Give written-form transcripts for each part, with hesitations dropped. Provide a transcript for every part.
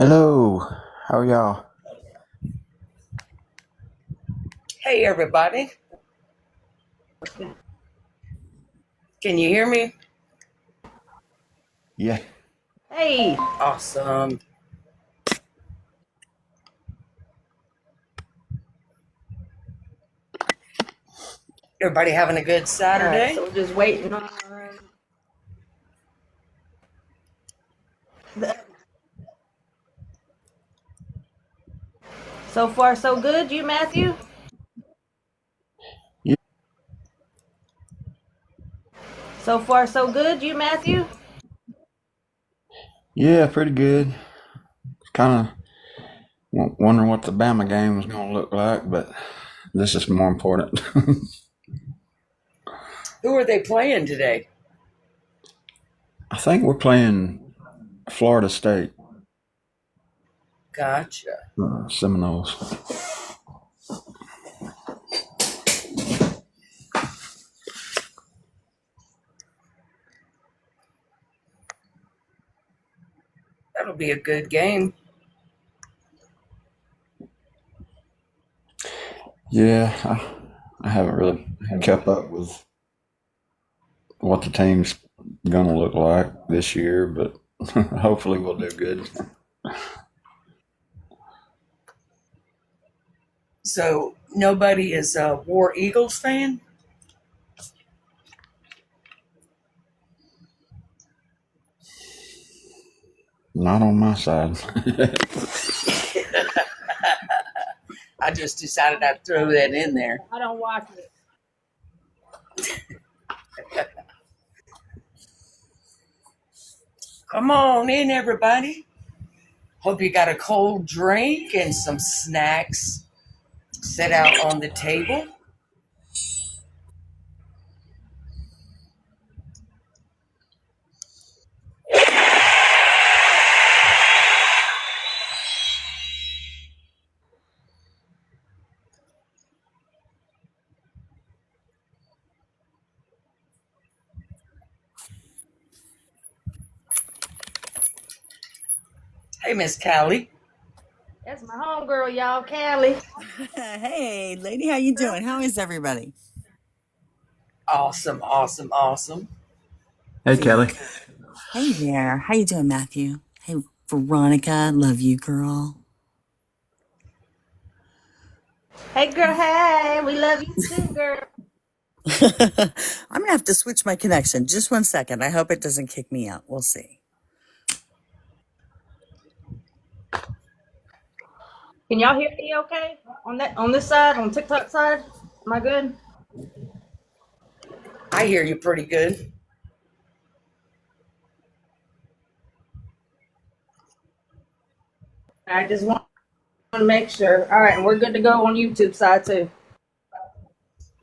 Hello, how are y'all? Hey, everybody. Can you hear me? Yeah, Hey, Awesome. Everybody having a good all right, Saturday? so we're just waiting on the. So far, so good. You, Matthew? yeah, So far, so good. You, Matthew? yeah, pretty good. Kind of wondering what the Bama game was going to look like, but this is more important. Who are they playing today? I think we're playing Florida State Gotcha. Seminoles. That'll be a good game. Yeah, I haven't really kept up with what the team's going to look like this year, but hopefully we'll do good. So, nobody is a War Eagles fan? Not on my side. I just decided I'd throw that in there. I don't watch it. Come on in, everybody. Hope you got a cold drink and some snacks set out on the table. Hey, Miss Callie. That's my homegirl, y'all, Callie. Hey, lady, how you doing? How is everybody? Awesome, awesome, awesome. Hey, Very Kelly. good. Hey there. How you doing, Matthew? Hey, Veronica, love you, girl. Hey, girl. Hey, we love you too, girl. I'm gonna have to switch my connection. Just one second. I hope it doesn't kick me out. We'll see. Can y'all hear me? Okay, on this side, on TikTok side. Am I good? I hear you pretty good. I just want to make sure. All right, and we're good to go on YouTube side too.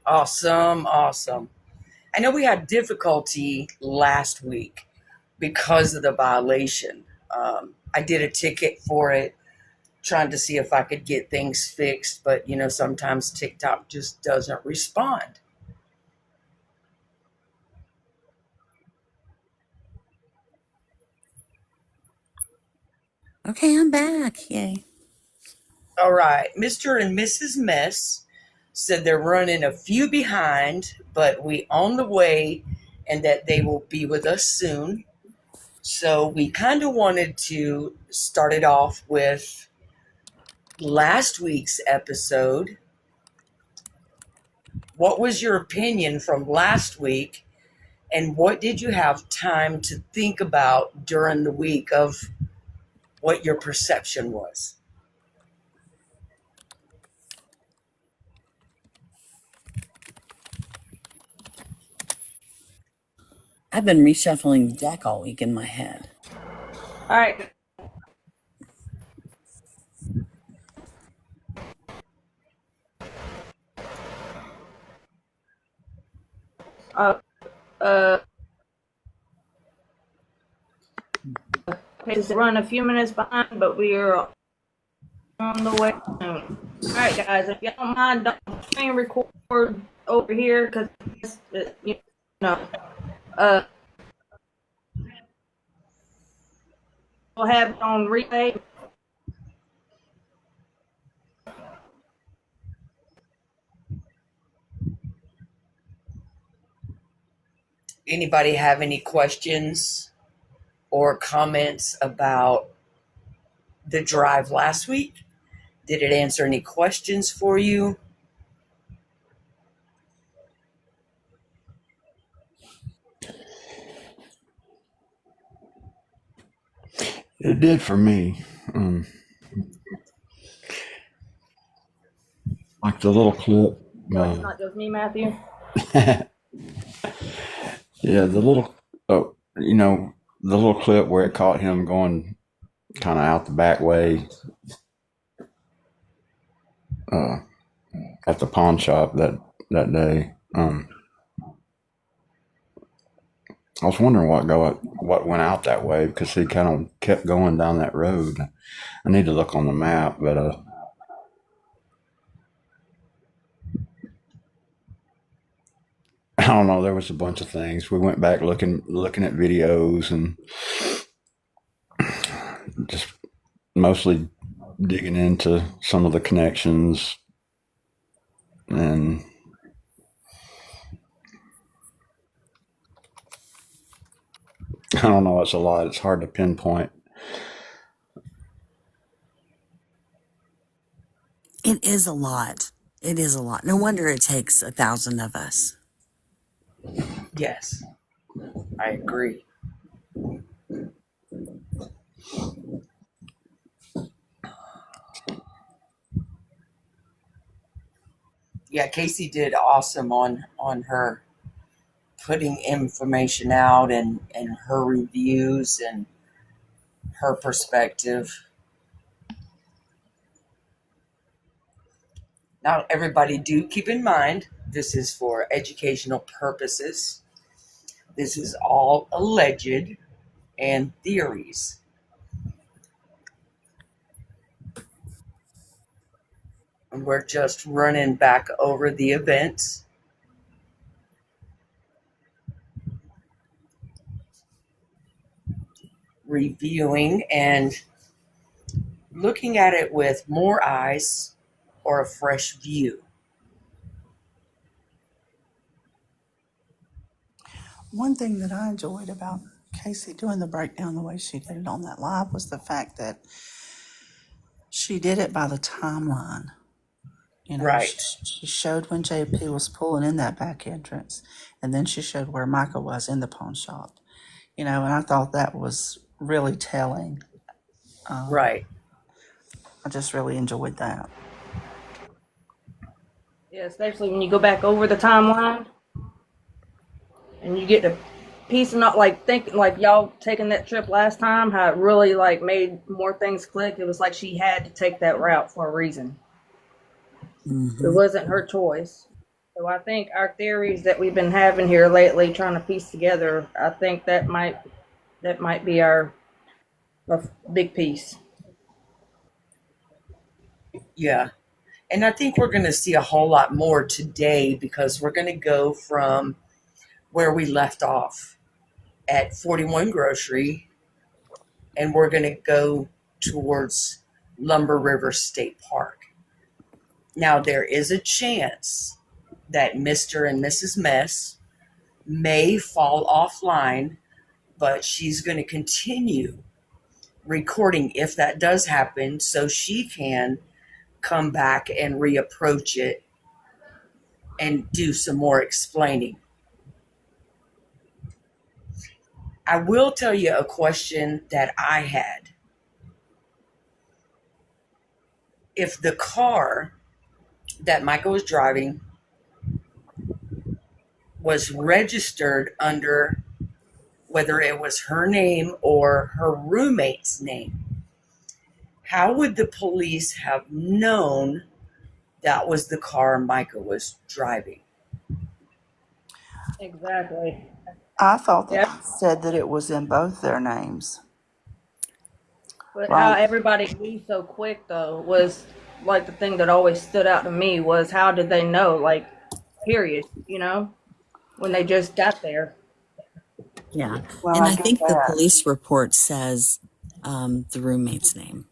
Awesome, awesome. I know we had difficulty last week because of the violation. I did a ticket for it, trying to see if I could get things fixed, but sometimes TikTok just doesn't respond. Okay, I'm back. Yay. All right, Mr. and Mrs. Mess said they're running a few behind, but we on the way and that they will be with us soon. So we kind of wanted to start it off with last week's episode. What was your opinion from last week, and what did you have time to think about during the week of what your perception was? I've been reshuffling the deck all week in my head. All right. Uh, uh, just run a few minutes behind, but we are on the way soon. All right, guys, if you don't mind, don't screen record over here because you know, uh, we'll have it on replay. Anybody have any questions or comments about the drive last week? Did it answer any questions for you? It did for me. Like the little clip. So it's not just me, Matthew. Yeah, the little, the little clip where it caught him going kind of out the back way at the pawn shop that day. I was wondering what went out that way because he kind of kept going down that road. I need to look on the map, but I don't know. There was a bunch of things. We went back looking at videos and just mostly digging into some of the connections, and I don't know. It's a lot. It's hard to pinpoint. It is a lot. It is a lot. No wonder it takes 1,000 of us. Yes, I agree. Yeah, Casey did awesome on her putting information out and her reviews and her perspective. Now, everybody do keep in mind, this is for educational purposes. This is all alleged and theories. And we're just running back over the events. Reviewing and looking at it with more eyes or a fresh view. One thing that I enjoyed about Casey doing the breakdown the way she did it on that live was the fact that she did it by the timeline. Right. She showed when JP was pulling in that back entrance, and then she showed where Mica was in the pawn shop. And I thought that was really telling. Right. I just really enjoyed that. Yeah, especially when you go back over the timeline and you get to piece and not like thinking like y'all taking that trip last time, how it really like made more things click. It was like she had to take that route for a reason. Mm-hmm. It wasn't her choice. So I think our theories that we've been having here lately, trying to piece together, I think that might be our big piece. Yeah. And I think we're going to see a whole lot more today because we're going to go from where we left off at 41 Grocery, and we're going to go towards Lumber River State Park. Now, there is a chance that Mr. and Mrs. Mess may fall offline, but she's going to continue recording if that does happen so she can come back and reapproach it and do some more explaining. I will tell you a question that I had. If the car that Michael was driving was registered under whether it was her name or her roommate's name, how would the police have known that was the car Michael was driving? Exactly. I thought that it said that it was in both their names. But how everybody knew so quick, though, was like the thing that always stood out to me was how did they know, like, period, when they just got there. Yeah. Well, and I I get think the that. police report says the roommate's name.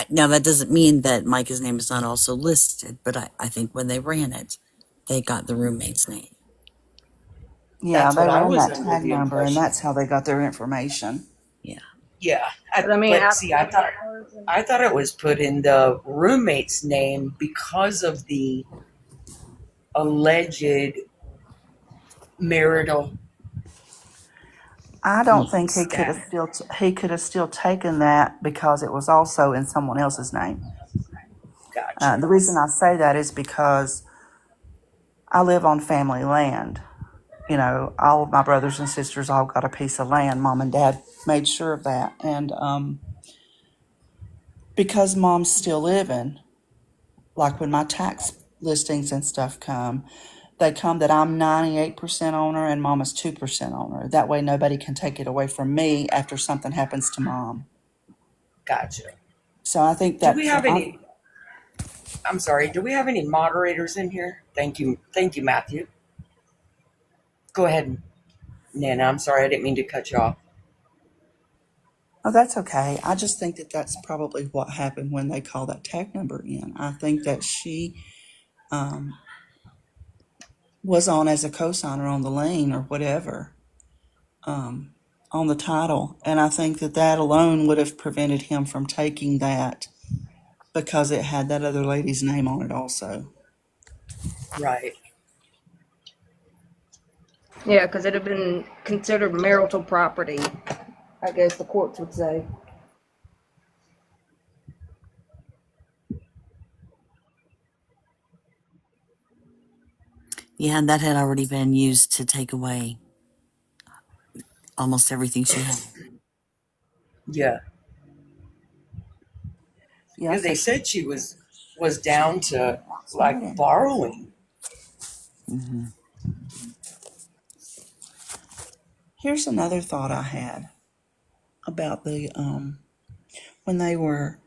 Now, that doesn't mean that Micah's name is not also listed, but I think when they ran it, they got the roommate's name. Yeah, That's they what I ran was that under tag the number, and impression. that's how they got their information. Yeah. Yeah, But I mean, but out see, of one person. I thought it was put in the roommate's name because of the alleged marital I don't think status. he could have still taken that because it was also in someone else's name. Gotcha. The reason I say that is because I live on family land. You know, all of my brothers and sisters all got a piece of land. Mom and Dad made sure of that, and because Mom's still living, like when my tax listings and stuff come, they come that I'm 98% owner and Mom is 2% owner. That way, nobody can take it away from me after something happens to Mom. Gotcha. So I think Do we that have any? I'm sorry. Do we have any moderators in here? Thank you, Matthew. Go ahead, Nana. I'm sorry, I didn't mean to cut you off. oh, that's okay. I just think that that's probably what happened when they call that tag number in. I think that she um, was on as a cosigner on the lien or whatever on the title, and I think that that alone would have prevented him from taking that because it had that other lady's name on it also. Right. Yeah, because it'd have been considered marital property, I guess the courts would say. Yeah, and that had already been used to take away almost everything she had. Yeah. Yeah, Yeah. so They said she was down to outside. like borrowing. Mm-hmm. Here's another thought I had about the when they were.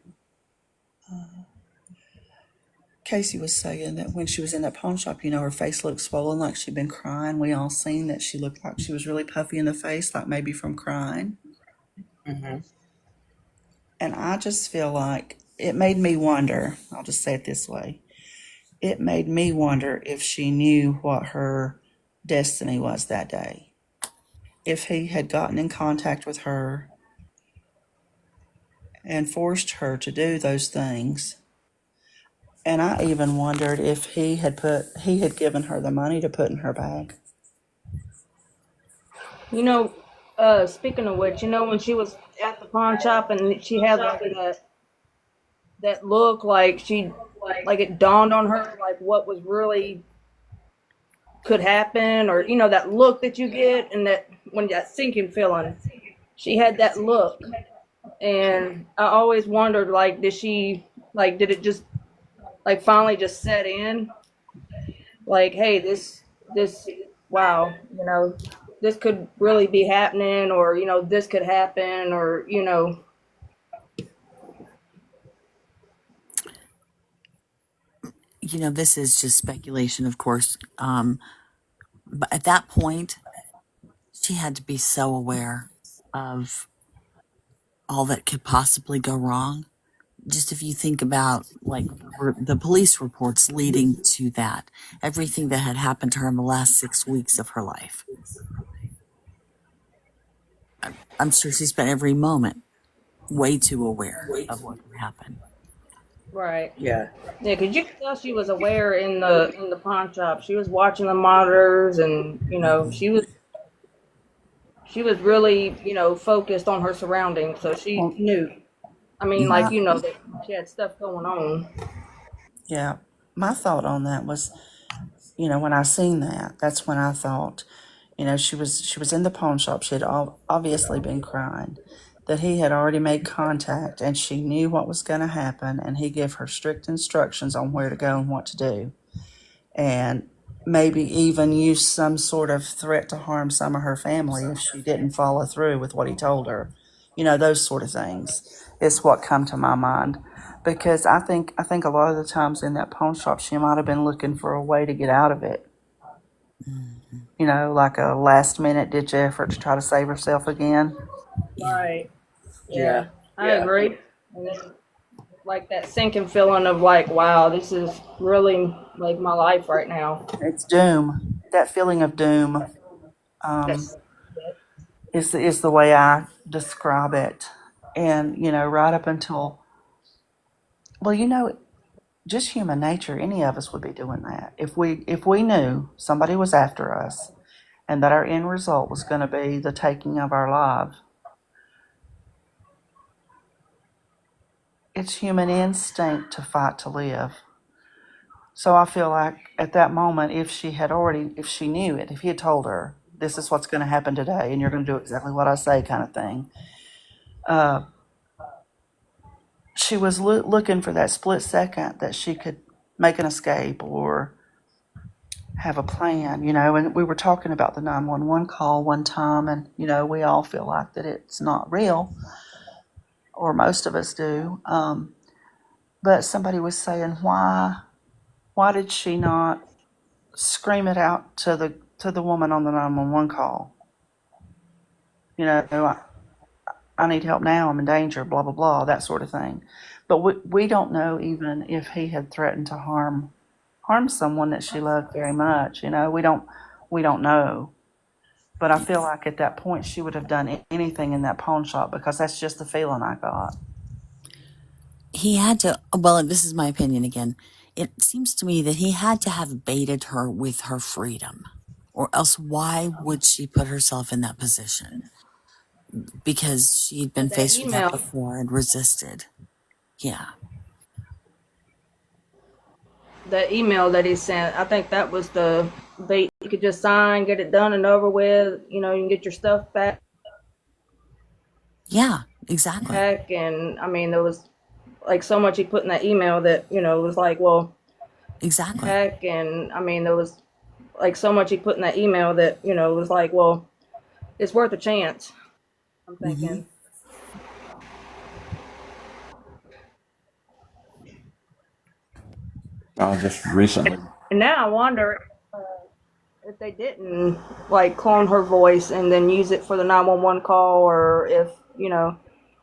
Casey was saying that when she was in that pawn shop, you know, her face looked swollen, like she'd been crying. We all seen that she looked like she was really puffy in the face, like maybe from crying. Mm-hmm. And I just feel like it made me wonder. I'll just say it this way: it made me wonder if she knew what her destiny was that day. If he had gotten in contact with her and forced her to do those things. And I even wondered if he had given her the money to put in her bag. You know, speaking of which, you know, when she was at the pawn shop and she had like that look, like it dawned on her, like what was really could happen, or you know, that look that you get, and that when that sinking feeling, she had that look, and I always wondered, like, did it just like finally just set in, like, hey, this, wow, you know, this could really be happening, or you know, this could happen, or you know. You know, this is just speculation, of course. But at that point, she had to be so aware of all that could possibly go wrong. Just if you think about like the police reports leading to that, everything that had happened to her in the last 6 weeks of her life. I'm sure she spent every moment way too aware of what could happen. Right. Yeah. Yeah, because you could tell she was aware in the pawn shop. She was watching the monitors, and you know, she was really, you know, focused on her surroundings, so she Well, knew. I mean, Mm-hmm. like, you know, that she had stuff going on. yeah, my thought on that was, you know, when I seen that, that's when I thought, you know, she was in the pawn shop. She had obviously been crying. That he had already made contact, and she knew what was going to happen, and he gave her strict instructions on where to go and what to do, and maybe even used some sort of threat to harm some of her family if she didn't follow through with what he told her. You know, those sort of things is what come to my mind. Because I think a lot of the times in that pawn shop she might have been looking for a way to get out of it. Mm-hmm. You know, like a last minute ditch effort to try to save herself again. Yeah. Right. Yeah. Yeah, I agree. And then, like, that sinking feeling of, like, wow, this is really, like, my life right now. It's doom. That feeling of doom. Yes. is the way I describe it. And, right up until, well, just human nature, any of us would be doing that. If we knew somebody was after us and that our end result was going to be the taking of our lives, it's human instinct to fight to live. So I feel like at that moment, if she knew it, if he had told her, this is what's going to happen today, and you're going to do exactly what I say, kind of thing, she was looking for that split second that she could make an escape or have a plan, and we were talking about the 911 call one time, and, we all feel like that it's not real, or most of us do. But somebody was saying, why did she not scream it out to the woman on the 911 call? I need help now. I'm in danger. Blah blah blah. That sort of thing. But we don't know even if he had threatened to harm someone that she loved very much. We don't know. But I feel like at that point she would have done anything in that pawn shop because that's just the feeling I got. He had to, well, this is my opinion again. It seems to me that he had to have baited her with her freedom, or else why would she put herself in that position? Because she'd been But that faced with that email, before and resisted. Yeah. that he sent, I think that was the bait. You could just sign, get it done and over with. You can get your stuff back. Yeah, exactly. And I mean, there was like so much he put in that email that was like, well, Exactly. and I mean, there was like so much he put in that email that was like, well, it's worth a chance. I'm thinking. I just recently, And now I wonder if they didn't like clone her voice and then use it for the 911 call, or if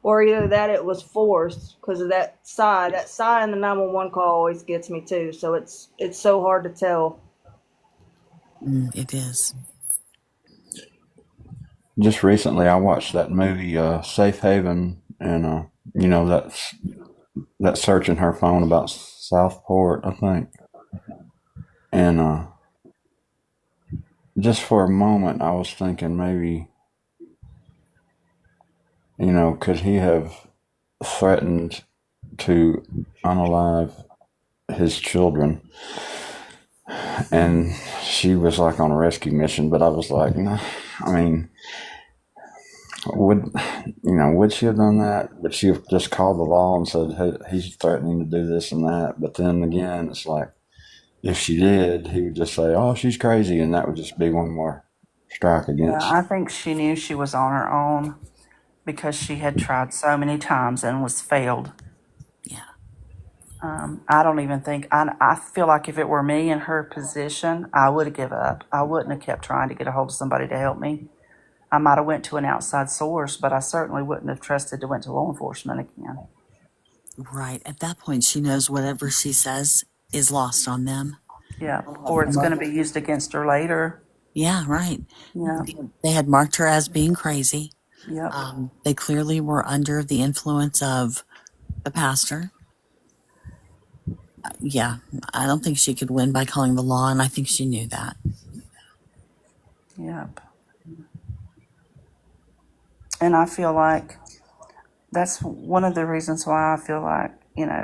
or either that it was forced because of that sigh. That sigh in the 911 call always gets me too. So it's so hard to tell. It is. just recently, I watched that movie, Safe Haven, and that search in her phone about Southport, I think, and just for a moment, I was thinking maybe, could he have threatened to unalive his children? And she was like on a rescue mission, but I was like, no, I mean, would she have done that? Would she have just called the law and said, hey, he's threatening to do this and that? But then again, it's like, if she did, he would just say, oh, she's crazy, and that would just be one more strike Yeah, against. I think she knew she was on her own because she had tried so many times and was failed. Yeah. I don't even think I feel like if it were me in her position, I would have given up. I wouldn't have kept trying to get a hold of somebody to help me. I might have went to an outside source, but I certainly wouldn't have trusted to went to law enforcement again. Right. At that point, she knows whatever she says is lost on them. Yeah, or it's going to be used against her later. Yeah, right. Yeah, They had marked her as being crazy. yep. They clearly were under the influence of the pastor. Yeah, I don't think she could win by calling the law, and I think she knew that. Yep. And I feel like that's one of the reasons why I feel like,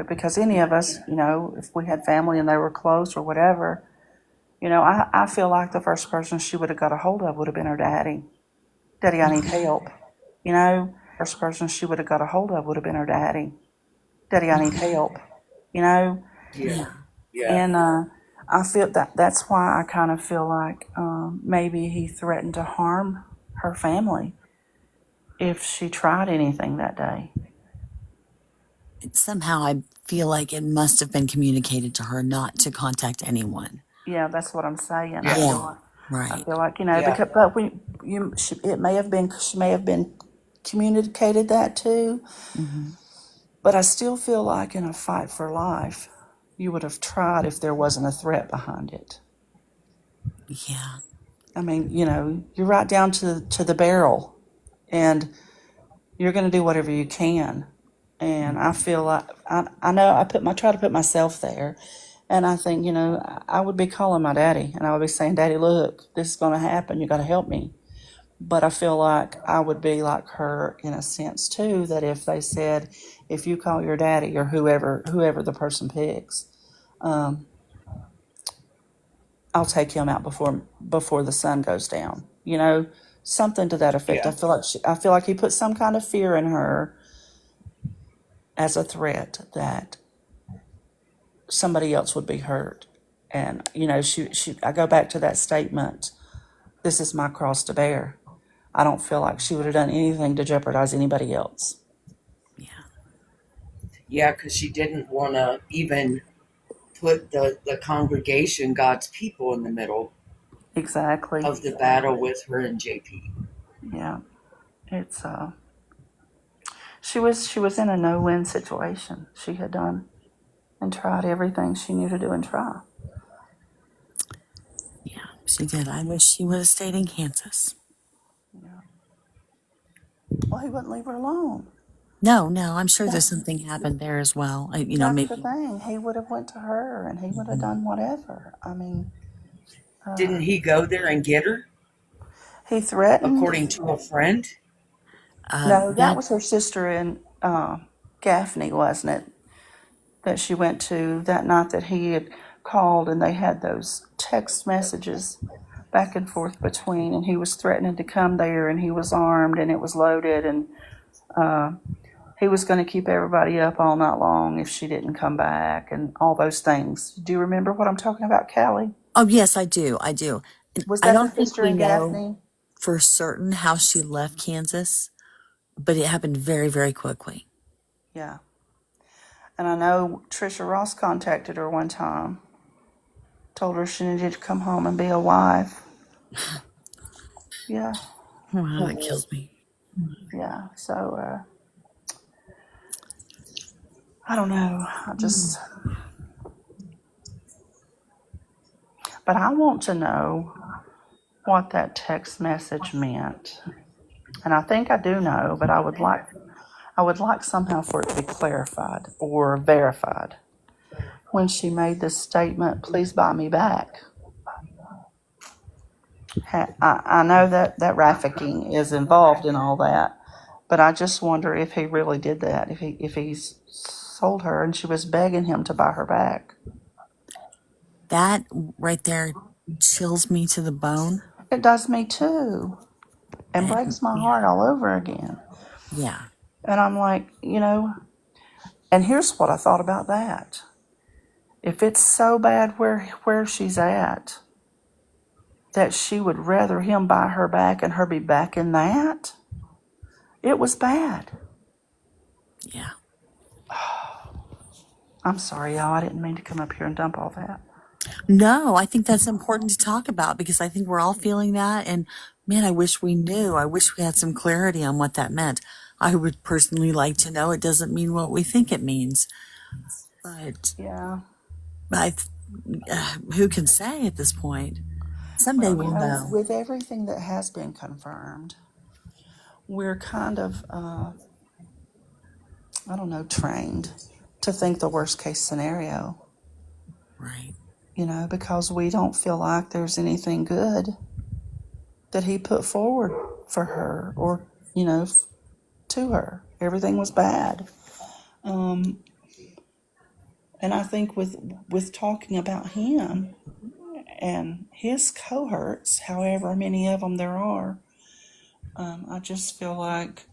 because any of us, if we had family and they were close or whatever, I feel like the first person she would have got a hold of would have been her daddy. Daddy, I need help. First person she would have got a hold of would have been her daddy. Daddy, I need help. Yeah. And I feel that's why I kind of feel like maybe he threatened to harm her family if she tried anything that day. Somehow I feel like it must have been communicated to her not to contact anyone. Yeah, that's what I'm saying. Yeah. I Right. feel like because but it may have been she may have been communicated that too. Mm-hmm. But I still feel like in a fight for life, you would have tried if there wasn't a threat behind it. Yeah. I mean, you're right down to the barrel, and you're going to do whatever you can. And I feel like I know try to put myself there, and I think I would be calling my daddy, and I would be saying, "Daddy, look, this is going to happen. You got to help me." But I feel like I would be like her in a sense too. That if they said, "If you call your daddy or whoever the person picks, um, I'll take him out before the sun goes down." Something to that effect. Yeah. I feel like he put some kind of fear in her as a threat that somebody else would be hurt. And I go back to that statement, "This is my cross to bear." I don't feel like she would have done anything to jeopardize anybody else. Yeah. Yeah, because she didn't want to even put the congregation, God's people, in the middle Exactly. of the battle with her and JP. Yeah. It's she was in a no-win situation. She had done and tried everything she knew to do and try. Yeah, she did. I wish she would have stayed in Kansas. Yeah. Well, he wouldn't leave her alone. No, I'm sure there's something happened there as well. That's the Maybe. thing. He would have went to her, and he would have done whatever. I mean, Didn't he go there and get her, he threatened. according to a friend? No, that That was her sister in Gaffney, wasn't it? That she went to that night that he had called, and they had those text messages back and forth between, and he was threatening to come there, and he was armed, and it was loaded, and he was going to keep everybody up all night long if she didn't come back, and all those things. Do you remember what I'm talking about, Callie? Oh, yes, I do. And Was I that the don't think sister we in know Gaffney? for certain how she left Kansas, but it happened very, very quickly. Yeah. And I know Trisha Ross contacted her one time, told her she needed to come home and be a wife. Yeah, Wow, that kills me. yeah. So, I don't know. But I want to know what that text message meant. And I think I do know, but I would like somehow for it to be clarified or verified. When she made this statement, "Please buy me back." I know that trafficking is involved in all that, but I just wonder if he really did that. If he's sold her and she was begging him to buy her back. That right there chills me to the bone. It does me too, and breaks my heart all over again. Yeah. And I'm like, and here's what I thought about that. If it's so bad where she's at, that she would rather him buy her back and her be back in that, it was bad. Yeah. I'm sorry, y'all. I didn't mean to come up here and dump all that. No, I think that's important to talk about because I think we're all feeling that. And man, I wish we knew. I wish we had some clarity on what that meant. I would personally like to know. It doesn't mean what we think it means. But Yeah. who can say at this point? Someday Well, we'll know. with everything that has been confirmed, we're kind of, I don't know, trained to think the worst case scenario. Right. Because we don't feel like there's anything good that he put forward for her or, to her. Everything was bad. And I think with talking about him and his cohorts, however many of them there are, I just feel like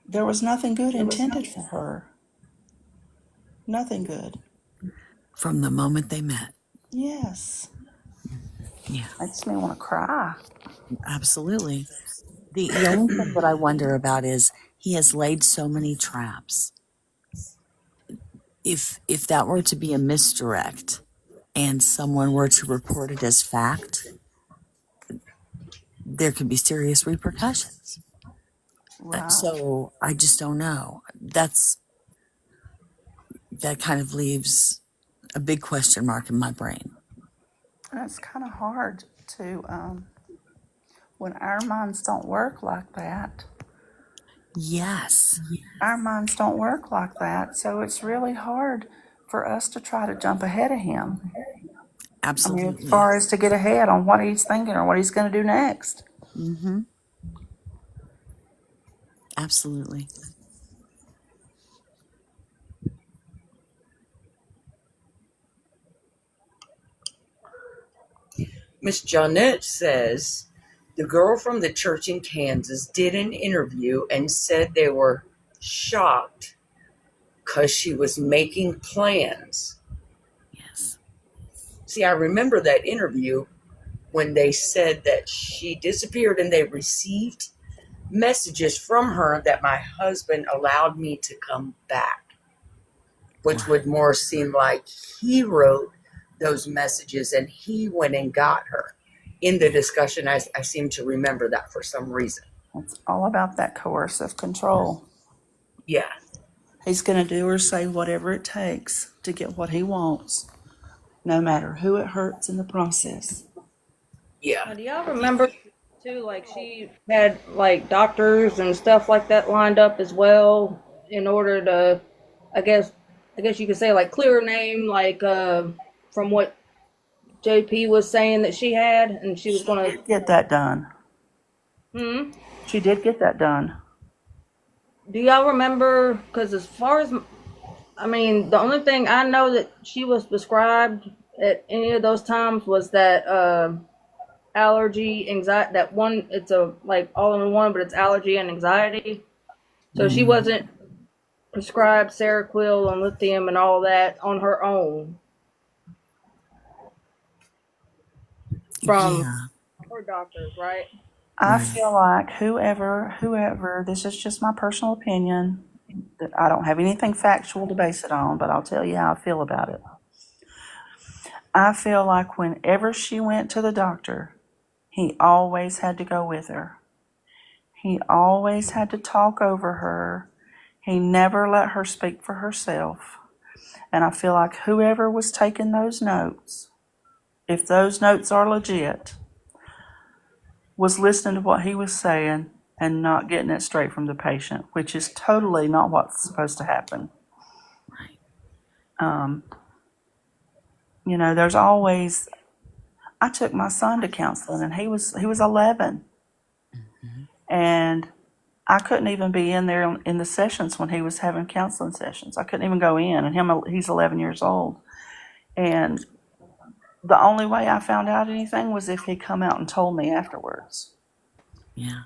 there was nothing good intended for her. Nothing good. From the moment they met. Yes. Yeah. Makes me want to cry. Absolutely. The only thing that I wonder about is he has laid so many traps. If that were to be a misdirect and someone were to report it as fact, there could be serious repercussions. Right. So I just don't know. That kind of leaves a big question mark in my brain. And it's kind of hard to when our minds don't work like that. Yes, Our minds don't work like that, so it's really hard for us to try to jump ahead of him. I mean, as absolutely. far as to get ahead on what he's thinking or what he's going to do next. Mm-hmm. Absolutely. Miss Jonette says the girl from the church in Kansas did an interview and said they were shocked because she was making plans. Yes. See, I remember that interview when they said that she disappeared and they received messages from her that my husband allowed me to come back, which would more seem like he wrote those messages and he went and got her. In the discussion, I seem to remember that for some reason. It's all about that coercive control. Yeah. He's going to do or say whatever it takes to get what he wants, no matter who it hurts in the process. Yeah. Do y'all remember too? Like she had like doctors and stuff like that lined up as well in order to, I guess, you could say like clear her name, like from what JP was saying that she had, and she was gonna. Get that done. Hmm. She did get that done. Do y'all remember? Because as far as I mean, the only thing I know that she was prescribed at any of those times was that allergy, anxiety. That one, it's a like all in one, but it's allergy and anxiety. So she wasn't prescribed Seroquel and lithium and all that on her own from Yeah. her doctors, right? I Right. feel like whoever, this is just my personal opinion, that I don't have anything factual to base it on, but I'll tell you how I feel about it. I feel like whenever she went to the doctor, he always had to go with her. He always had to talk over her. He never let her speak for herself. And I feel like whoever was taking those notes, if those notes are legit, was listening to what he was saying and not getting it straight from the patient, which is totally not what's supposed to happen. Right. You know, there's always. I took my son to counseling, and he was 11, and I couldn't even be in there in the sessions when he was having counseling sessions. I couldn't even go in, and he's 11 years old, and the only way I found out anything was if he come out and told me afterwards. Yeah.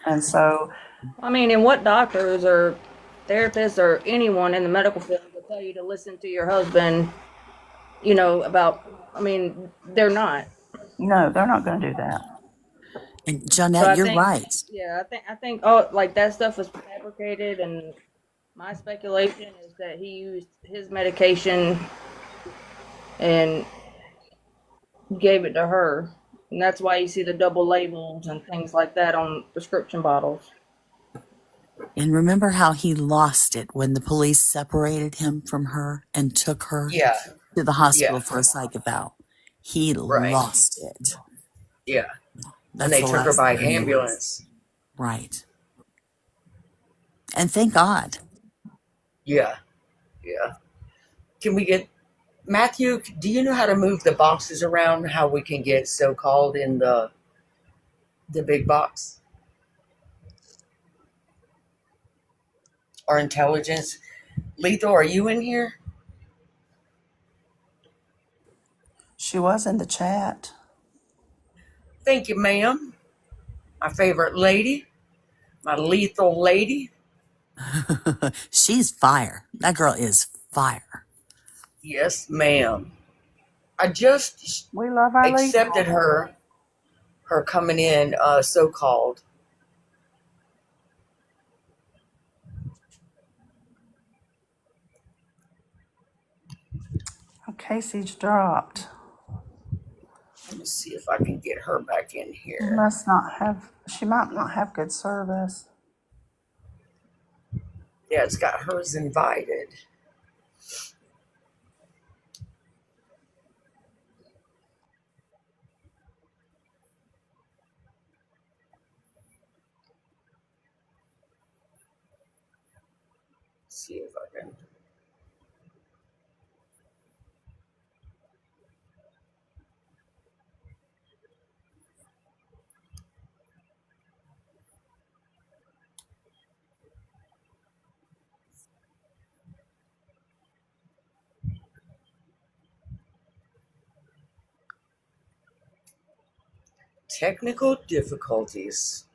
And so, I mean, and what doctors or therapists or anyone in the medical field will tell you to listen to your husband, you know, about, I mean, they're not. no, they're not going to do that. And So Jeanette, I you're think, right. yeah, I think, oh, like that stuff was fabricated, and my speculation is that he used his medication and gave it to her. And that's why you see the double labels and things like that on prescription bottles. And remember how he lost it when the police separated him from her and took her Yeah. to the Yeah. hospital for a psych eval. He Right. lost it. Yeah. And That's they the took her last by thing he wants. ambulance. Right. And thank God. Yeah. Yeah. Can we get Matthew, do you know how to move the boxes around? How we can get so called in the big box? Or intelligence? Lethal, are you in here? She was in the chat. Thank you, ma'am. My favorite lady. My lethal lady. She's fire. That girl is fire. Yes, ma'am. I just We love our accepted lethal. her coming in, so called. Oh, Casey's dropped. Let me see if I can get her back in She here. might not have good service. Yeah, it's got hers invited. see if I can. Technical difficulties.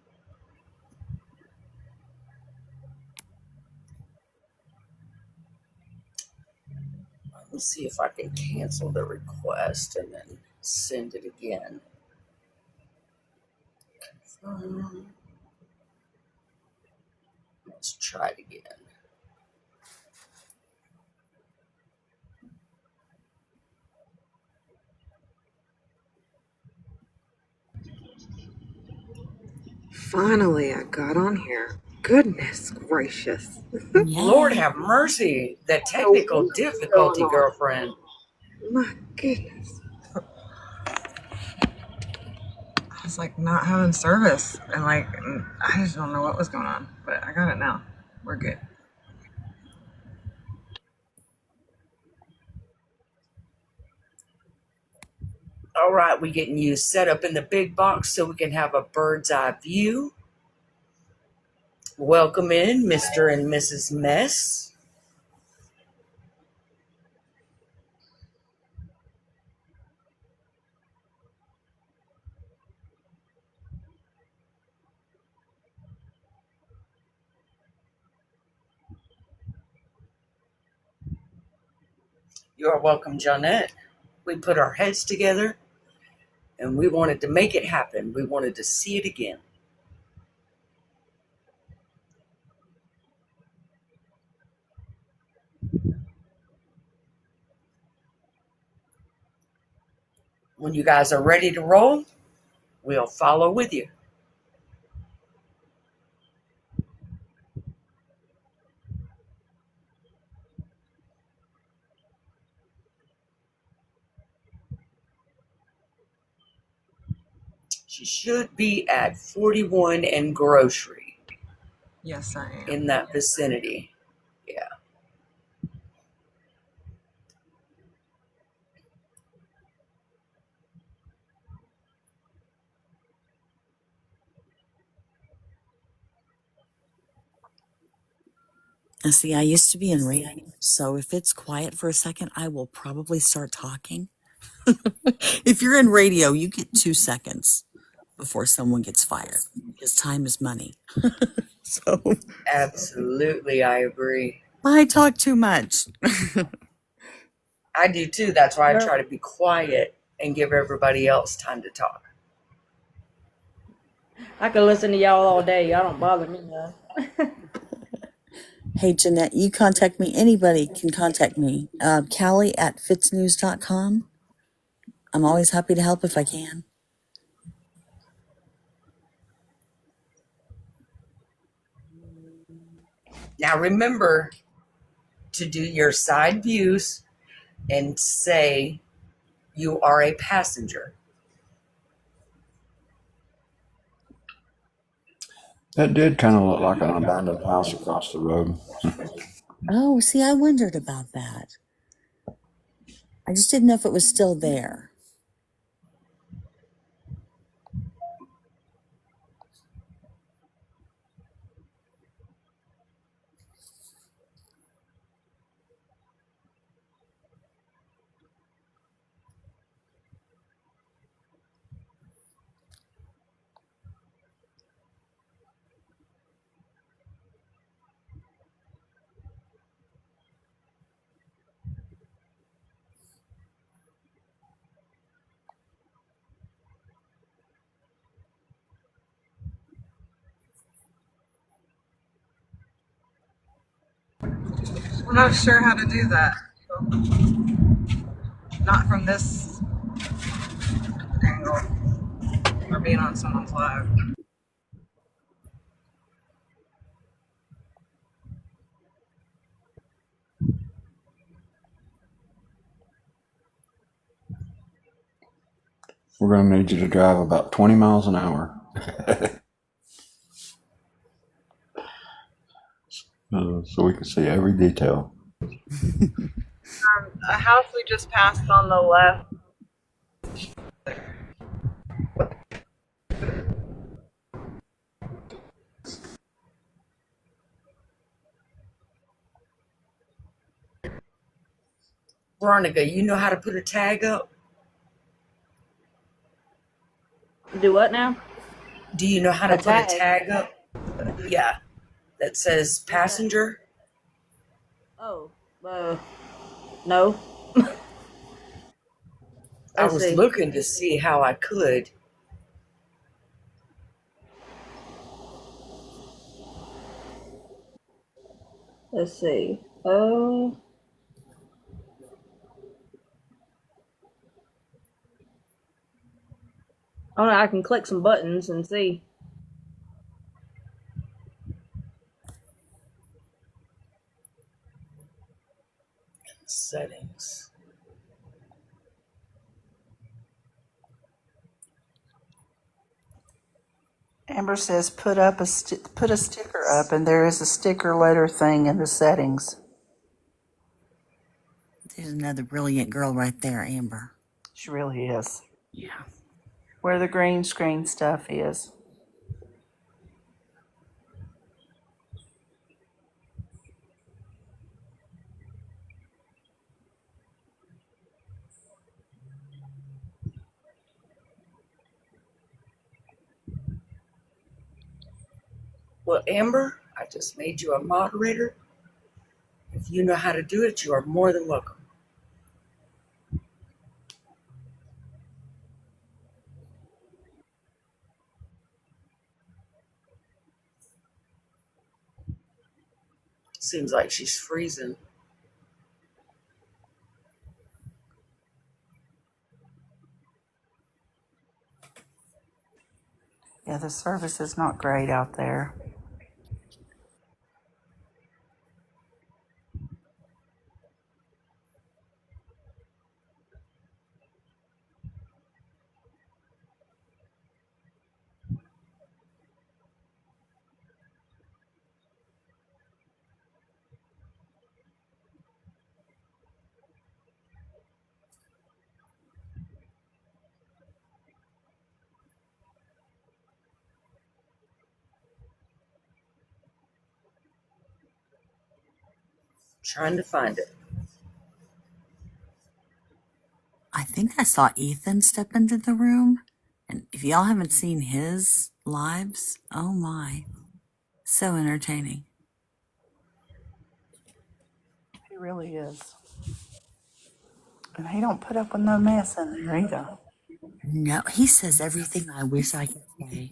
Let me see if I can cancel the request and then send it again. Let's try it again. Finally, I got on here. Goodness gracious. Lord Yay. have mercy. The What technical is going difficulty, on? girlfriend. My goodness. I was like not having service and like I just don't know what was going on, but I got it now. We're good. All right, we getting you set up in the big box so we can have a bird's eye view. Welcome in, Mr. and Mrs. Mess. You are welcome, Jeanette. We put our heads together and we wanted to make it happen. We wanted to see it again. When you guys are ready to roll, we'll follow with you. She should be at 41 and grocery Yes, I am. in that vicinity. Yeah. And see, I used to be in radio, so if it's quiet for a second, I will probably start talking. If you're in radio, you get 2 seconds before someone gets fired because time is money. So Absolutely, I agree. I talk too much. I do too. That's why I Yep. try to be quiet and give everybody else time to talk. I could listen to y'all all day. Y'all don't bother me none. Hey, Jeanette, you contact me. Anybody can contact me. Callie at fitsnews.com. I'm always happy to help if I can. Now remember to do your side views and say you are a passenger. That did kind of look like an abandoned house across the road. Oh, see, I wondered about that. I just didn't know if it was still there. We're not sure how to do that. Not from this angle. Or being on someone's live. We're going to need you to drive about 20 miles an hour. so we can see every detail. A house we just passed on the left. Veronica, you know how to put a tag up? Do what now? Do you know how to A put a tag. tag up? Yeah, that says passenger. Oh, no. I Let's was see. looking to see how I could. Let's see. Oh no, I can click some buttons and see. Settings. Amber says put a sticker up, and there is a sticker letter thing in the settings. There's another brilliant girl right there, Amber. She really is. Yeah. Where the green screen stuff is. Well, Amber, I just made you a moderator. If you know how to do it, you are more than welcome. Seems like she's freezing. Yeah, the service is not great out there. Trying to find it. I think I saw Ethan step into the room. And if y'all haven't seen his lives, oh my. So entertaining. He really is. And he don't put up with no mess in there either. No, he says everything I wish I could say.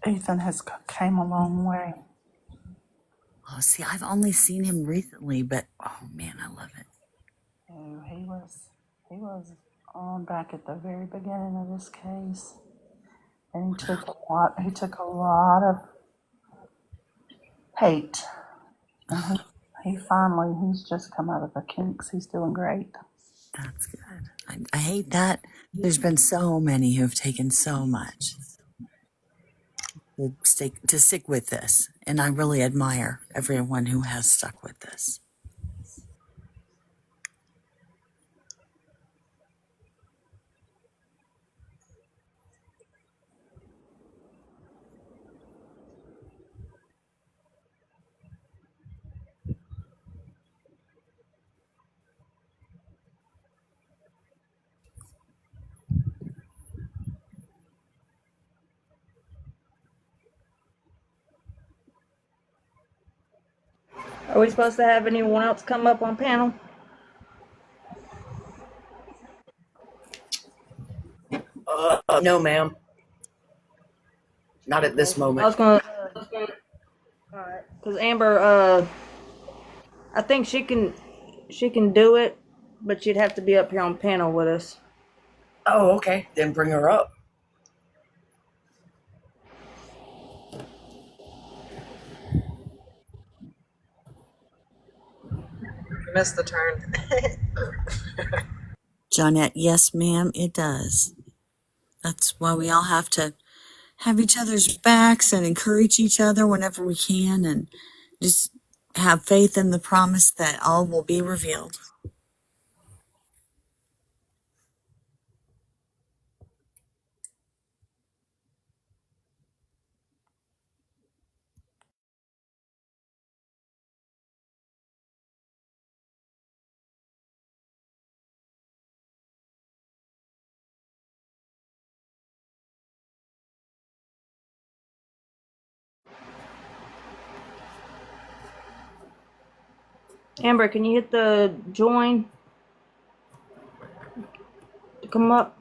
Ethan has came a long way. Oh, see, I've only seen him recently, but oh man, I love it. Oh, he was on back at the very beginning of this case. And he took a lot of hate. And he's just come out of the kinks. He's doing great. That's good. I hate that. There's been so many who have taken so much to stick with this, and I really admire everyone who has stuck with this. Are we supposed to have anyone else come up on panel? No, ma'am. Not at this I moment. was gonna. Alright. Because Amber, I think she can do it, but she'd have to be up here on panel with us. Oh, okay. Then bring her up. missed the turn. Johnette, yes, ma'am, it does. That's why we all have to have each other's backs and encourage each other whenever we can and just have faith in the promise that all will be revealed. Amber, can you hit the join to come up?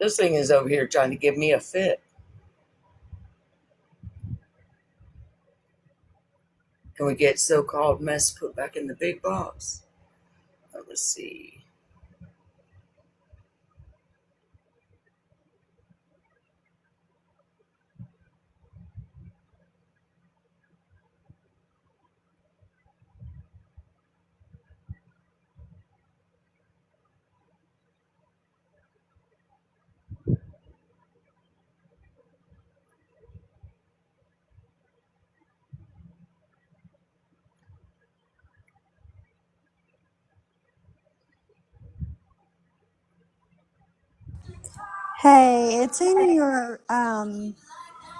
This thing is over here trying to give me a fit. Can we get so-called mess put back in the big box? Let's see. Hey, it's in your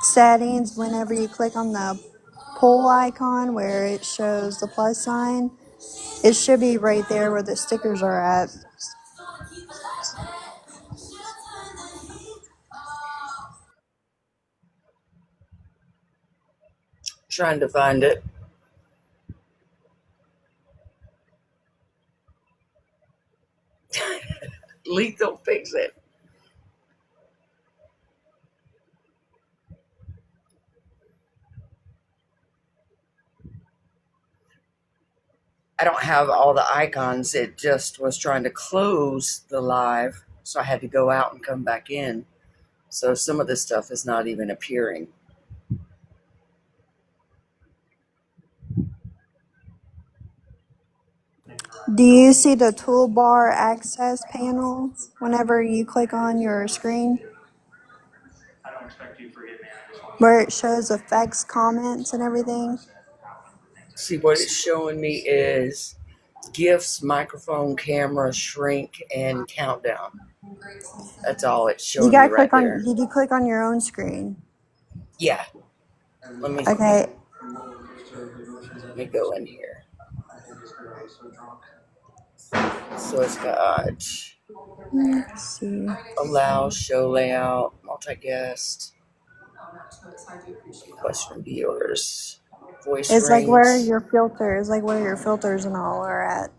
settings whenever you click on the poll icon where it shows the plus sign. It should be right there where the stickers are at. Trying to find it. Lethal fix it. I don't have all the icons. It just was trying to close the live, so I had to go out and come back in. So some of this stuff is not even appearing. Do you see the toolbar access panel whenever you click on your screen? Where it shows effects, comments, and everything? See, what it's showing me is gifts, microphone, camera, shrink, and countdown. That's all it's You showing me gotta right click on, there. did you click on your own screen? Yeah, let me Okay, go in here. So it's got let's see. allow, show layout, multi-guest, request from viewers, voice It's like where rings. your filters, like where your filters and all are at.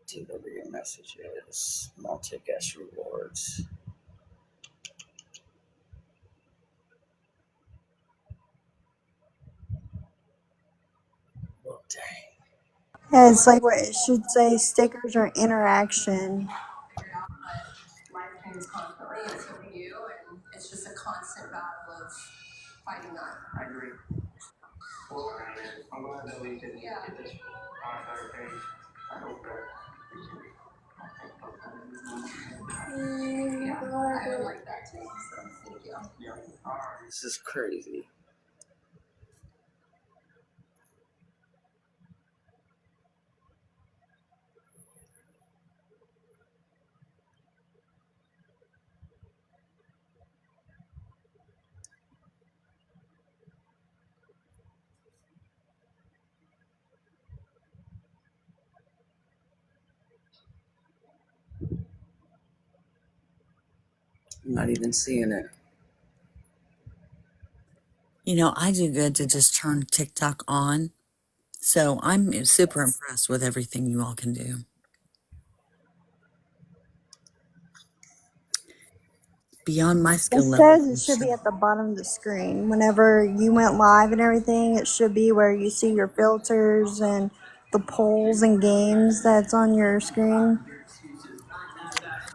Deliver your messages, multi-guest rewards. Well, dang. Yeah, it's like what it should say stickers or interaction. This is crazy. I'm not even seeing it. I do good to just turn TikTok on. So I'm super impressed with everything you all can do. Beyond my It skill level, says it for should sure. be at the bottom of the screen. Whenever you went live and everything, it should be where you see your filters and the polls and games that's on your screen.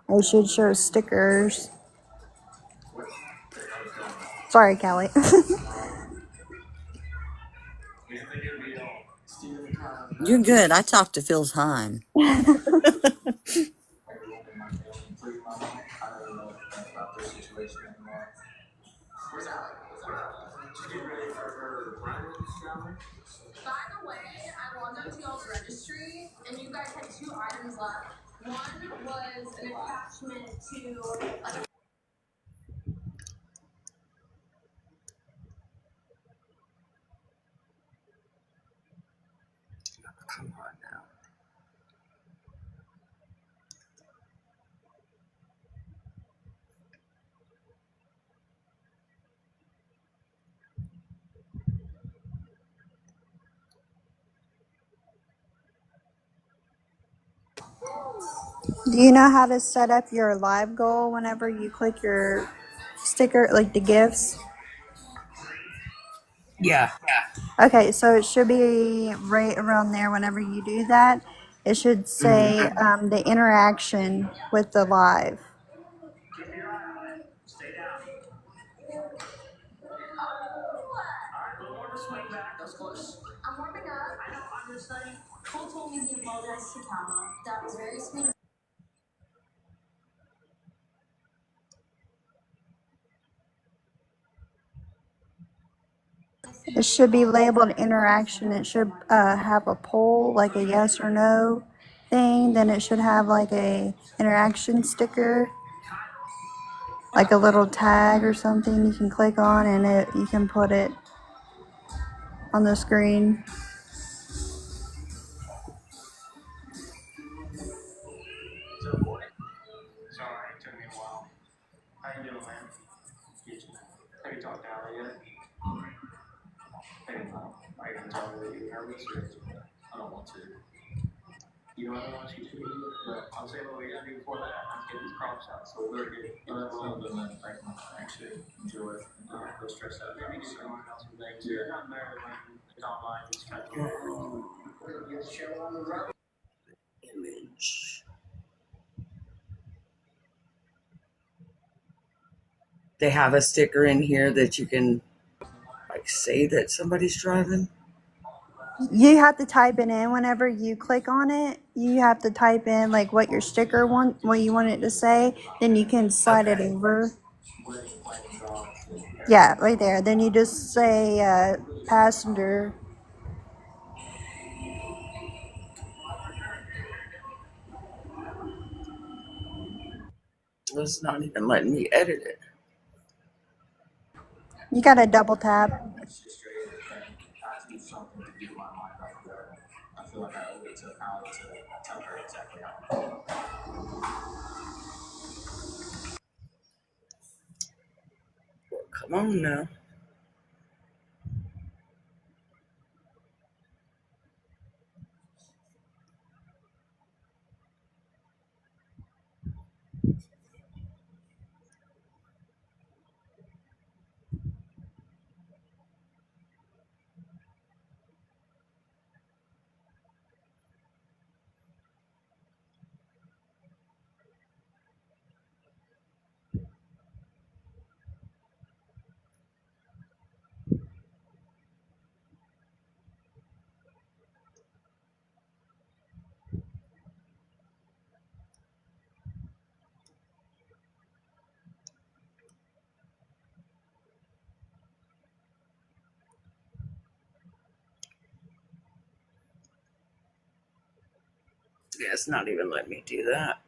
It should show stickers. Sorry, Callie. You're good. I talked to Phil's Heim. Come on now. Do you know how to set up your live goal whenever you click your sticker, like the gifts? Yeah. Okay, so it should be right around there whenever you do that. It should say the interaction with the live. It should be labeled interaction. It should have a poll, like a yes or no thing. Then it should have like a interaction sticker, like a little tag or something you can click on, and you can put it on the screen. Image. They have a sticker in here that you can like say that somebody's driving. You have to type it in whenever you click on it. You have to type in like what your sticker what you want it to say. Then you can slide it Okay. over. Yeah, right there. Then you just say passenger. It's not even letting me edit it. You gotta double tap. Come on now. Yeah, it's not even letting me do that.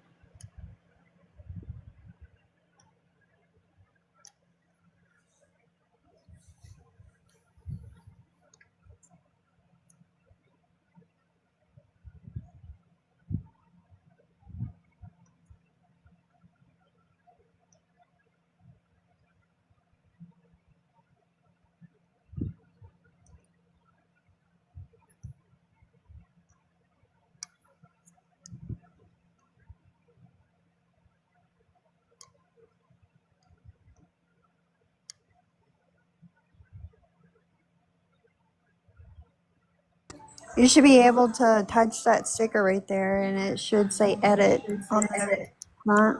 You should be able to touch that sticker right there, and it should say edit on the front.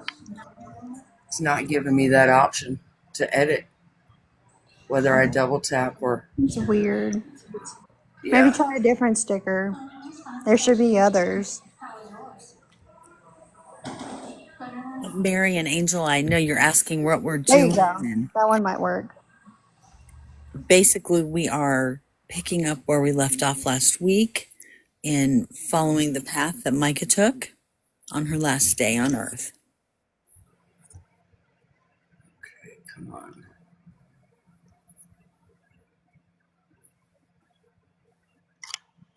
It's not giving me that option to edit, whether I double tap or, It's weird. Maybe yeah. try a different sticker. There should be others. Mary and Angel, I know you're asking what we're There you doing. go. And That one might work. basically, we are picking up where we left off last week in following the path that Mica took on her last day on Earth. Okay, come on.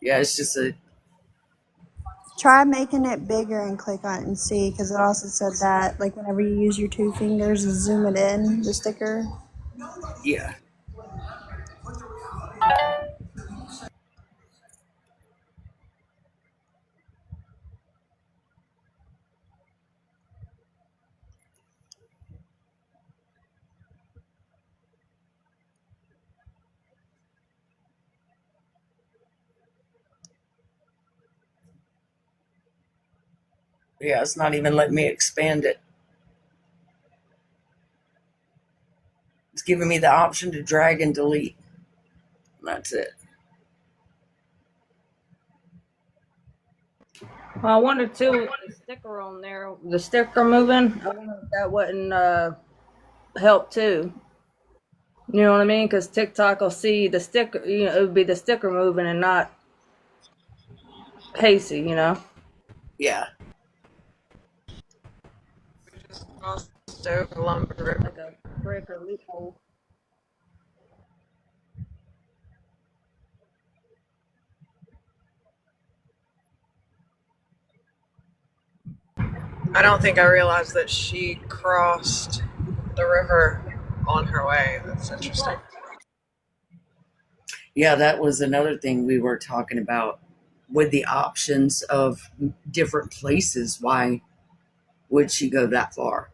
Yeah, it's just a, Try making it bigger and click on it and see, because it also said that, like, whenever you use your two fingers and zoom it in, the sticker. yeah. Yeah, it's not even letting me expand it. It's giving me the option to drag and delete. That's it. Well, I wonder too with the sticker on there, the sticker moving. I wonder if that wouldn't help too. You know what I mean? Because TikTok will see the sticker. You know, it would be the sticker moving and not Casey. You know. Yeah. We just crossed over Lumber River. Like a brick or loophole. I don't think I realized that she crossed the river on her way. That's interesting. Yeah, that was another thing we were talking about with the options of different places. Why would she go that far?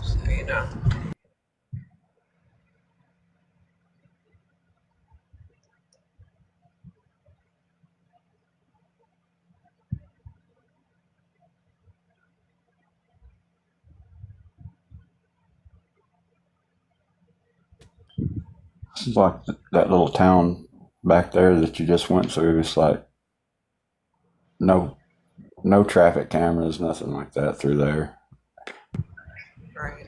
So you know. It's like that little town back there that you just went through. It's like no traffic cameras, nothing like that through there. Right.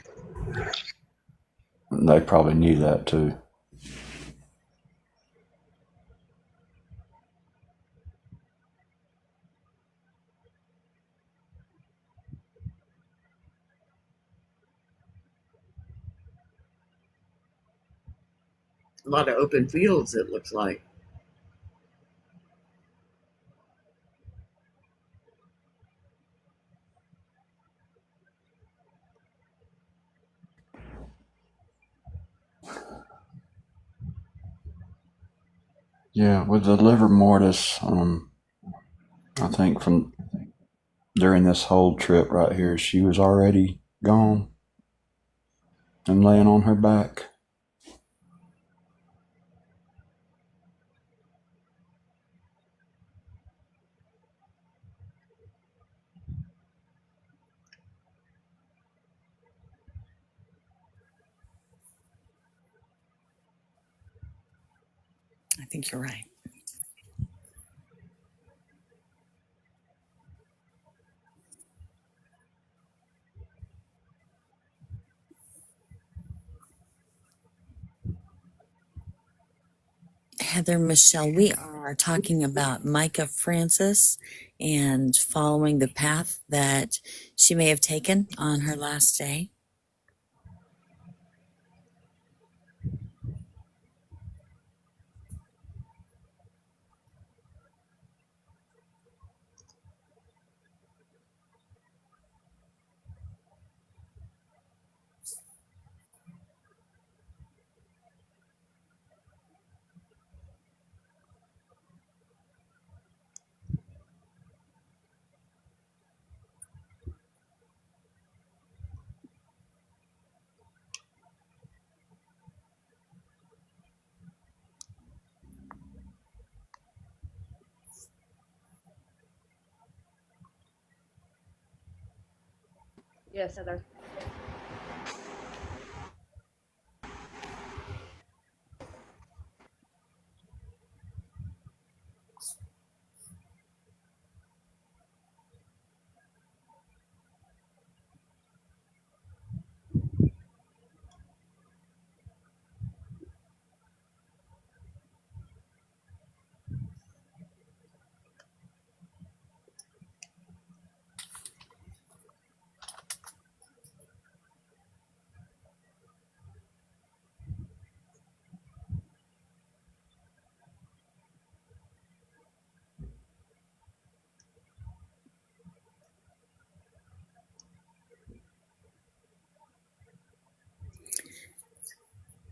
And they probably knew that too. A lot of open fields, it looks like. Yeah, with the liver mortis, I think from during this whole trip right here, she was already gone and laying on her back. I think you're right. Heather, Michelle, we are talking about Micah Francis and following the path that she may have taken on her last day. Yes, Heather.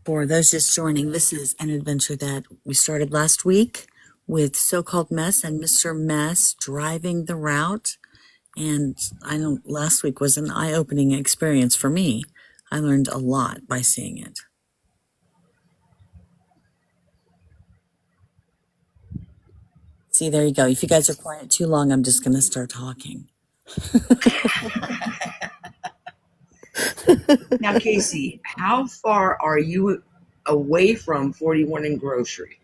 For those just joining, this is an adventure that we started last week with so-called Mess and Mr. Mess driving the route. And I know last week was an eye-opening experience for me. I learned a lot by seeing it. See, there you go. If you guys are quiet too long, I'm just going to start talking. Now, Casey, how far are you away from 41 and Grocery?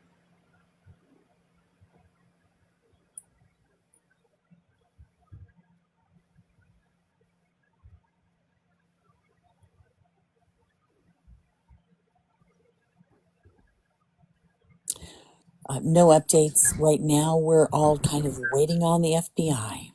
No updates right now. We're all kind of waiting on the FBI.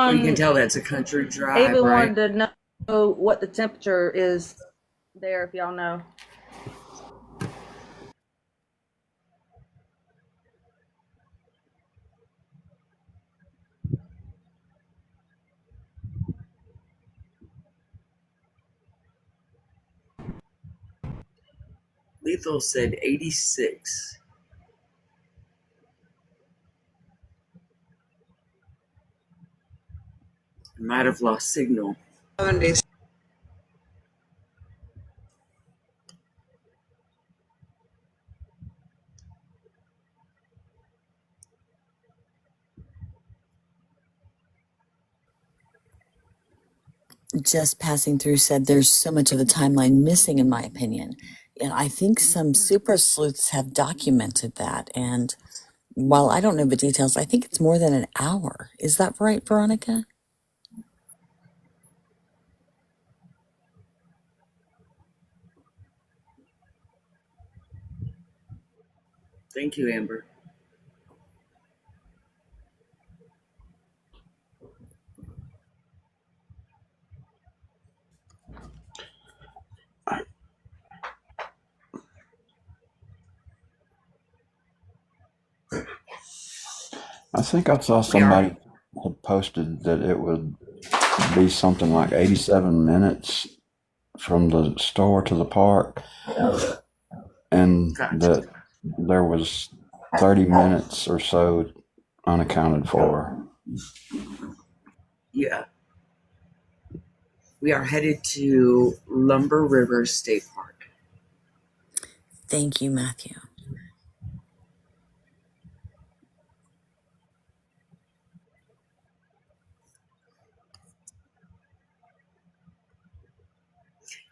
Well, you can Someone, tell that's a country drive, Ava right? wanted to know what the temperature is there, if y'all know. Lethal said 86. Might have lost signal. 70s. Just passing through said there's so much of the timeline missing, in my opinion. And I think some super sleuths have documented that. And while I don't know the details, I think it's more than an hour. Is that right, Veronica? Thank you, Amber. I think I saw We are. somebody had posted that it would be something like 87 minutes from the store to the park, and Gotcha. that there was 30 minutes or so unaccounted for. Yeah. We are headed to Lumber River State Park. Thank you, Matthew.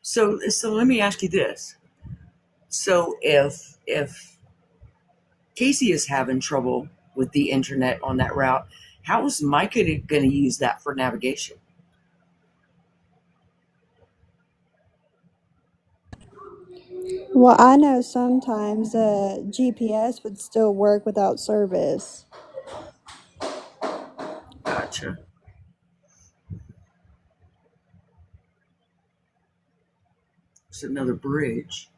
So let me ask you this. So if Casey is having trouble with the internet on that route, how is Mica going to use that for navigation? Well, I know sometimes GPS would still work without service. Gotcha. It's another bridge.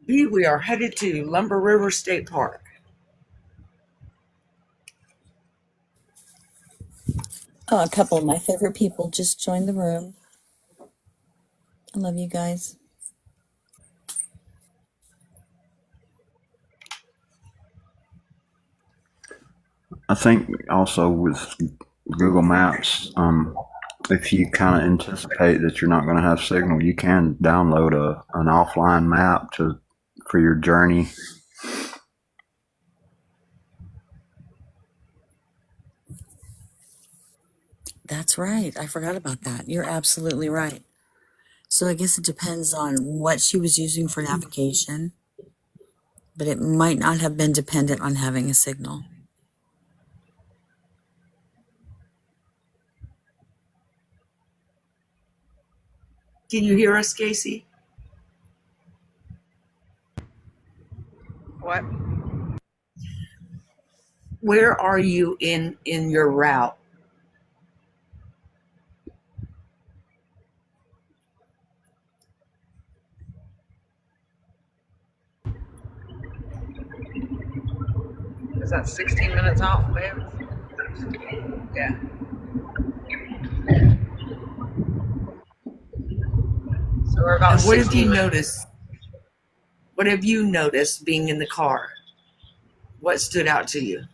Be we are headed to Lumber River State Park. Oh, a couple of my favorite people just joined the room. I love you guys. I think also with Google Maps, if you kind of anticipate that you're not going to have signal, you can download an offline map for your journey. That's right. I forgot about that. You're absolutely right. So I guess it depends on what she was using for navigation, but it might not have been dependent on having a signal. Can you hear us, Casey? What? Where are you in your route? Is that 16 minutes out, babe? Yeah. So we're about And what have 60 you minutes. noticed? What have you noticed being in the car? What stood out to you?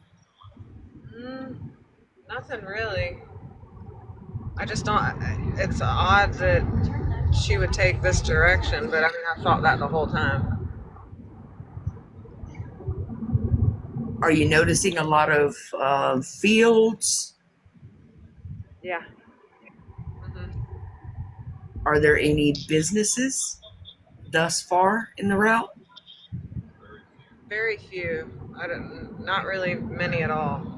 Nothing really. I just don't. It's odd that she would take this direction, but I mean, I thought that the whole time. Are you noticing a lot of fields? Yeah. Mm-hmm. Are there any businesses thus far in the route? Very few. Not really many at all.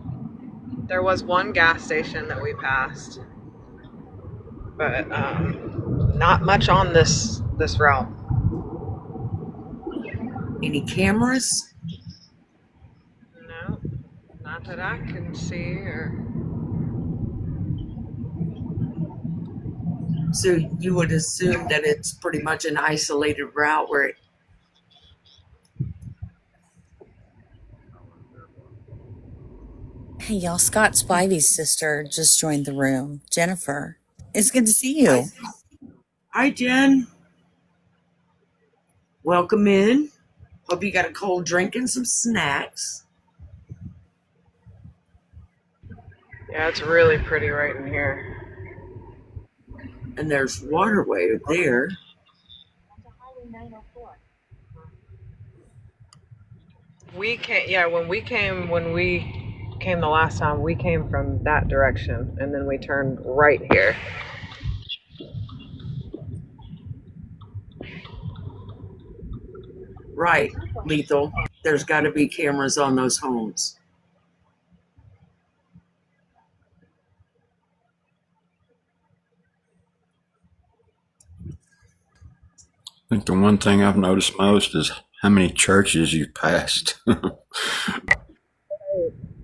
There was one gas station that we passed, but not much on this route. Any cameras? No, not that I can see. Or So you would assume that it's pretty much an isolated route where Hey, y'all, Scott Spivey's sister just joined the room. Jennifer, it's good to see you. Hi, Jen. Welcome in. Hope you got a cold drink and some snacks. yeah, it's really pretty right in here. And there's waterway there. When we came the last time, we came from that direction, and then we turned right here. Right, Lethal. There's got to be cameras on those homes. I think the one thing I've noticed most is how many churches you've passed.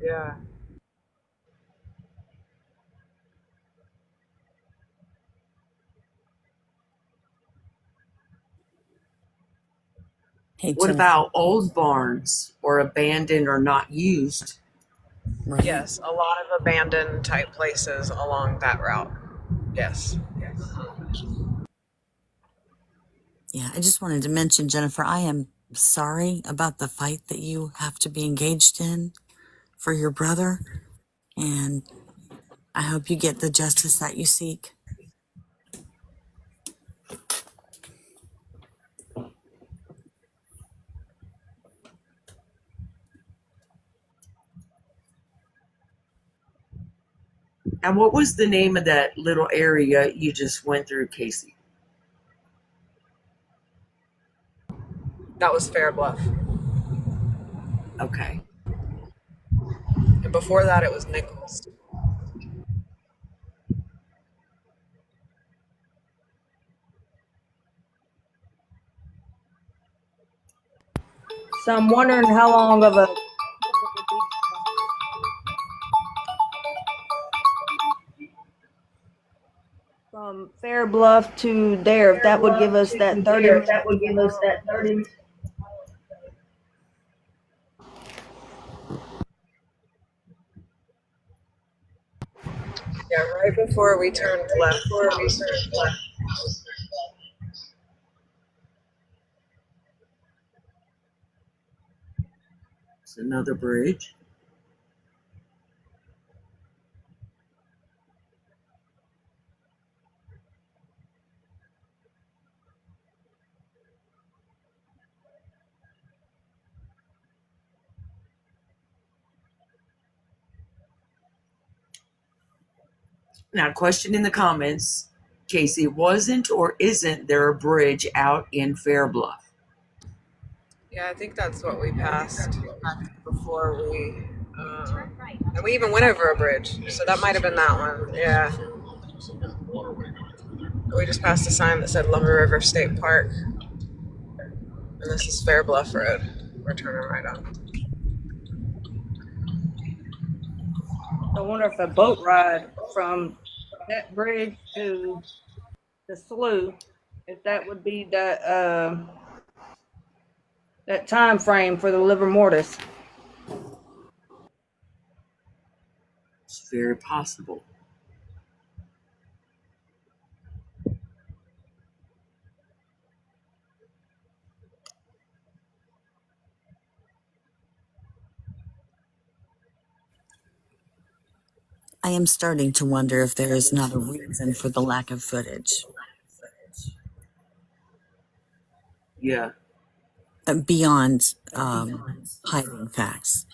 Yeah. Hey, What Jennifer. about old barns or abandoned or not used? Right. Yes, a lot of abandoned type places along that route. Yes. Yeah, I just wanted to mention, Jennifer, I am sorry about the fight that you have to be engaged in for your brother, and I hope you get the justice that you seek. And what was the name of that little area you just went through, Casey? That was Fair Bluff. Okay. And before that, it was Nichols. So I'm wondering how long of a from Fair Bluff to there, if that would give us that 30 minutes. That would give us that 30 minutes. Yeah, right before we turned left. It's another bridge. Now, question in the comments, Casey, wasn't or isn't there a bridge out in Fair Bluff? Yeah, I think that's what we passed before we. And we even went over a bridge, so that might have been that one. Yeah. We just passed a sign that said Lumber River State Park, and this is Fair Bluff Road. We're turning right on. I wonder if a boat ride from that bridge to the slough, if that would be that time frame for the livor mortis. It's very possible. I am starting to wonder if there is not a reason for the lack of footage. Yeah. Beyond hiding facts.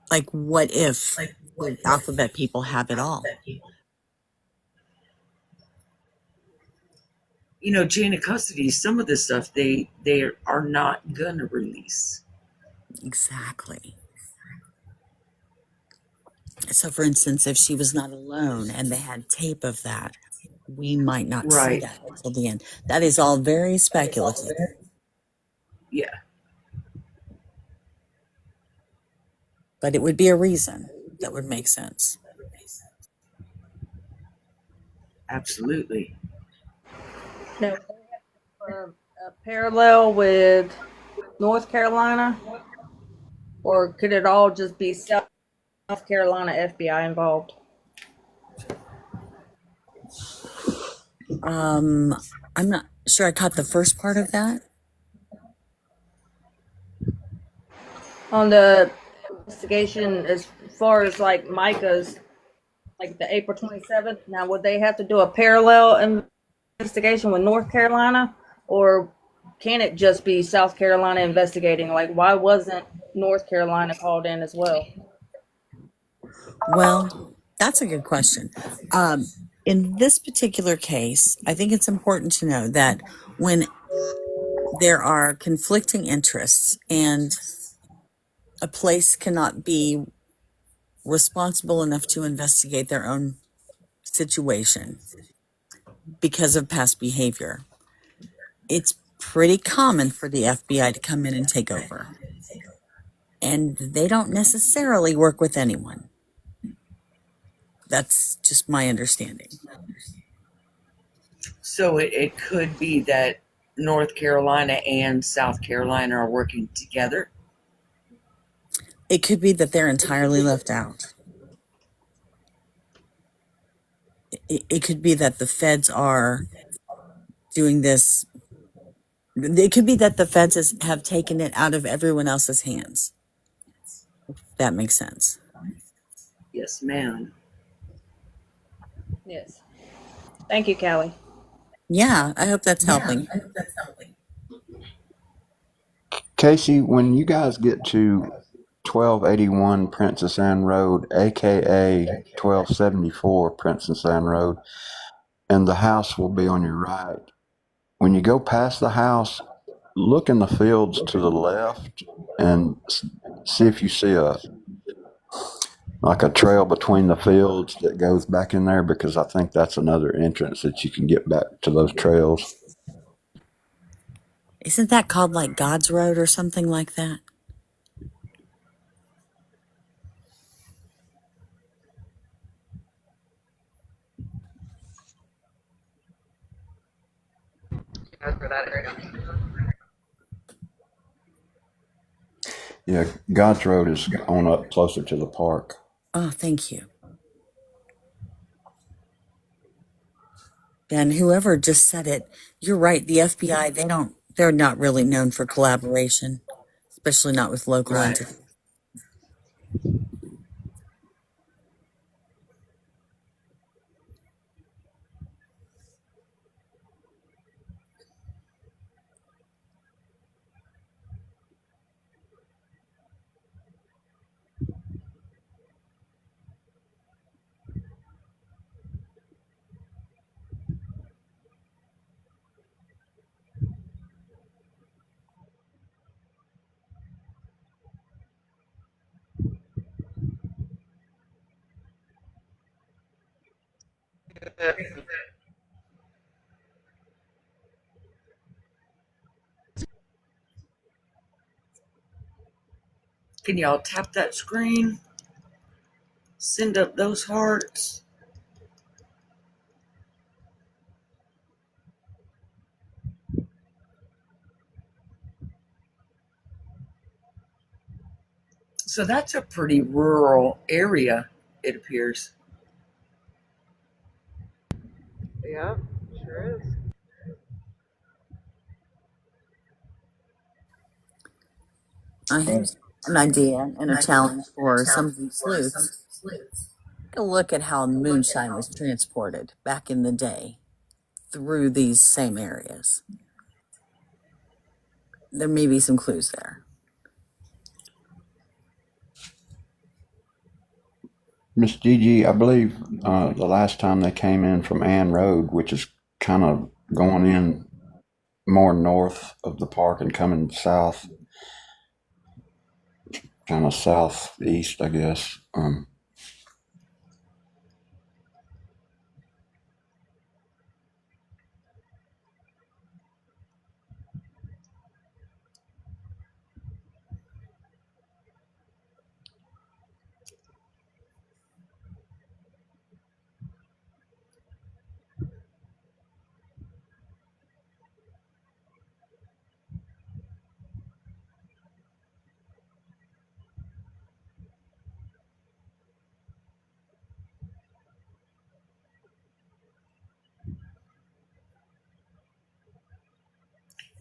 Like, what if the alphabet people have it all? You know, chain of custody, some of this stuff they are not gonna release. Exactly. So, for instance, if she was not alone and they had tape of that, we might not see Right. that until the end. That is all very speculative. Yeah. But it would be a reason that would make sense. Absolutely. Now, a parallel with North Carolina, or could it all just be South Carolina FBI involved? I'm not sure I caught the first part of that. On the investigation, as far as like Mica's, like the April 27th, now would they have to do a parallel investigation with North Carolina, or can it just be South Carolina investigating? Like, why wasn't North Carolina called in as well? Well, that's a good question. In this particular case, I think it's important to know that when there are conflicting interests and a place cannot be responsible enough to investigate their own situation because of past behavior, it's pretty common for the FBI to come in and take over. And they don't necessarily work with anyone. That's just my understanding. So it could be that North Carolina and South Carolina are working together. It could be that they're entirely left out. It could be that the feds are doing this. It could be that the feds have taken it out of everyone else's hands. If that makes sense. Yes, ma'am. Yes. Thank you, Callie. Yeah, I hope that's helping. Casey, when you guys get to 1281 Princess Anne Road, aka 1274 Princess Anne Road, and the house will be on your right. When you go past the house, look in the fields to the left and see if you see a trail between the fields that goes back in there, because I think that's another entrance that you can get back to those trails. Isn't that called like God's Road or something like that? For that area. Yeah, God's Road is on up closer to the park. Oh, thank you. And whoever just said it, you're right. The FBI, they're not really known for collaboration, especially not with local Right. entities. Can y'all tap that screen? Send up those hearts. So that's a pretty rural area, it appears. Yep, sure is. I have an idea and a challenge for some of these sleuths. Take a look at how moonshine was transported back in the day through these same areas. There may be some clues there. Miss Gigi, I believe the last time they came in from Ann Road, which is kind of going in more north of the park and coming south, kind of southeast, I guess.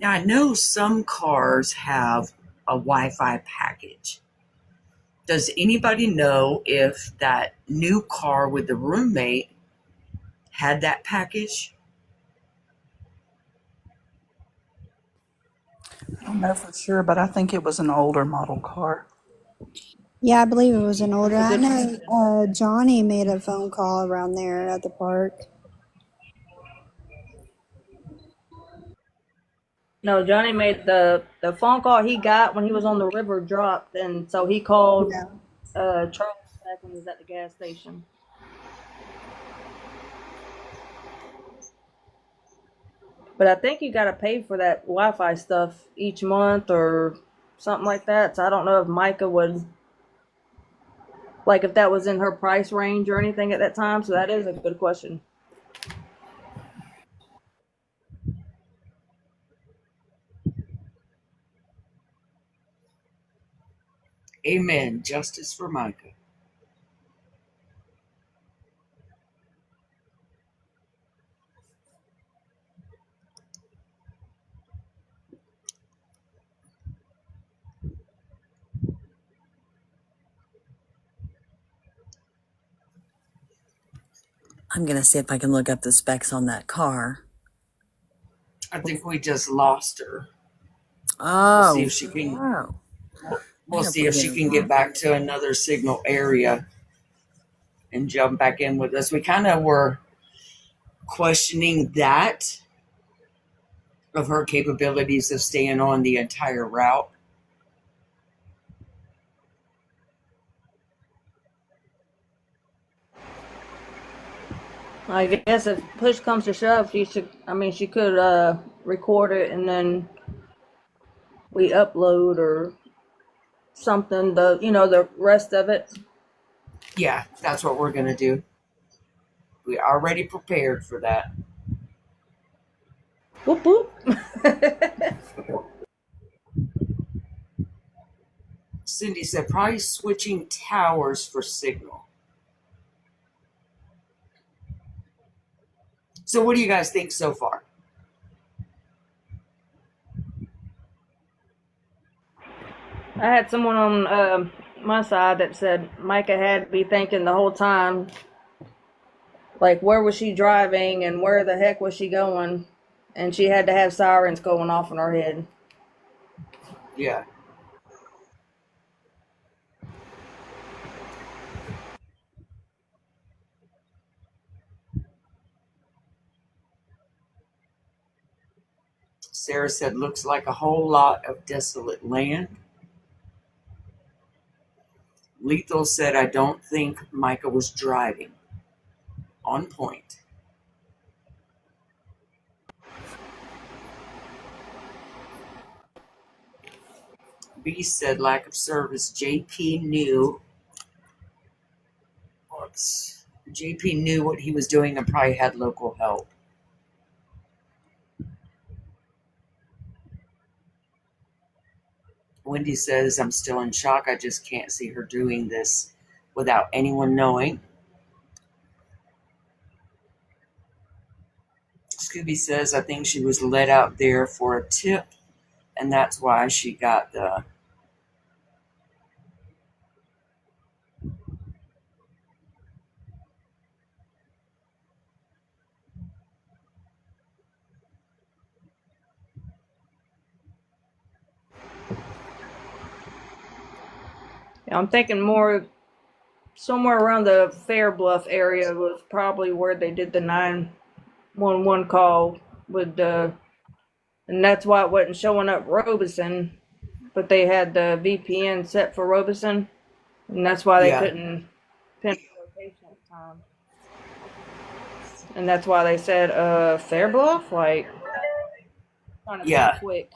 Now, I know some cars have a Wi-Fi package. Does anybody know if that new car with the roommate had that package? I don't know for sure, but I think it was an older model car. Yeah, I believe it was an older. That's a I good know question. Johnny made a phone call around there at the park. No, Johnny made the phone call he got when he was on the river dropped, and so he called Yeah. Charles back when he was at the gas station. But I think you got to pay for that Wi-Fi stuff each month or something like that. So I don't know if Mica would like if that was in her price range or anything at that time. So that is a good question. Amen. Justice for Micah. I'm going to see if I can look up the specs on that car. I think we just lost her. We'll see Oh, if she can. oh. We'll see if she can Wrong. get back to another signal area and jump back in with us. We kind of were questioning that of her capabilities of staying on the entire route. I guess if push comes to shove, she should. I mean, she could record it and then we upload or something. The rest of it. Yeah, that's what we're going to do. We already prepared for that. Whoop whoop. Cindy said probably switching towers for signal. So, what do you guys think so far? I had someone on my side that said Micah had to be thinking the whole time, like, where was she driving and where the heck was she going? And she had to have sirens going off in her head. Yeah. Sarah said, looks like a whole lot of desolate land. Lethal said, I don't think Mica was driving. On point. B said, lack of service. JP knew. Whoops. JP knew what he was doing and probably had local help. Wendy says, I'm still in shock. I just can't see her doing this without anyone knowing. Scooby says, I think she was led out there for a tip, and that's why she got the. Yeah, I'm thinking more somewhere around the Fair Bluff area was probably where they did the 911 call with and that's why it wasn't showing up Robeson, but they had the VPN set for Robeson, and that's why they Yeah. couldn't pin the location at the time. And that's why they said, Fair Bluff, like, trying to Yeah. think quick.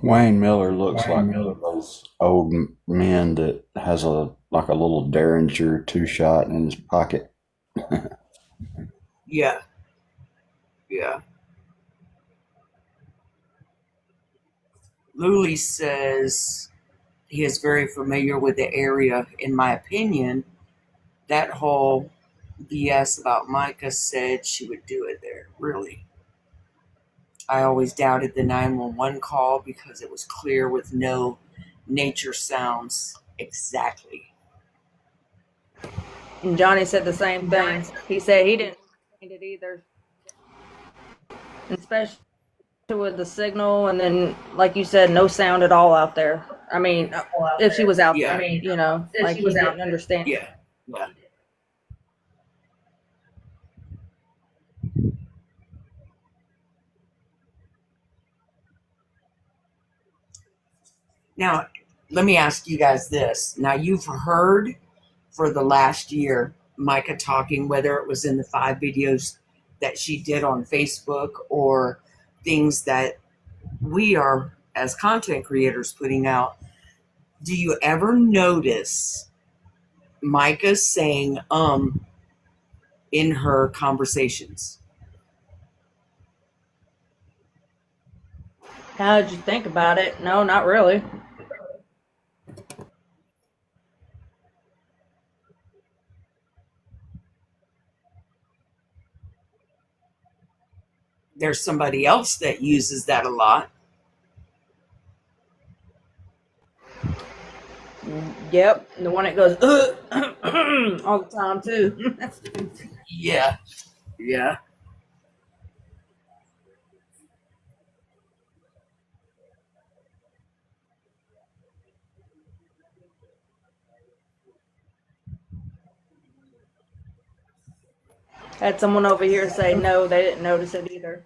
Wayne Miller looks like one of those old men that has a little Derringer 2-shot in his pocket. Yeah. Yeah. Luli says he is very familiar with the area. In my opinion, that whole BS about Micah said she would do it there. Really. I always doubted the 911 call because it was clear with no nature sounds. Exactly. And Johnny said the same thing. He said he didn't understand it either, especially with the signal, and then, like you said, no sound at all out there. I mean, if she was out Yeah. there, you know, like he didn't understand. Yeah. Yeah. Now, let me ask you guys this. Now, you've heard for the last year Micah talking, whether it was in the 5 videos that she did on Facebook or things that we are, as content creators, putting out. Do you ever notice Micah saying in her conversations? How'd you think about it? No, not really. There's somebody else that uses that a lot. Yep, the one that goes all the time too. Yeah. Yeah. Had someone over here say no, they didn't notice it either.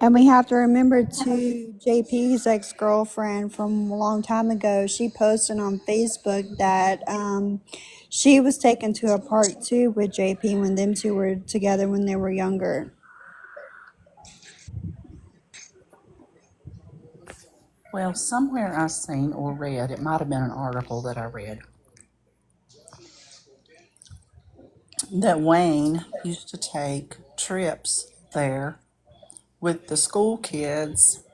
And we have to remember too, JP's ex-girlfriend from a long time ago, she posted on Facebook that she was taken to a park too with JP when them two were together when they were younger. Well, somewhere I seen or read, it might have been an article that I read, that Wayne used to take trips there with the school kids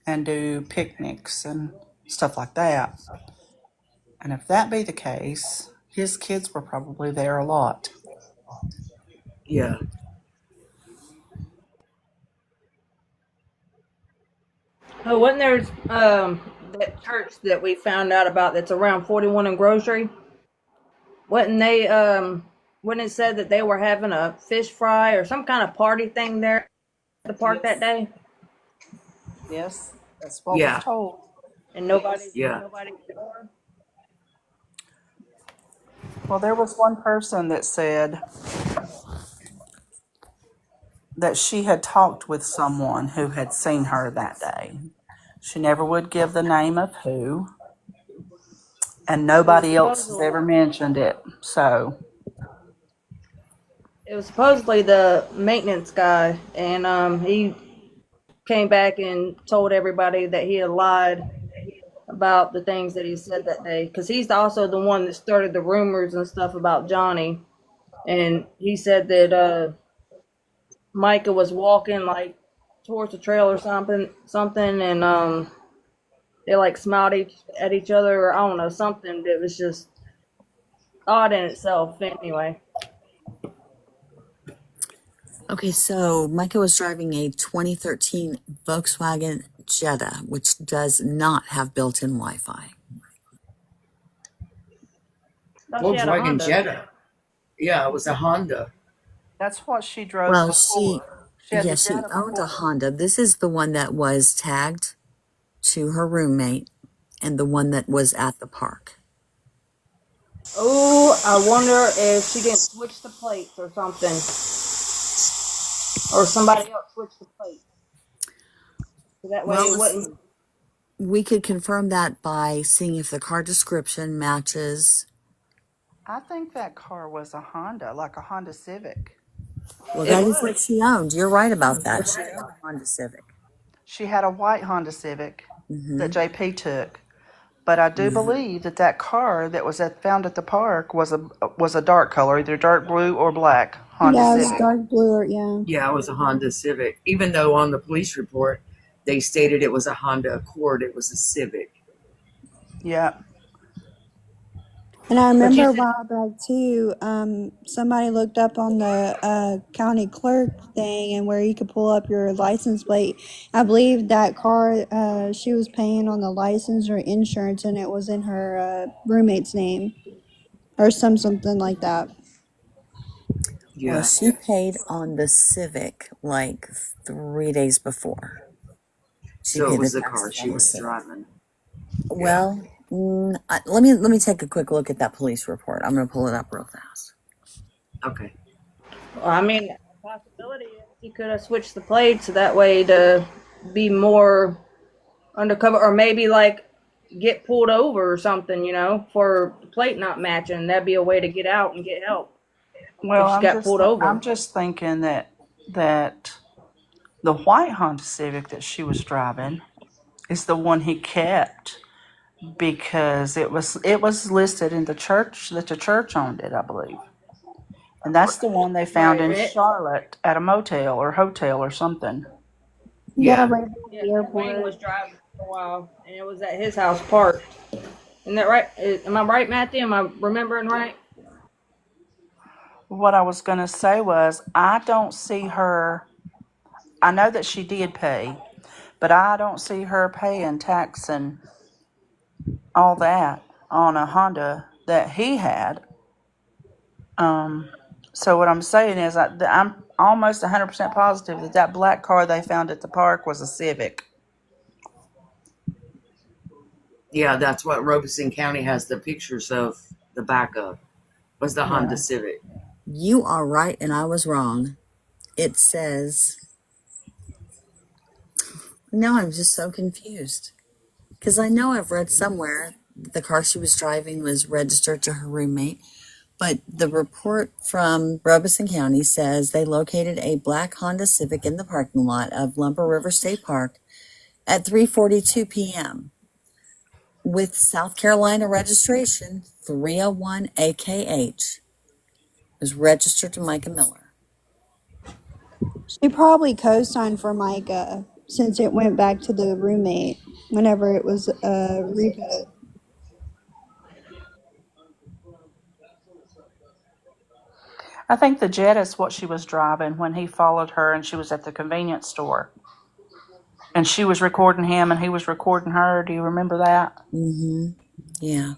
and do picnics and stuff like that. And if that be the case, his kids were probably there a lot. Yeah. Oh, wasn't there that church that we found out about that's around 41 and Grocery? Wasn't they when it said that they were having a fish fry or some kind of party thing there at the park that day? Yes, that's what was Yeah. told. And nobody Yeah. there? Well, there was one person that said that she had talked with someone who had seen her that day. She never would give the name of who, and nobody else has ever mentioned it. So, It was supposedly the maintenance guy, and he came back and told everybody that he had lied about the things that he said that day, because he's also the one that started the rumors and stuff about Johnny. And he said that Mica was walking like towards the trail or something, and they like smiled at each other, or I don't know, something that was just odd in itself. Anyway. Okay, so Micah was driving a 2013 Volkswagen Jetta, which does not have built-in Wi-Fi. Volkswagen Jetta. Yeah, it was a Honda. that's what she drove Well, before. She had the she Jetta owned a before. Honda. This is the one that was tagged to her roommate and the one that was at the park. Oh, I wonder if she didn't switch the plates or something, or somebody else switched the plates. So that way it wasn't. We could confirm that by seeing if the car description matches. I think that car was a Honda, like a Honda Civic. Well, that is what she owned. You're right about that. She owned a Honda Civic. She had a white Honda Civic that JP took. But I do believe that car that was found at the park was a dark color, either dark blue or black Honda Yeah, it was Civic. dark blue or yeah. Yeah, it was a Honda Civic. Even though on the police report they stated it was a Honda Accord, it was a Civic. Yeah. And I remember a while back too, somebody looked up on the county clerk thing and where you could pull up your license plate. I believe that car, she was paying on the license or insurance, and it was in her roommate's name, or something like that. Yeah. Well, she paid on the Civic like 3 days before. So it was the car she was driving. Well, let me take a quick look at that police report. I'm going to pull it up real fast. Okay. Well, I mean, a possibility is he could have switched the plates that way to be more undercover, or maybe like get pulled over or something, for the plate not matching. That'd be a way to get out and get help. Well, over. I'm just thinking that the white Honda Civic that she was driving is the one he kept because it was listed in the church that the church owned it, I believe. And that's the one they found in Charlotte at a motel or hotel or something. Yeah, Wayne was driving for a while, and it was at his house parked. Isn't that right? Am I right, Matthew? Am I remembering right? What I was going to say was I don't see her. I know that she did pay, but I don't see her paying tax and all that on a Honda that he had. So what I'm saying is I'm almost 100% positive that black car they found at the park was a Civic. Yeah, that's what Robeson County has the pictures of the back of, was the Honda Civic. You are right, and I was wrong. It says... Now I'm just so confused. Because I know I've read somewhere the car she was driving was registered to her roommate, but the report from Robeson County says they located a black Honda Civic in the parking lot of Lumber River State Park at 3:42 p.m. with South Carolina registration 301 AKH. It was registered to Micah Miller. She probably co-signed for Micah. since it went back to the roommate whenever it was reboot. I think the Jetta's what she was driving when he followed her and she was at the convenience store. And she was recording him and he was recording her. Do you remember that? Mm-hmm. Yeah.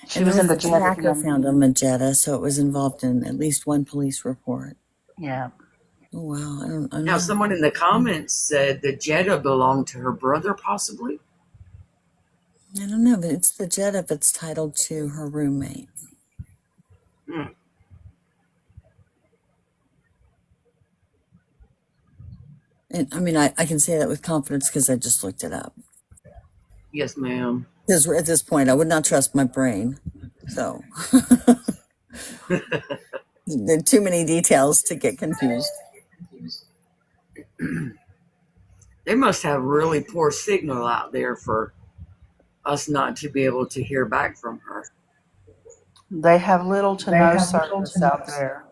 She And there was in was the a Jetta tracker then. found on Magetta, so it was involved in at least one police report. Yeah. Oh wow, I don't Now, know. someone in the comments said the Jetta belonged to her brother, possibly. I don't know, but it's the Jetta that's titled to her roommate. Hmm. And I mean, I can say that with confidence because I just looked it up. Yes, ma'am. Because at this point, I would not trust my brain. So there are too many details to get confused. They must have really poor signal out there for us not to be able to hear back from her. They have little to no service out there.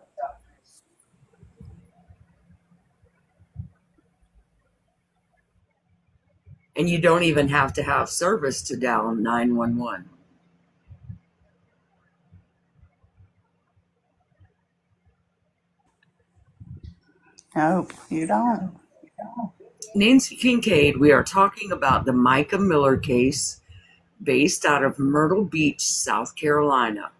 And you don't even have to have service to dial 911. Nope, you don't. Nancy Kincaid, we are talking about the Mica Miller case based out of Myrtle Beach, South Carolina.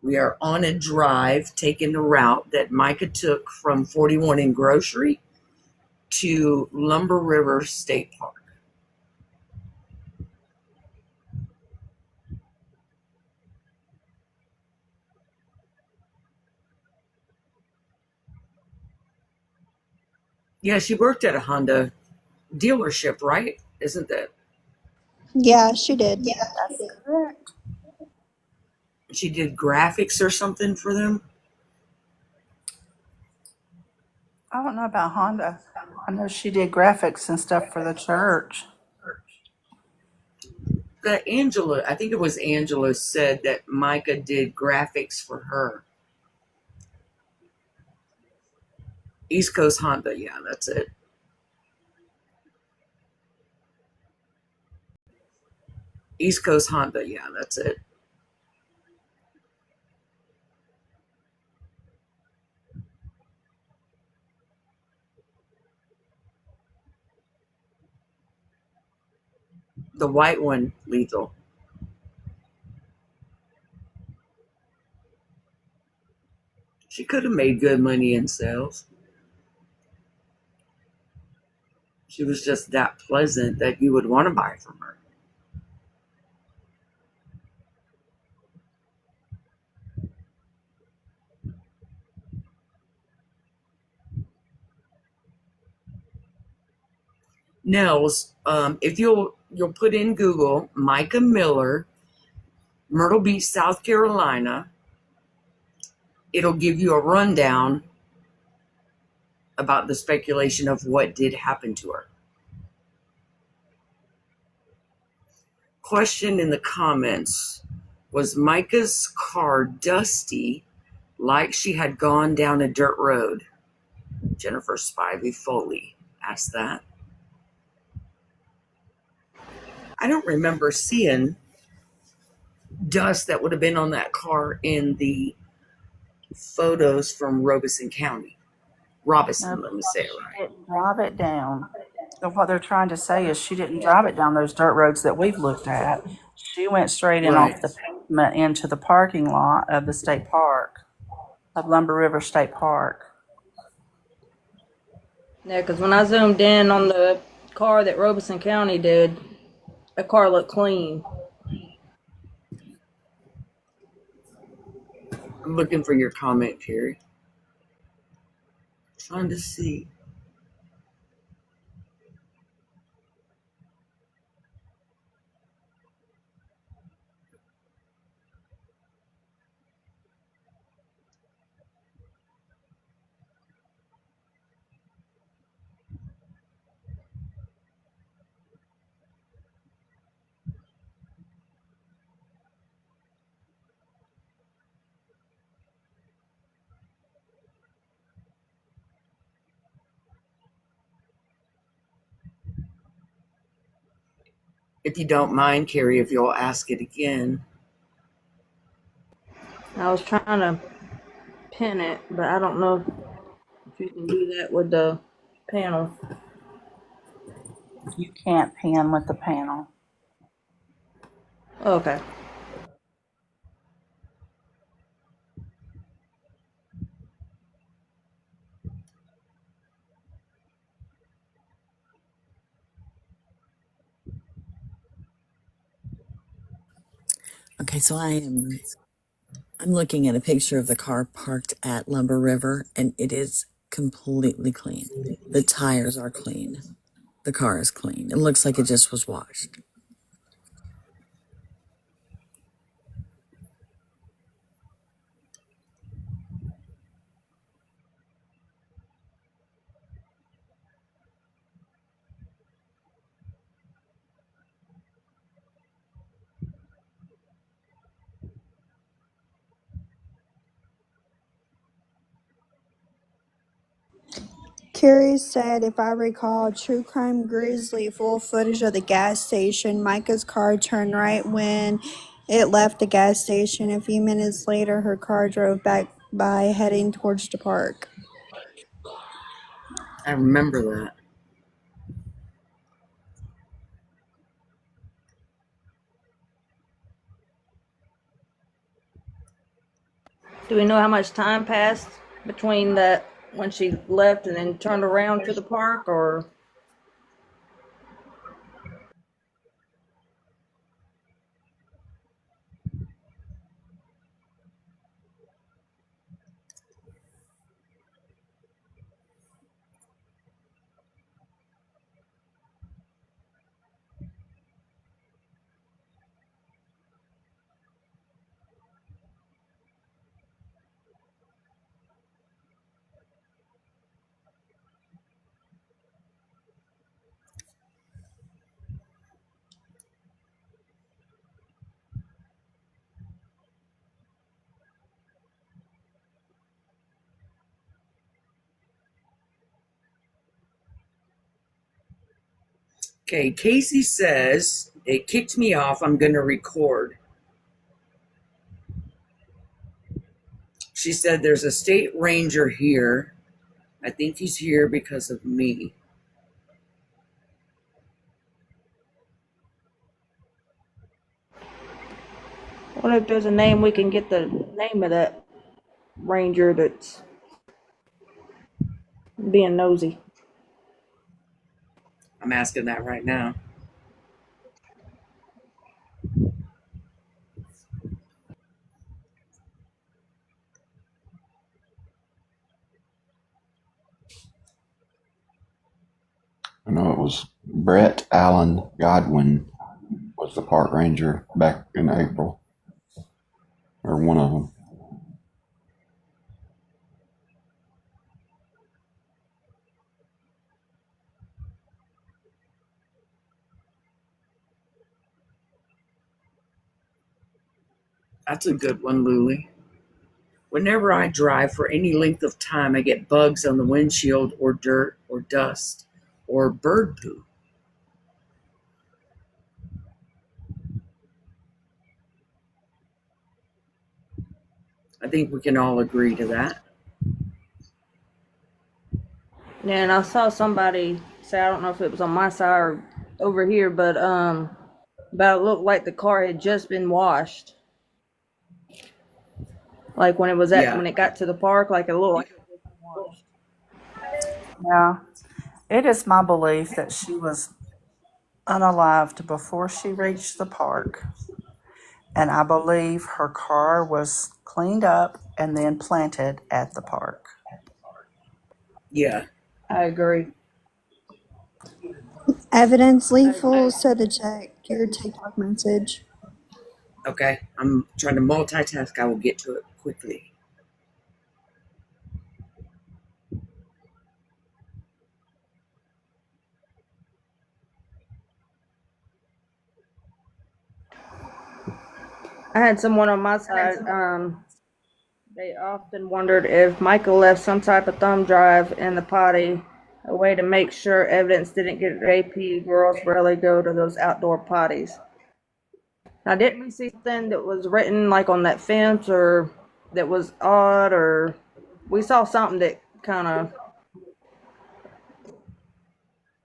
We are on a drive taking the route that Mica took from 41 in Grocery to Lumber River State Park. Yeah, she worked at a Honda dealership, right? Isn't that? Yeah, she did. That's correct. She did graphics or something for them? I don't know about Honda. I know she did graphics and stuff for the church. That Angela, I think it was Angela, said that Mica did graphics for her. East Coast Honda, yeah, that's it. East Coast Honda, yeah, that's it. The white one, Lethal. She could have made good money in sales. She was just that pleasant that you would want to buy from her. Nels, if you'll put in Google Mica Miller, Myrtle Beach, South Carolina, it'll give you a rundown about the speculation of what did happen to her. Question in the comments: was Mica's car dusty, like she had gone down a dirt road? Jennifer Spivey Foley asked that. I don't remember seeing dust that would have been on that car in the photos from Robeson County. Robinson, No, let me say it she right. didn't drive it down. So what they're trying to say is she didn't drive it down those dirt roads that we've looked at. She went straight in Right. off the pavement into the parking lot of the state park, of Lumber River State Park. Yeah, because when I zoomed in on the car that Robeson County did, the car looked clean. I'm looking for your comment, Terry. Trying to see. If you don't mind, Carrie, if you'll ask it again. I was trying to pin it, but I don't know if you can do that with the panel. You can't pin with the panel. Okay. Okay, so I'm looking at a picture of the car parked at Lumber River, and it is completely clean. The tires are clean. The car is clean. It looks like it just was washed. Carrie said, if I recall, True Crime Grizzly full footage of the gas station. Micah's car turned right when it left the gas station. A few minutes later, her car drove back by, heading towards the park. I remember that. Do we know how much time passed between that when she left and then turned around to the park, or? Okay, Casey says they kicked me off. I'm going to record. She said there's a state ranger here. I think he's here because of me. I wonder if there's a name we can get the name of that ranger that's being nosy. I'm asking that right now. I know it was Brett Allen Godwin was the park ranger back in April, or one of them. That's a good one, Luli. Whenever I drive for any length of time, I get bugs on the windshield or dirt or dust or bird poo. I think we can all agree to that. Yeah, and I saw somebody say, I don't know if it was on my side or over here, but it looked like the car had just been washed. Like when Yeah. it got to the park, like it looked like it had just been washed. Yeah. It is my belief that she was unalived before she reached the park. And I believe her car was cleaned up and then planted at the park. Yeah. I agree. Evidence lethal, said to check your TikTok message. Okay. I'm trying to multitask. I will get to it quickly. I had someone on my side. They often wondered if Michael left some type of thumb drive in the potty a way to make sure evidence didn't get AP. Girls rarely go to those outdoor potties. Now, didn't we see something that was written like on that fence, or that was odd, or we saw something that kind of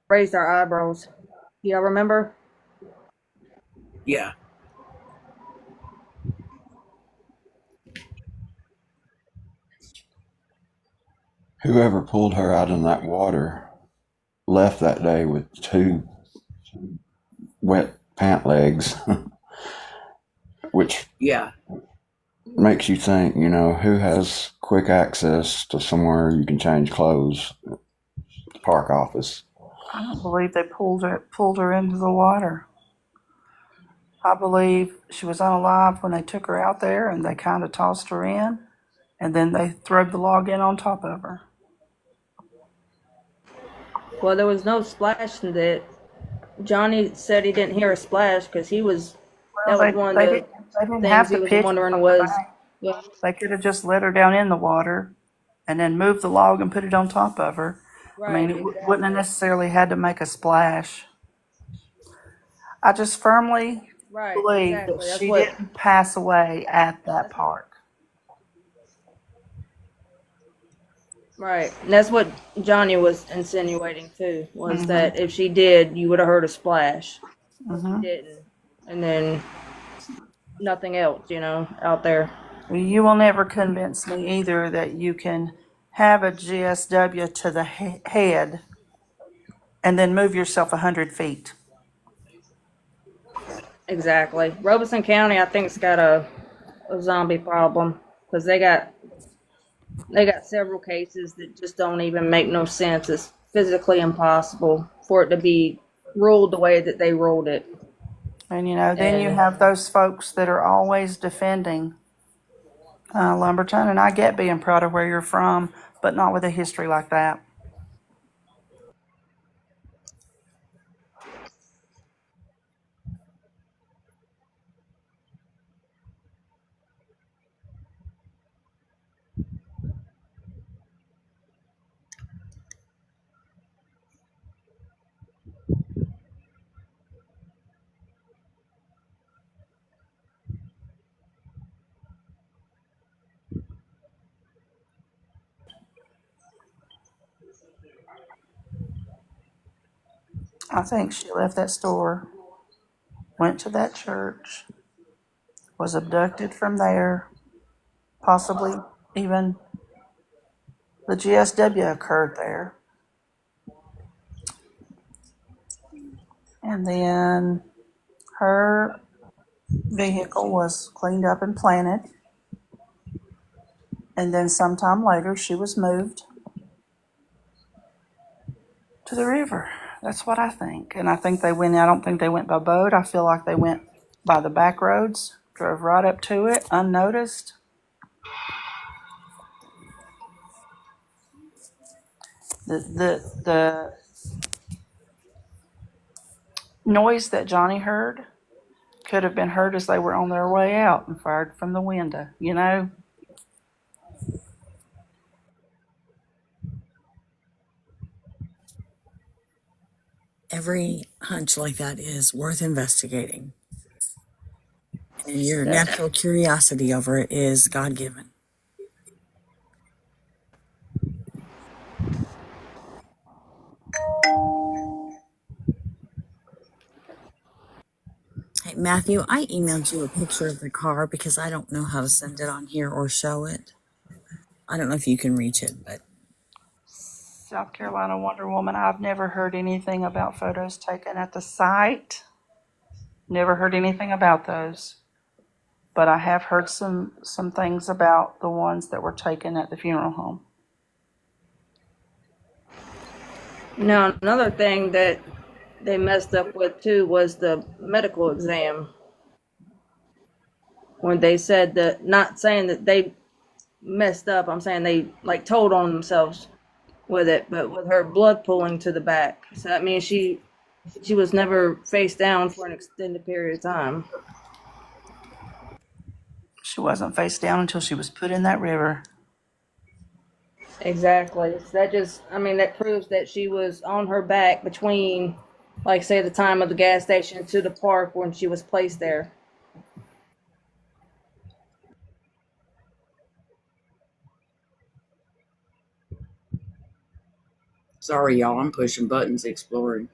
raised our eyebrows? Y'all remember? Yeah. Whoever pulled her out in that water left that day with 2 wet pant legs, which Yeah. makes you think, who has quick access to somewhere you can change clothes? The park office. I don't believe they pulled her into the water. I believe she was unalive when they took her out there, and they kind of tossed her in, and then they threw the log in on top of her. Well, there was no splash in that. Johnny said he didn't hear a splash because he was. Well, That was one of the they didn't things have he to was pitch her wondering from the was. bank. Well, They could have just let her down in the water and then moved the log and put it on top of her. I mean, right, it wouldn't have exactly. necessarily had to make a splash. I just firmly Right, believe that exactly. That's she what. didn't pass away at that park. Right, and that's what Johnny was insinuating too. Was Mm-hmm. that if she did, you would have heard a splash. She Mm-hmm. didn't, and then nothing else, out there. Well, you will never convince me either that you can have a GSW to the head and then move yourself 100 feet. Exactly. Robeson County, I think, has got a zombie problem because they got several cases that just don't even make no sense. It's physically impossible for it to be ruled the way that they ruled it. And then you And have those folks that are always defending Lumberton, and I get being proud of where you're from, but not with a history like that. I think she left that store, went to that church, was abducted from there, possibly even the GSW occurred there. And then her vehicle was cleaned up and planted. And then sometime later, she was moved to the river. That's what I think. And I don't think they went by boat. I feel like they went by the back roads, drove right up to it, unnoticed. The noise that Johnny heard could have been heard as they were on their way out and fired from the window. Every hunch like that is worth investigating. And your Yeah. natural curiosity over it is God given. Hey, Matthew, I emailed you a picture of the car because I don't know how to send it on here or show it. I don't know if you can reach it, but South Carolina Wonder Woman. I've never heard anything about photos taken at the site. Never heard anything about those. But I have heard some things about the ones that were taken at the funeral home. now another thing that they messed up with too was the medical exam. When they said that, not saying that they messed up, I'm saying they like told on themselves with it, but with her blood pooling to the back. So that means she was never face down for an extended period of time. She wasn't face down until she was put in that river. Exactly. So that just, I mean, that proves that she was on her back between, like, say, the time of the gas station to the park when she was placed there. Sorry, y'all. I'm pushing buttons, exploring.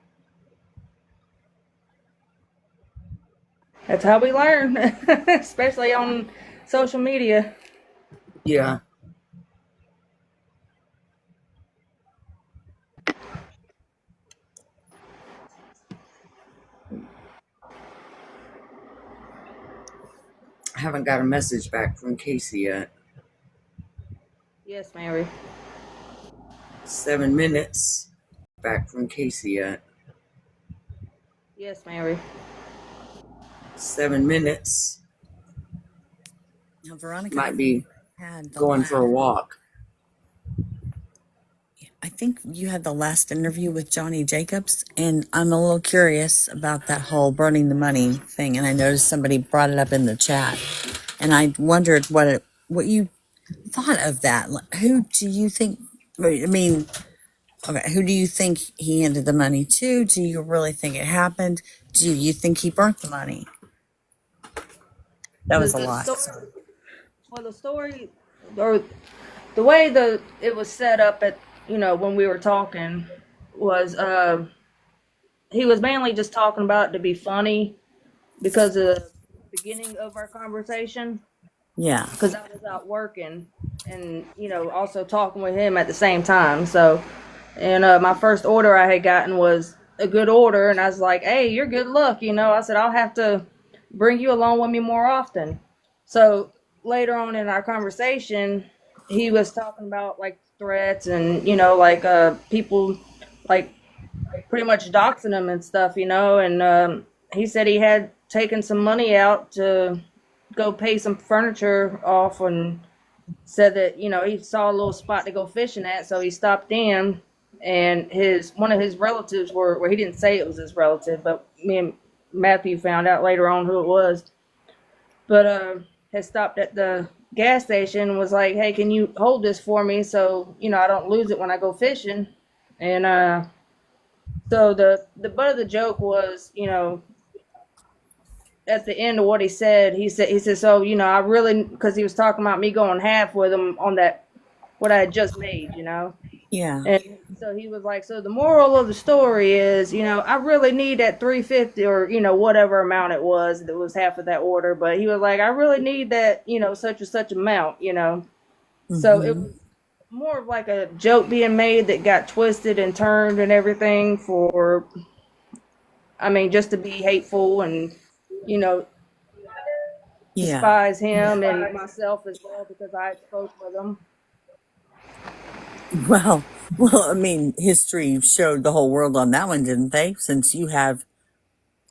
That's how we learn, especially on social media. Yeah. I haven't got a message back from Casey yet. Yes, Mary. 7 minutes back from Casey yet. Yes, Mary. 7 minutes. Now, Veronica, I Might think be you had the going for a walk. I think you had the last interview with Johnny Jacobs, and I'm a little curious about that whole burning the money thing. And I noticed somebody brought it up in the chat, and I wondered what you thought of that. Who do you think? I mean, okay, who do you think he handed the money to? Do you really think it happened? Do you think he burnt the money? That was a The lot. story, well, the story, or the way it was set up at, when we were talking was, he was mainly just talking about it to be funny because of the beginning of our conversation, Yeah. because I was out working and, also talking with him at the same time. So, and my first order I had gotten was a good order, and I was like, "Hey, you're good luck." I said, "I'll have to bring you along with me more often." So later on in our conversation, he was talking about like threats and like people like pretty much doxing him and stuff, and he said he had taken some money out to go pay some furniture off, and said that he saw a little spot to go fishing at, so he stopped in, and his one of his relatives were, well, he didn't say it was his relative, but me and Matthew found out later on who it was, but had stopped at the gas station and was like, "Hey, can you hold this for me so I don't lose it when I go fishing?" And so the butt of the joke was, at the end of what he said, so I really, because he was talking about me going half with him on that what I had just made, Yeah. and so he was like, so the moral of the story is, I really need that 350 or whatever amount it was that was half of that order, but he was like, I really need that such and such amount, so it Mm-hmm. was more of like a joke being made that got twisted and turned and everything for, I mean, just to be hateful and you know Yeah. despise him and myself as well because I spoke with him. Well, I mean, history showed the whole world on that one, didn't they? Since you have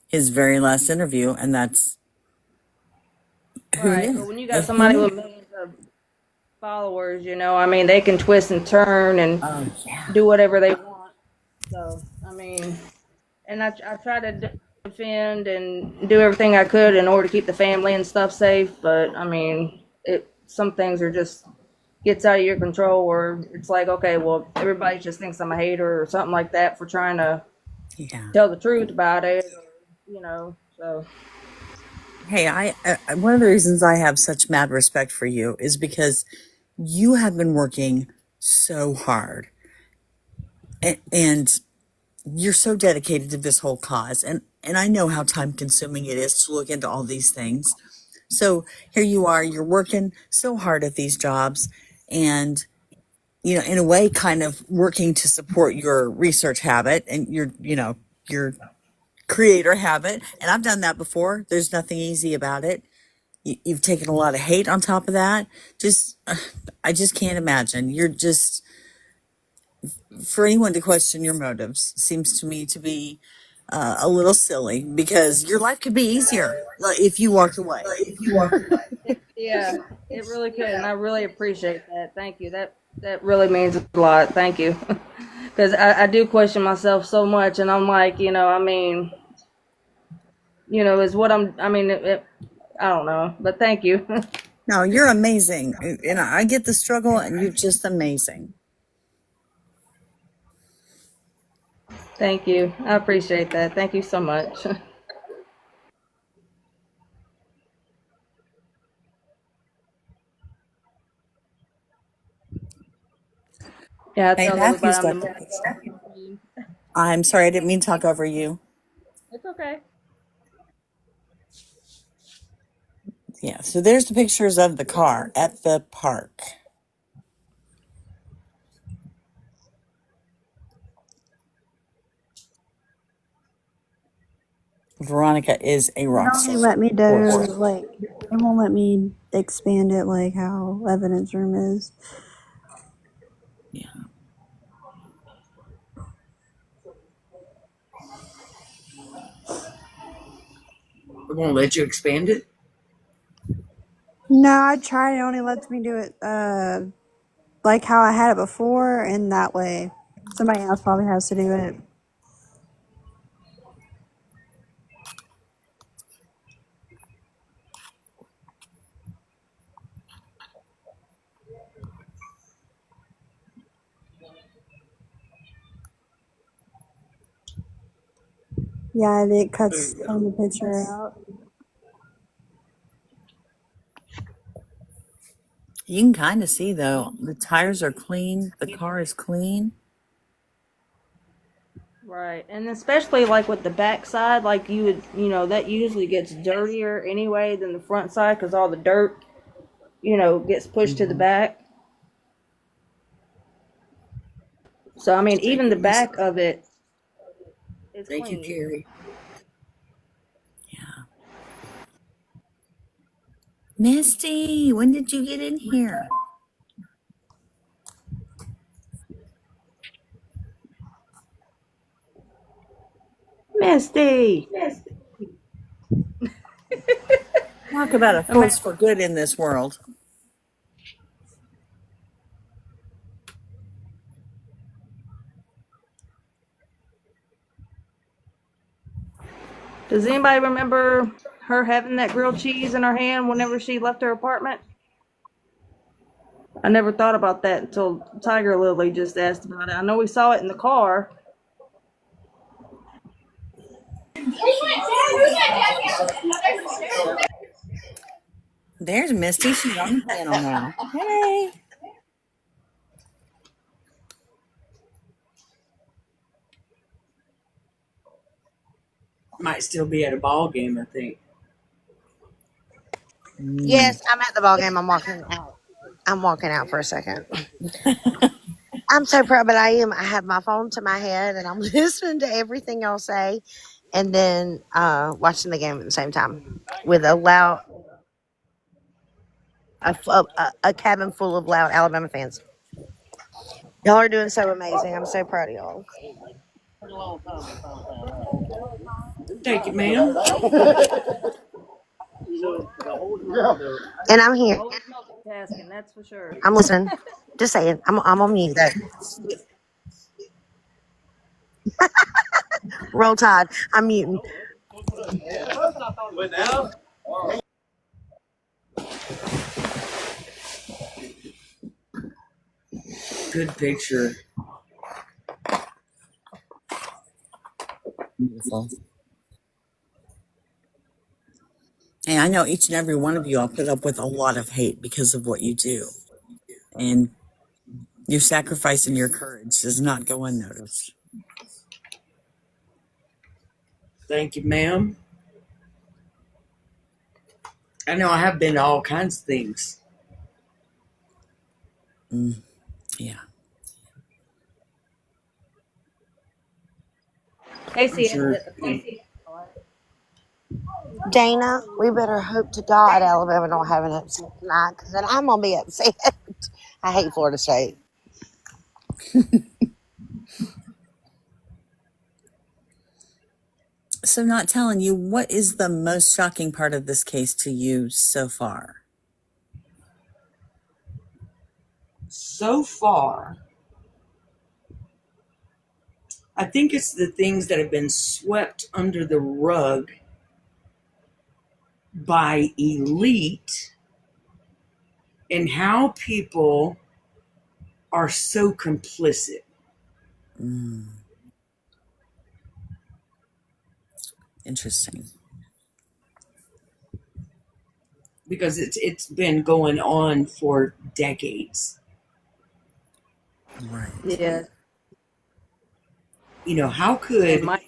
his very last interview, and that's who Right, knew? but when you got Who somebody knew? with millions of followers, I mean, they can twist and turn and Oh yeah, do whatever they want. So, I mean, and I try to defend and do everything I could in order to keep the family and stuff safe. But I mean, some things are just gets out of your control, or it's like, okay, well, everybody just thinks I'm a hater or something like that for trying to yeah. tell the truth about it, or, So Hey, one of the reasons I have such mad respect for you is because you have been working so hard, and you're so dedicated to this whole cause, and I know how time consuming it is to look into all these things. So here you are, you're working so hard at these jobs, and in a way, kind of working to support your research habit and your creator habit. And I've done that before. There's nothing easy about it. You've taken a lot of hate on top of that. I just can't imagine. You're just, for anyone to question your motives seems to me to be a little silly because your life could be easier if you walked away. yeah, it really could, and I really appreciate that. Thank you. That really means a lot. Thank you, because I do question myself so much, and I'm like, I mean, is what I'm. I mean, I don't know, but thank you. No, you're amazing. And I get the struggle, and you're just amazing. Thank you. I appreciate that. Thank you so much. Yeah, I Hey, tell everybody Matthew's I'm the got the most picture. walking queen. I'm sorry, I didn't mean to talk over you. It's okay. Yeah, so there's the pictures of the car at the park. Veronica is a It rock only star. let me Of do course. like it won't let me expand it like how evidence room is. Yeah. It won't let you expand it. No, I tried. It only lets me do it like how I had it before, and that way somebody else probably has to do it. Yeah, it cuts some of the picture out. You can kind of see, though, the tires are clean, the car is clean. Right. And especially like with the back side, like that usually gets dirtier anyway than the front side because all the dirt, gets pushed to the back. So, I mean, Thank even you, the Miss. back of it is Thank you, clean. Carrie. Yeah. Misty, when did you get in here? Misty! Talk about a I mean, force for good in this world. does anybody remember her having that grilled cheese in her hand whenever she left her apartment? I never thought about that until Tiger Lily just asked about it. I know we saw it in the car. There's Misty. She's on the panel now. Hey. Might still be at a ball game, I think. Mm. Yes, I'm at the ball game. I'm walking out. I'm walking out for a second. I'm so proud, but I am. I have my phone to my head and I'm listening to everything y'all say, and then watching the game at the same time with a cabin full of loud Alabama fans. Y'all are doing so amazing. I'm so proud of y'all. Thank you, ma'am. And I'm here. Always multitasking, that's for sure. I'm listening. Just saying. I'm on mute. Roll Tide. I'm muting. Good picture. Beautiful. And I know each and every one of you all put up with a lot of hate because of what you do. And your sacrifice and your courage does not go unnoticed. Thank you, ma'am. I know I have been to all kinds of things. Yeah. I'm Casey has sure. at the front. Dana, we better hope to God Alabama don't have an upset tonight, because then I'm gonna be upset. I hate Florida State. So, not telling you, what is the most shocking part of this case to you so far? So far, I think it's the things that have been swept under the rug by elite and how people are so complicit. Mm. Interesting. because it's been going on for decades. Right. Yeah. You know, how And could Mica.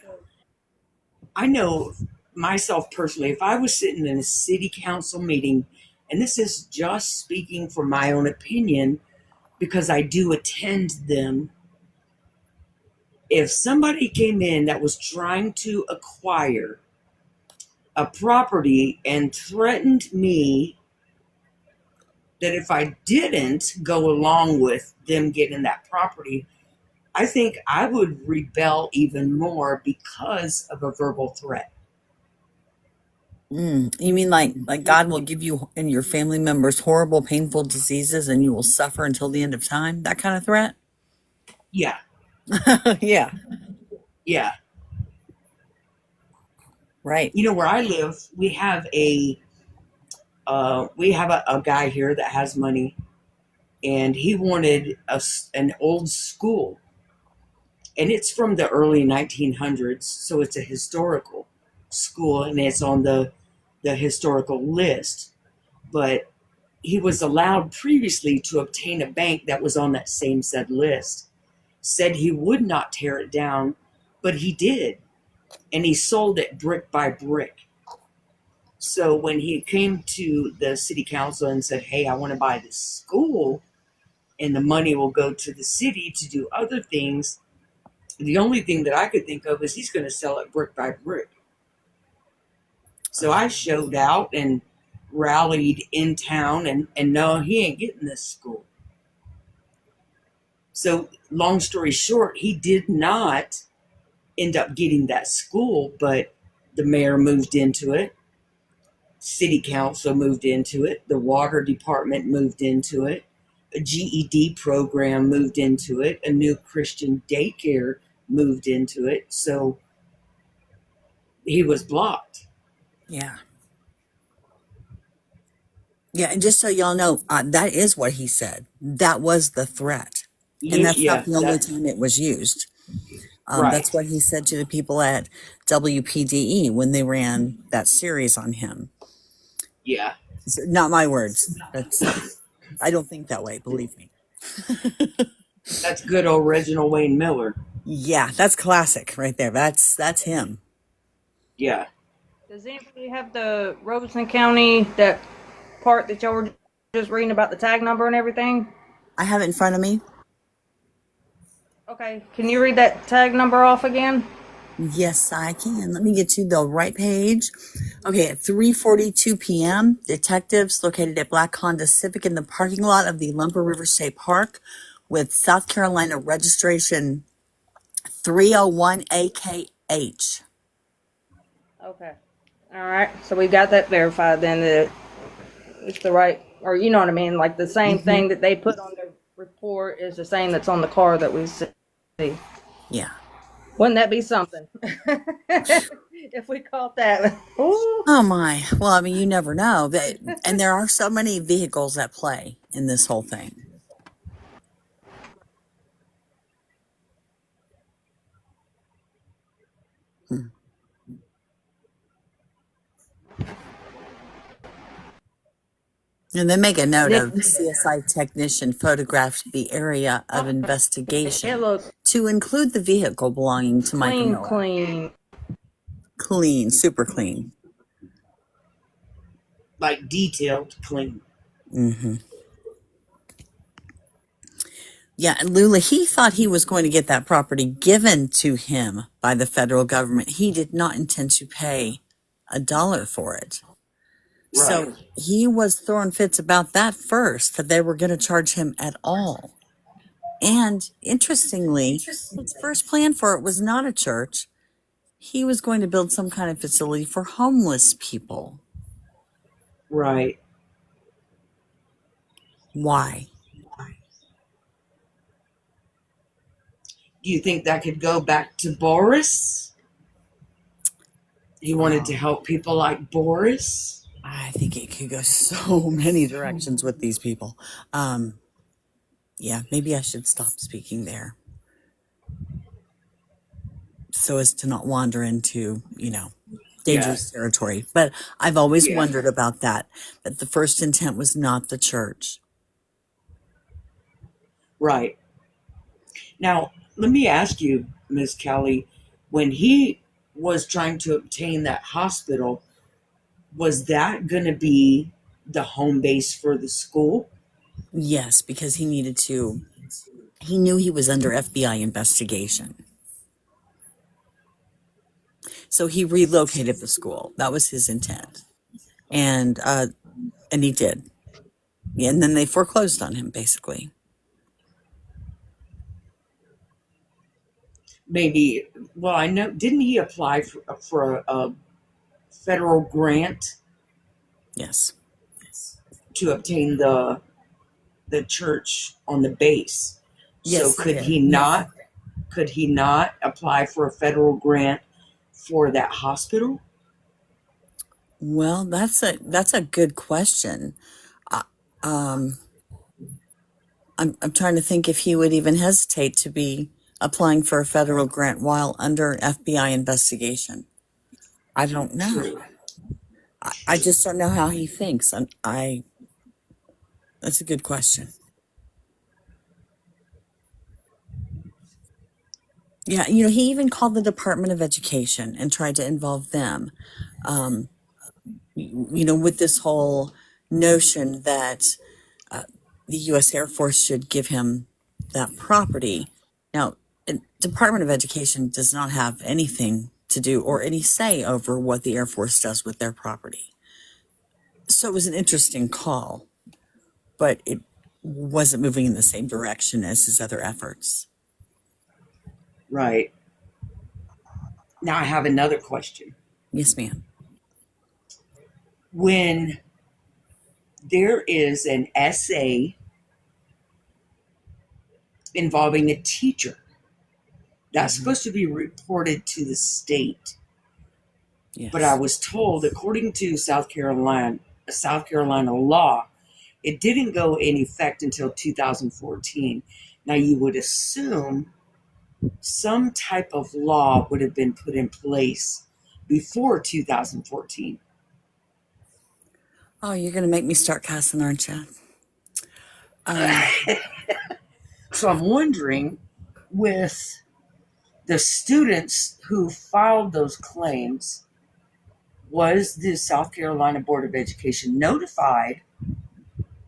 I know myself personally, if I was sitting in a city council meeting, and this is just speaking from my own opinion because I do attend them, if somebody came in that was trying to acquire a property and threatened me that if I didn't go along with them getting that property, I think I would rebel even more because of a verbal threat. You mean like God will give you and your family members horrible, painful diseases, and you will suffer until the end of time? That kind of threat? Yeah, Yeah. yeah. Right. You know, where I live, we have a guy here that has money, and he wanted an old school, and it's from the early 1900s, so it's a historical school, and it's on the historical list. But he was allowed previously to obtain a bank that was on that same said list. Said he would not tear it down, but he did, and he sold it brick by brick. So when he came to the city council and said, "Hey, I want to buy this school, and the money will go to the city to do other things," the only thing that I could think of is he's going to sell it brick by brick. So I showed out and rallied in town, and no, he ain't getting this school. So, long story short, he did not end up getting that school, but the mayor moved into it, city council moved into it, the water department moved into it, a GED program moved into it, a new Christian daycare moved into it. So he was blocked. Yeah. Yeah. And just so y'all know, that is what he said. That was the threat. And that's not Yeah, the only that's time it was used. That's right. what he said to the people at WPDE when they ran that series on him. Yeah, Not my words. I don't think that way, believe me. that's good old Reginald Wayne Miller. Yeah, that's classic right there. That's him. Yeah. Does anybody have the Robeson County, that part that y'all were just reading about the tag number and everything? I have it in front of me. Okay, can you read that tag number off again? Yes, I can. Let me get you the right page. Okay, at 3:42 p.m., detectives located a black Honda Civic in the parking lot of the Lumber River State Park with South Carolina registration 301 AKH. Okay. All right. So we got that verified then, that it's the right, or you know what I mean? Like the same thing that they put on their report is the same that's on the car that we see. Yeah. Wouldn't that be something? If we caught that. Ooh. Oh my. Well, I mean, you never know. And there are so many vehicles at play in this whole thing. Hmm. And they make a note Nick, of CSI technician photographed the area of it investigation looks to include the vehicle belonging to Mica clean, Miller. clean. Clean, super clean. Like detailed clean. Mm-hmm. Yeah, and Lula, he thought he was going to get that property given to him by the federal government. He did not intend to pay $1 for it. Right. So he was throwing fits about that first, that they were going to charge him at all. And interestingly, his first plan for it was not a church. He was going to build some kind of facility for homeless people. Right. Why? Do you think that could go back to Boris? He wanted to help people like Boris. I think it could go so many directions with these people. Yeah, maybe I should stop speaking there so as to not wander into, dangerous territory. But I've always Yeah. wondered about that the first intent was not the church. Right. Now, let me ask you, Ms. Kelly, when he was trying to obtain that hospital, was that going to be the home base for the school? Yes, because he knew he was under FBI investigation. So he relocated the school. That was his intent. And he did. Yeah, and then they foreclosed on him, basically. Maybe, well, I know, didn't he apply for a federal grant Yes. to obtain the church on the base? So Yes, he could did. he not apply for a federal grant for that hospital? Well, that's a good question. Uh, um, I'm trying to think if he would even hesitate to be applying for a federal grant while under FBI investigation. I don't know. True. I just don't know how he thinks. That's a good question. Yeah, he even called the Department of Education and tried to involve them. Um, with this whole notion that the U.S. Air Force should give him that property. Now, Department of Education does not have anything to do or any say over what the Air Force does with their property. So it was an interesting call, but it wasn't moving in the same direction as his other efforts. Right. Now I have another question. Yes, ma'am. When there is an essay involving a teacher that's supposed to be reported to the state, Yes. but I was told, according to South Carolina law, it didn't go in effect until 2014. Now you would assume some type of law would have been put in place before 2014. Oh, you're going to make me start cussing, aren't you? So I'm wondering, with the students who filed those claims, was the South Carolina Board of Education notified,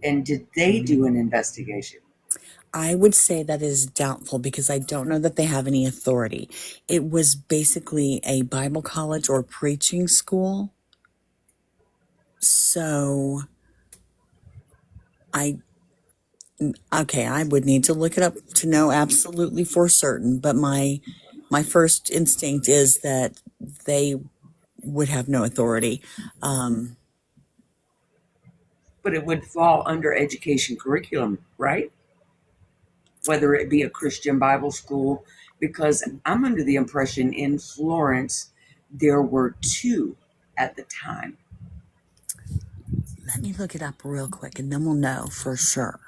and did they do an investigation? I would say that is doubtful because I don't know that they have any authority. It was basically a Bible college or preaching school. So I would need to look it up to know absolutely for certain, but my first instinct is that they would have no authority. But it would fall under education curriculum, right? Whether it be a Christian Bible school, because I'm under the impression in Florence there were two at the time. Let me look it up real quick and then we'll know for sure.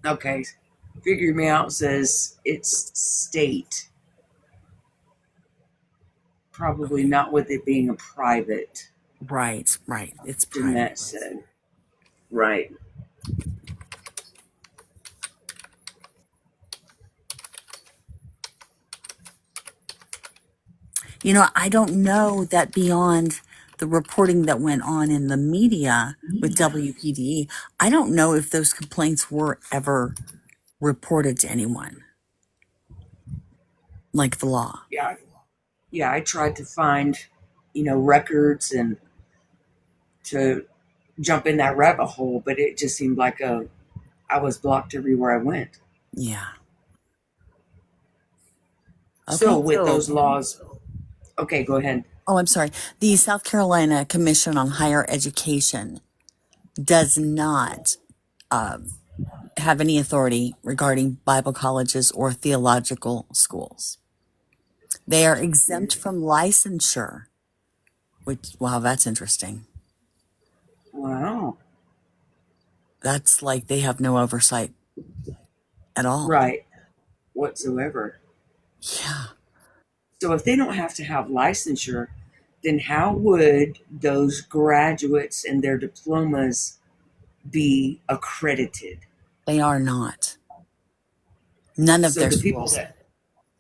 Okay, Figure Me Out says it's state. Probably not with it being a private. Right. It's private. Jeanette said. Right. I don't know that beyond the reporting that went on in the media with WPDE, I don't know if those complaints were ever reported to anyone, like the law. Yeah, I tried to find, records and to jump in that rabbit hole, but it just seemed like I was blocked everywhere I went. Yeah. Okay, So with those laws, okay, go ahead. Oh, I'm sorry. The South Carolina Commission on Higher Education does not have any authority regarding Bible colleges or theological schools. They are exempt from licensure, which, wow, that's interesting. Wow. That's like they have no oversight at all. Right. Whatsoever. Yeah. So if they don't have to have licensure, then how would those graduates and their diplomas be accredited? They are not. None of So their the people schools. that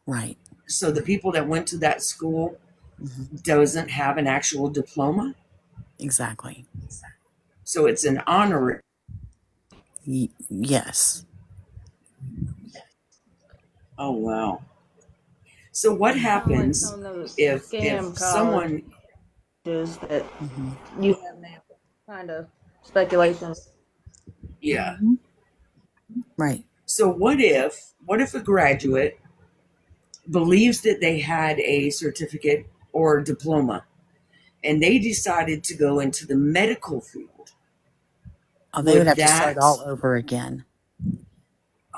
Right. so the people that went to that school Hmm. doesn't have an actual diploma. Exactly. So it's an honor. Yes. Oh wow. So what Kind of like happens some of those if scam someone colleges that Hmm. you have now. Kind of speculation. yeah. Right. So what if a graduate believes that they had a certificate or diploma and they decided to go into the medical field? Oh, they would Would have to start that all over again.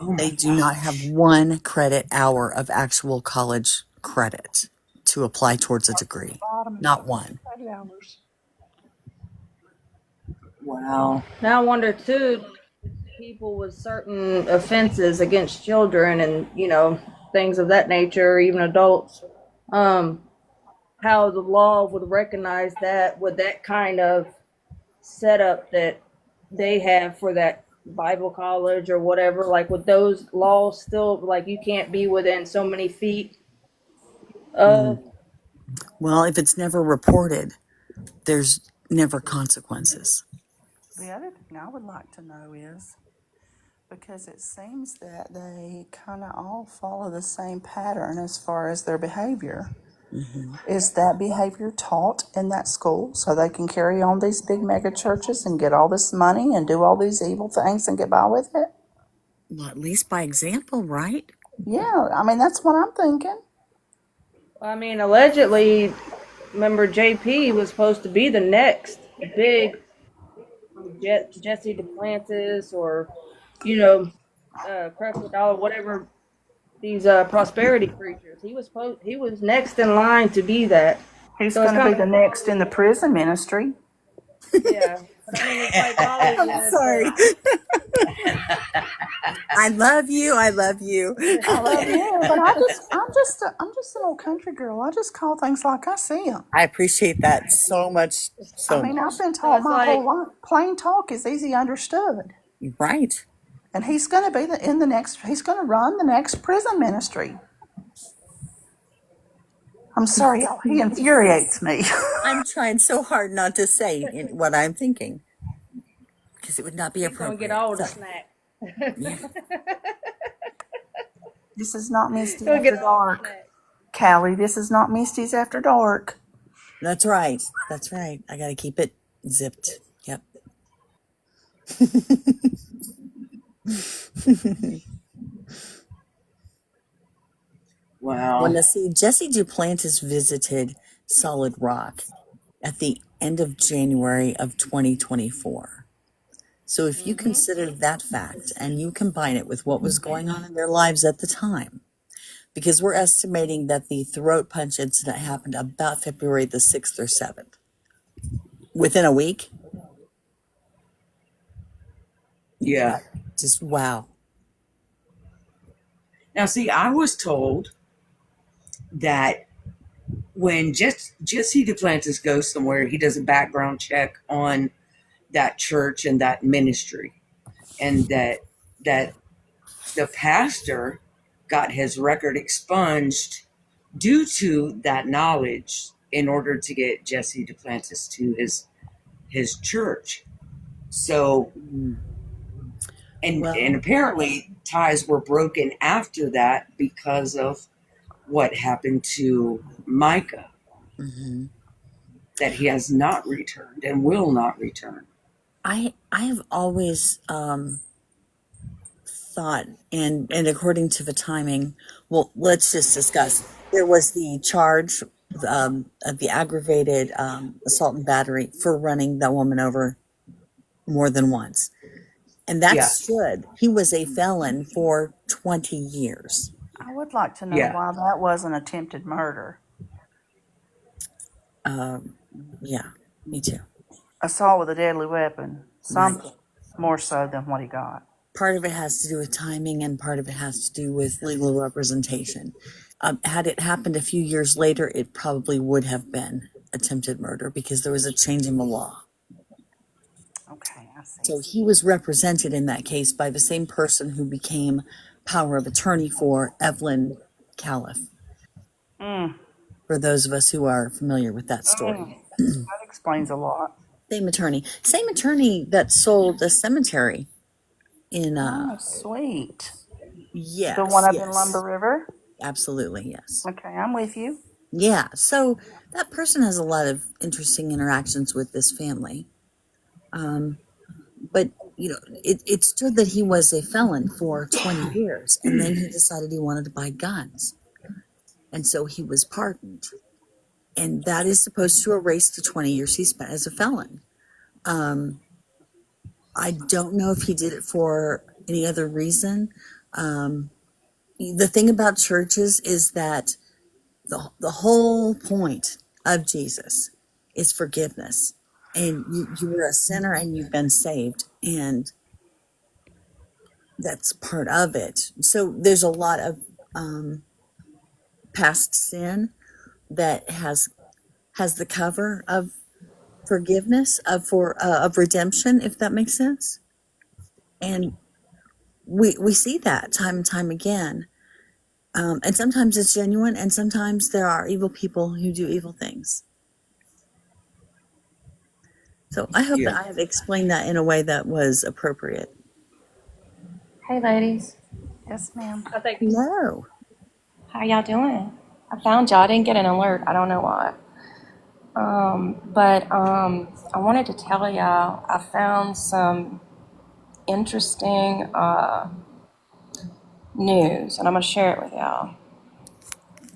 oh They my do not have gosh. 1 credit hour of actual college credit to apply towards a degree. Bottom and Not one. credit hours. Wow. Now I wonder too, people with certain offenses against children and things of that nature, or even adults, um, how the law would recognize that with that kind of setup that they have for that Bible college or whatever. Like, with those laws still, like, you can't be within so many feet Mm. of. Well, if it's never reported, there's never consequences. The other thing I would like to know is, because it seems that they kind of all follow the same pattern as far as their behavior. Hmm. Is that behavior taught in that school so they can carry on these big mega churches and get all this money and do all these evil things and get by with it? Well, at least by example, right? Yeah, I mean, that's what I'm thinking. I mean, allegedly, remember JP was supposed to be the next big Jesse Duplantis, or Creflo, whatever, these prosperity preachers. He was next in line to be that. He's So it's going to kind be of the like next in the Hollywood. prison ministry. Yeah, but I mean, it's like I'm Hollywood, sorry. but I love you. I love you. I love you, but I'm just an old country girl. I just call things like I see them. I appreciate that so much. I So mean, I've much. been so taught it's my whole like, life plain talk is easy understood. Right. And he's going to be he's going to run the next prison ministry. I'm sorry, he infuriates me. I'm trying so hard not to say what I'm thinking because it would not be he's gonna get appropriate. all the So, snack. yeah. This is not Misty He'll get After all the Dark. snack. Callie, this is not Misty's After Dark. That's right. That's right. I got to keep it zipped. Yep. Well, Wow. now see, Jesse Duplantis visited Solid Rock at the end of January of 2024. So if you consider that fact and you combine it with what was going on in their lives at the time, because we're estimating that the throat punch incident happened about February the 6th or 7th, within a week. Yeah. Just wow. Now see, I was told that when Jesse Duplantis goes somewhere, he does a background check on that church and that ministry, and that the pastor got his record expunged due to that knowledge in order to get Jesse Duplantis to his church. So and Well, apparently ties were broken after that because of what happened to Mica, mhm. that he has not returned and will not return. I have always thought, and according to the timing, well, let's just discuss. There was the charge of the aggravated assault and battery for running that woman over more than once, and that Yeah, stood. He was a felon for 20 years. I would like to know yeah. why that wasn't attempted murder. Um, yeah, me too. Assault with a deadly weapon. Right. Something more so than what he got. Part of it has to do with timing, and part of it has to do with legal representation. Had it happened a few years later, it probably would have been attempted murder because there was a change in the law. Okay, I see. So he was represented in that case by the same person who became power of attorney for Evelyn Calif, Mm, for those of us who are familiar with that story. that explains a lot. Same attorney that sold a cemetery in Oh, sweet. yes, The one up in yes, Lumber River? absolutely, yes. Okay, I'm with you. Yeah, so that person has a lot of interesting interactions with this family. But it stood that he was a felon for 20 years, and then he decided he wanted to buy guns, and so he was pardoned, and that is supposed to erase the 20 years he spent as a felon. I don't know if he did it for any other reason. The thing about churches is that the whole point of Jesus is forgiveness, and you were a sinner and you've been saved, and that's part of it. So there's a lot of past sin that has the cover of forgiveness, of redemption, if that makes sense. And we see that time and time again. And sometimes it's genuine, and sometimes there are evil people who do evil things. So I hope that I have explained that in a way that was appropriate. Hey ladies, Yes, ma'am. I think No. how y'all doing? I found y'all. I didn't get an alert. I don't know why. But I wanted to tell y'all I found some interesting news, and I'm gonna share it with y'all.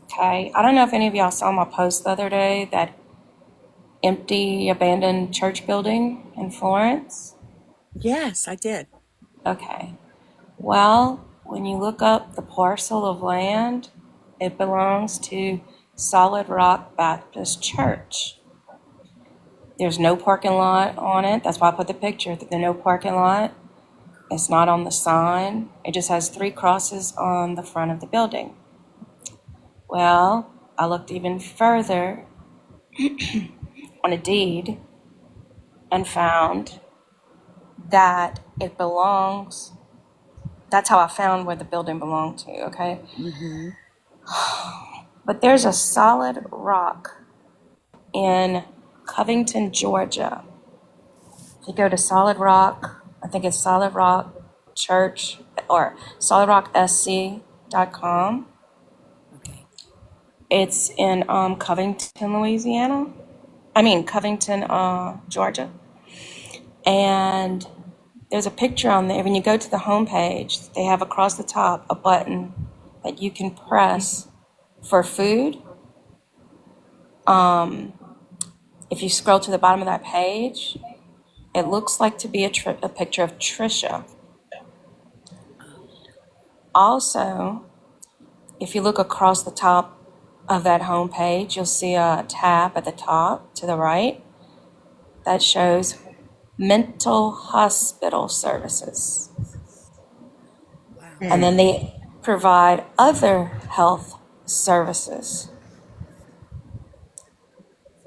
Okay, I don't know if any of y'all saw my post the other day, that empty, abandoned church building in Florence. Yes, I did. Okay. Well, when you look up the parcel of land, it belongs to Solid Rock Baptist Church. There's no parking lot on it. That's why I put the picture. There's no parking lot. It's not on the sign. It just has 3 crosses on the front of the building. Well, I looked even further on a deed and found that it belongs. That's how I found where the building belonged to, okay? Mm-hmm. But there's a Solid Rock in Covington, Georgia. If you go to Solid Rock, I think it's Solid Rock Church or solidrocksc.com. Okay. It's in Covington, Louisiana. Covington, Georgia. And there's a picture on there. When you go to the homepage, they have across the top a button that you can press for food. If you scroll to the bottom of that page, it looks like to be a picture of Trisha. Also, if you look across the top of that homepage, you'll see a tab at the top to the right that shows mental hospital services. Wow. And then they provide other health services.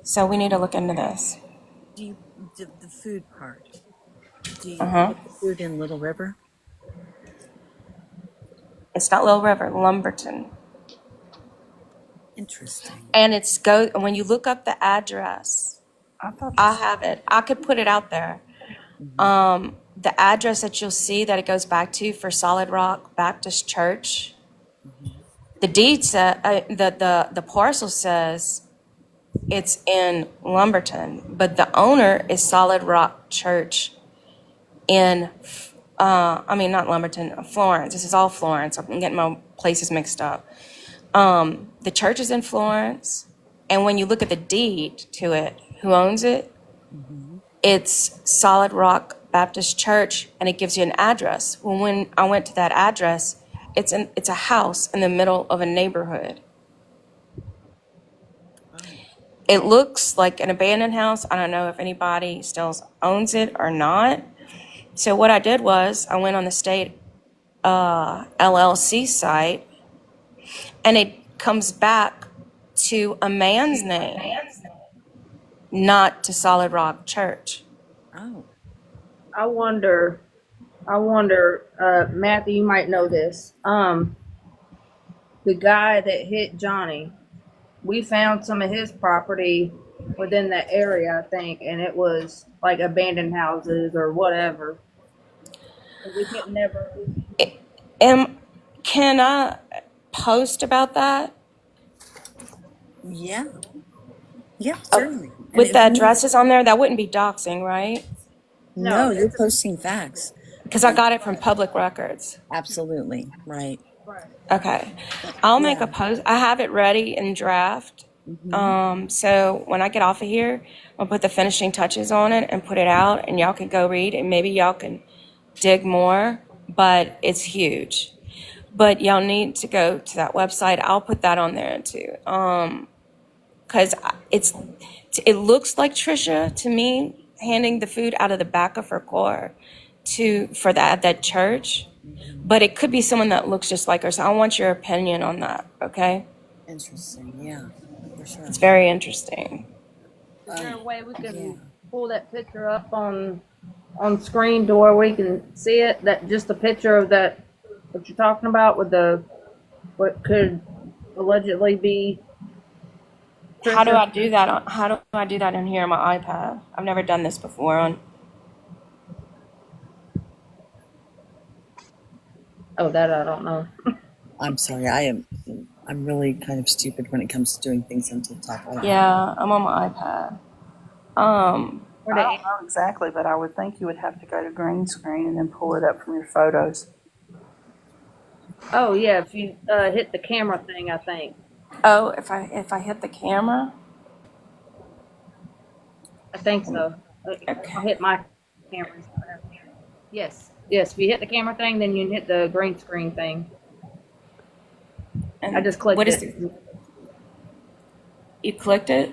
So we need to look into this. Do you the food part? Do you Uh-huh. get the food in Little River? It's not Little River, Lumberton. Interesting. And when you look up the address, I thought I have it. I could put it out there. Mm-hmm. The address that you'll see that it goes back to for Solid Rock Baptist Church, Mm-hmm. the deed the parcel says it's in Lumberton, but the owner is Solid Rock Church in, not Lumberton, Florence. This is all Florence. I'm getting my places mixed up. The church is in Florence, and when you look at the deed to it, who owns it? Mm-hmm. It's Solid Rock Baptist Church, and it gives you an address. Well, when I went to that address, it's a house in the middle of a neighborhood. Wow. It looks like an abandoned house. I don't know if anybody still owns it or not. So what I did was I went on the state LLC site, and comes back to a man's name, not to Solid Rock Church. Oh. I wonder, Matthew, you might know this. The guy that hit Johnny, we found some of his property within that area, I think, and it was like abandoned houses or whatever. And we could never. Can I post about that? Yeah. Yeah, certainly. And With if the you need, addresses on there, that wouldn't be doxing, right? No, no, you're posting facts. Because I got it from public records. Absolutely. Right. right. Okay. I'll make Yeah. a post. I have it ready in draft. So when I get off of here, I'll put the finishing touches on it and put it out, and y'all can go read, and maybe y'all can dig more, but it's huge. But y'all need to go to that website. I'll put that on there too. Because it looks like Trisha to me handing the food out of the back of her car for that church, but it could be someone that looks just like her. So I want your opinion on that. Okay, Interesting. Yeah, for sure. it's very interesting. Is there a way we can Yeah. pull that picture up on screen to where we can see it? That just a picture of that what you're talking about with what could allegedly be. How do I do that? How do I do that in here on my iPad? I've never done this before. Oh, that I don't know. I'm sorry. I'm really kind of stupid when it comes to doing things on TikTok. Yeah, I'm on my iPad. I don't know exactly, but I would think you would have to go to green screen and then pull it up from your photos. Oh yeah, if you hit the camera thing, I think. Oh, if I hit the camera. I think so. Okay. I'll hit my camera. Yes. If you hit the camera thing, then you can hit the green screen thing. And I just clicked what is it. You clicked it?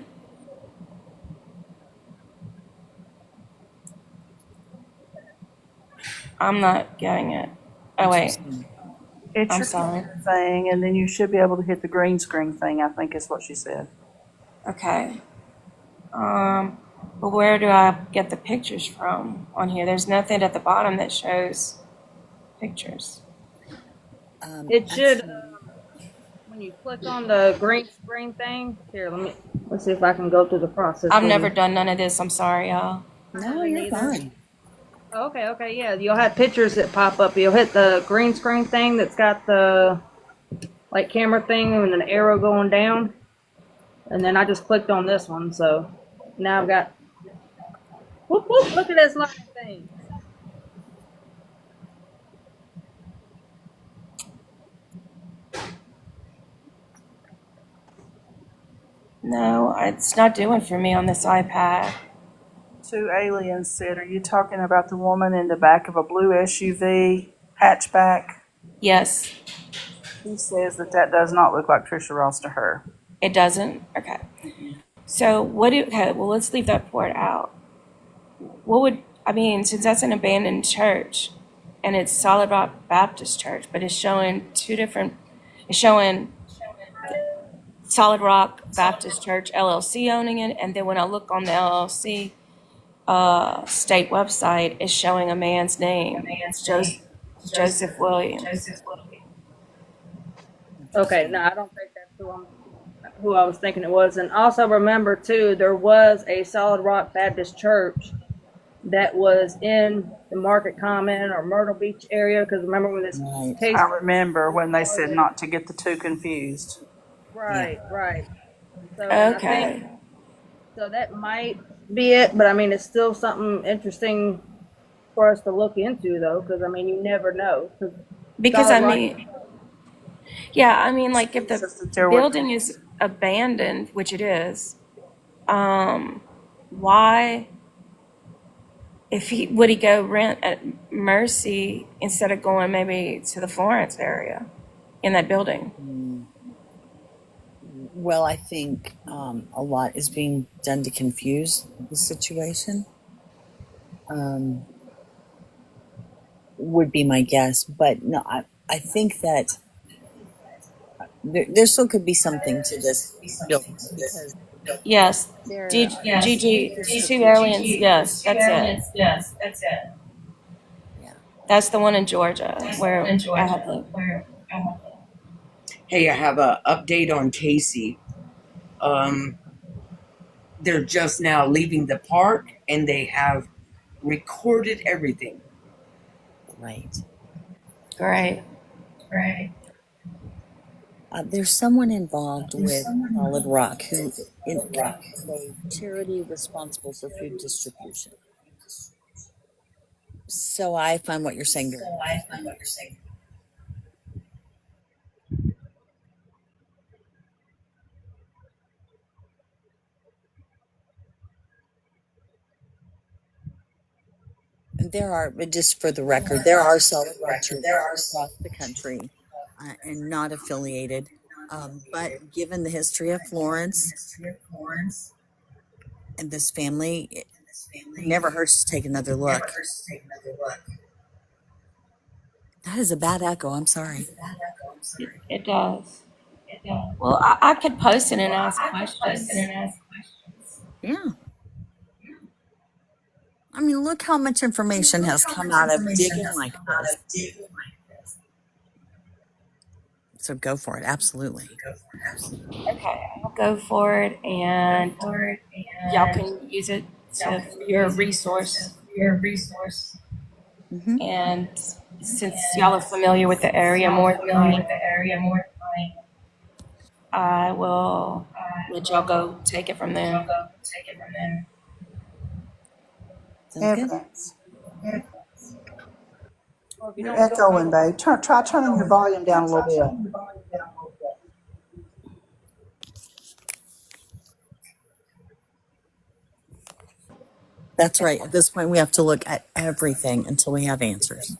I'm not getting it. Oh wait, It's I'm your sorry. camera thing, and then you should be able to hit the green screen thing, I think is what she said. Okay. But where do I get the pictures from on here? There's nothing at the bottom that shows pictures. It should. When you click on the green screen thing, here, let's see if I can go through the process. I've never done none of this. I'm sorry, y'all. No, you're fine. Okay, yeah. You'll have pictures that pop up. You'll hit the green screen thing that's got the like camera thing and an arrow going down. And then I just clicked on this one, so now I've got whoop, look at this live thing. No, it's not doing for me on this iPad. Two aliens said, are you talking about the woman in the back of a blue SUV hatchback? Yes, She says that does not look like Trisha Ross to her. it doesn't. Okay. So okay, well, let's leave that part out. Since that's an abandoned church and it's Solid Rock Baptist Church, but it's showing it's showing Solid Rock Baptist Church LLC owning it. And then when I look on the LLC state website, it's showing a man's name. It's Joseph Williams. Okay, no, I don't think that's who I was thinking it was. And also remember too, there was a Solid Rock Baptist Church that was in the Market Common or Myrtle Beach area. Because remember when this case? I remember when they said not to get the two confused. Right. So Okay. so that might be it, but it's still something interesting for us to look into, though, because you never know. Because like if the building is abandoned, which it is, why? Would he go rent at Mercy instead of going maybe to the Florence area in that building? Well, I think a lot is being done to confuse the situation. Would be my guess, but no, I think that there still could be something to this building because Yes, there Gigi, there's two aliens. Yes, that's it. yeah. That's the one in Georgia where I had the. Hey, I have a update on Casey. Um, they're just now leaving the park, and they have recorded everything. Right. Great. There's someone involved with Solid Rock who is a charity responsible for food distribution. So I find what you're saying very interesting. And there are, just for the record, there are Solid Rock churches across the country and not affiliated. But given the history of Florence and this family, it never hurts to take another look. That is a bad echo. I'm sorry. It does. Well, I could post it and ask questions. Yeah. I mean, look how much information has come out of digging like this. So go for it. Absolutely. Okay, I'll go for it, and y'all can use it to for your resource. Mm-hmm. And since y'all are familiar with the area more than I, I will let y'all go take it from there. Sounds good. Evidence. Or if you You're don't feel echoing, comfortable. babe. Try turning your volume down a little bit. That's right. At this point, we have to look at everything until we have answers.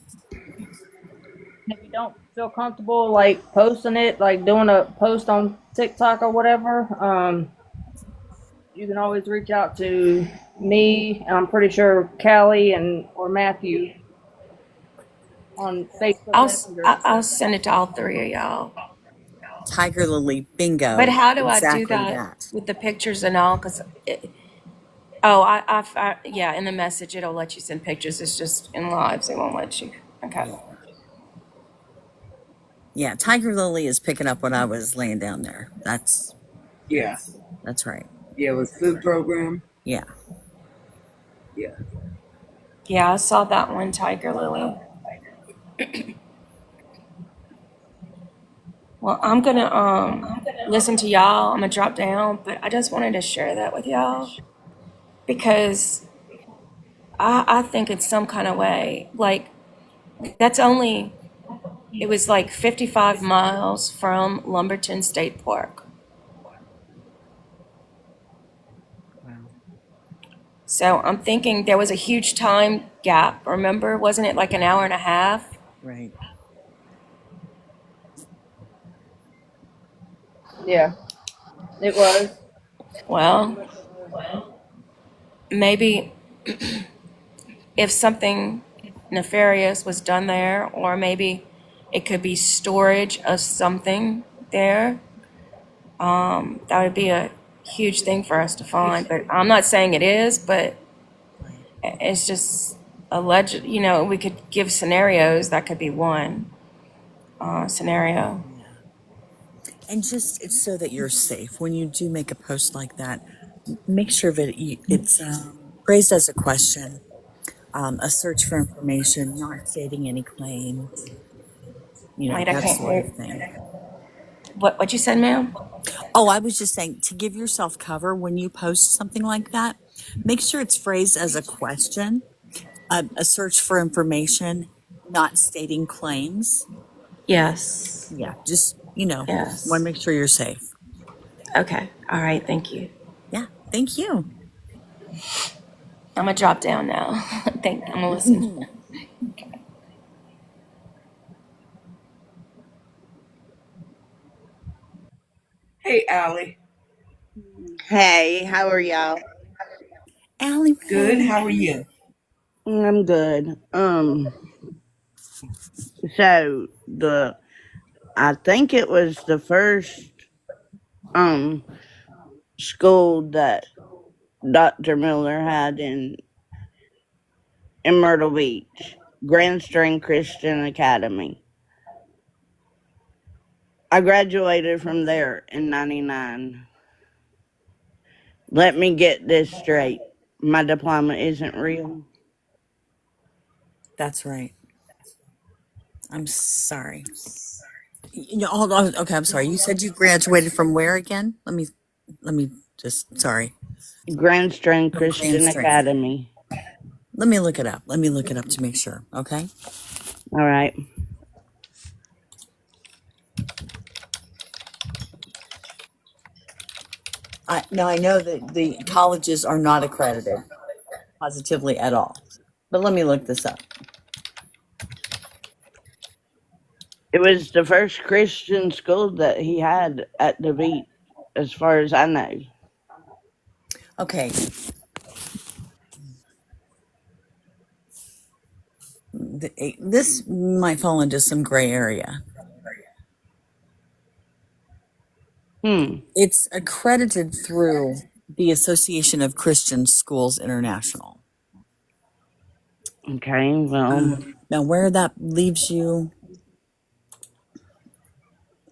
If you don't feel comfortable like posting it, like doing a post on TikTok or whatever, you can always reach out to me, and I'm pretty sure Callie and or Matthew on Facebook Messenger. I'll send it to all three of y'all. Tiger Lily, bingo. But how do I do Exactly that that. with the pictures and all? Because yeah, in the message it'll let you send pictures. It's just in lives it won't let you. Okay. Yeah. Yeah, Tiger Lily is picking up what I was laying down there. That's Yeah, right. yeah, with food program. Yeah. Yeah. Yeah, I saw that one, Tiger Lily. Well, I'm gonna listen to y'all. I'm gonna drop down, but I just wanted to share that with y'all because I think in some kind of way, like that's only it was like 55 miles from Lumberton State Park. Wow. So I'm thinking there was a huge time gap. Remember, wasn't it like an hour and a half? Right. Yeah, it was. Well, maybe if something nefarious was done there, or maybe it could be storage of something there, that would be a huge thing for us to find. But I'm not saying it is, but Right. it's just alleged. You know, we could give scenarios. That could be one scenario. Yeah. And just it's so that you're safe when you do make a post like that. Make sure that it's phrased as a question, a search for information, not stating any claims. Wait, I That can't sort hear. of thing. What you said, ma'am? Oh, I was just saying to give yourself cover when you post something like that. Make sure it's phrased as a question, a search for information, not stating claims. Yes. Yeah, just want to Yes. make sure you're safe. Okay. All right. Thank you. Yeah, thank you. I'm gonna drop down now. I'm gonna listen. Hey, Allie. Hey, how are y'all? Allie Good. Mae. How are you? I'm good. So the I think it was the first um school that Dr. Miller had in Myrtle Beach, Grand String Christian Academy. I graduated from there in 99. Let me get this straight. My diploma isn't real. That's right. I'm sorry. Hold on. Okay, I'm sorry. You said you graduated from where again? Let me just, sorry. Grand String Oh, Grand Christian Strand. Academy. Let me look it up. Let me look it up to make sure. Okay. All right. Now I know that the colleges are not accredited positively at all, but let me look this up. It was the first Christian school that he had at the beach, as far as I know. Okay. This might fall into some gray area. It's accredited through the Association of Christian Schools International. Okay, well. Now, where that leaves you,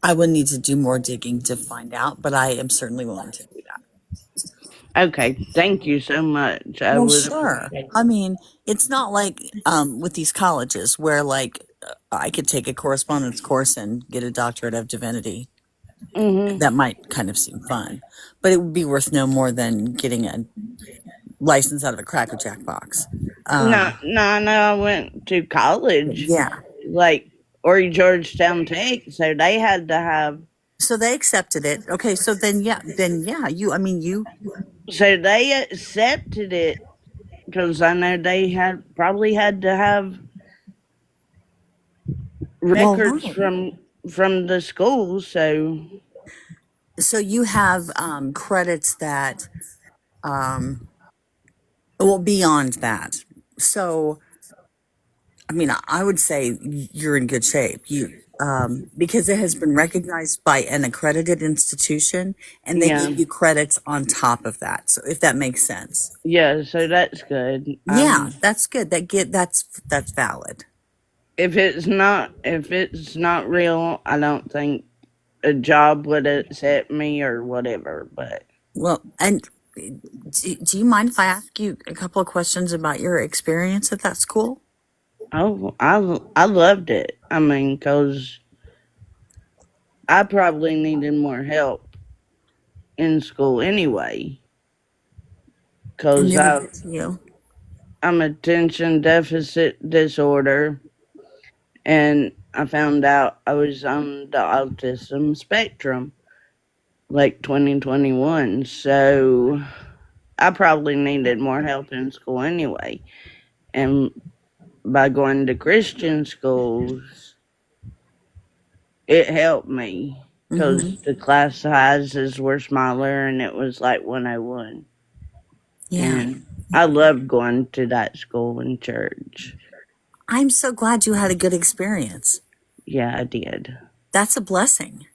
I would need to do more digging to find out, but I am certainly willing to do that. Okay, thank you so much. I Well, would sure. appreciate I it. mean, it's not like with these colleges where, like, I could take a correspondence course and get a doctorate of divinity. That might kind of seem fun, but it would be worth no more than getting a license out of a Cracker Jack box. No, I went to college, Yeah. like, or Georgetown Tech, so they had to have. So they accepted it. Okay, so then yeah, you. So they accepted it because I know they probably had to have records Right. from the school. So You have credits that well beyond that. So I mean, I would say you're in good shape. Because it has been recognized by an accredited institution, and they yeah, give you credits on top of that. So if that makes sense, yeah. So that's good. yeah, that's good. That's valid. If it's not real, I don't think a job would accept me or whatever. But Well, and do you mind if I ask you a couple of questions about your experience at that school? oh, I loved it. I mean, because I probably needed more help in school anyway. And Because they would give to you. I'm attention deficit disorder, and I found out I was on the autism spectrum, like 2021. So I probably needed more help in school anyway. And by going to Christian schools, it helped me because the class sizes were smaller and it was like 101. Yeah. And I loved going to that school and church. I'm so glad you had a good experience. Yeah, I did. That's a blessing.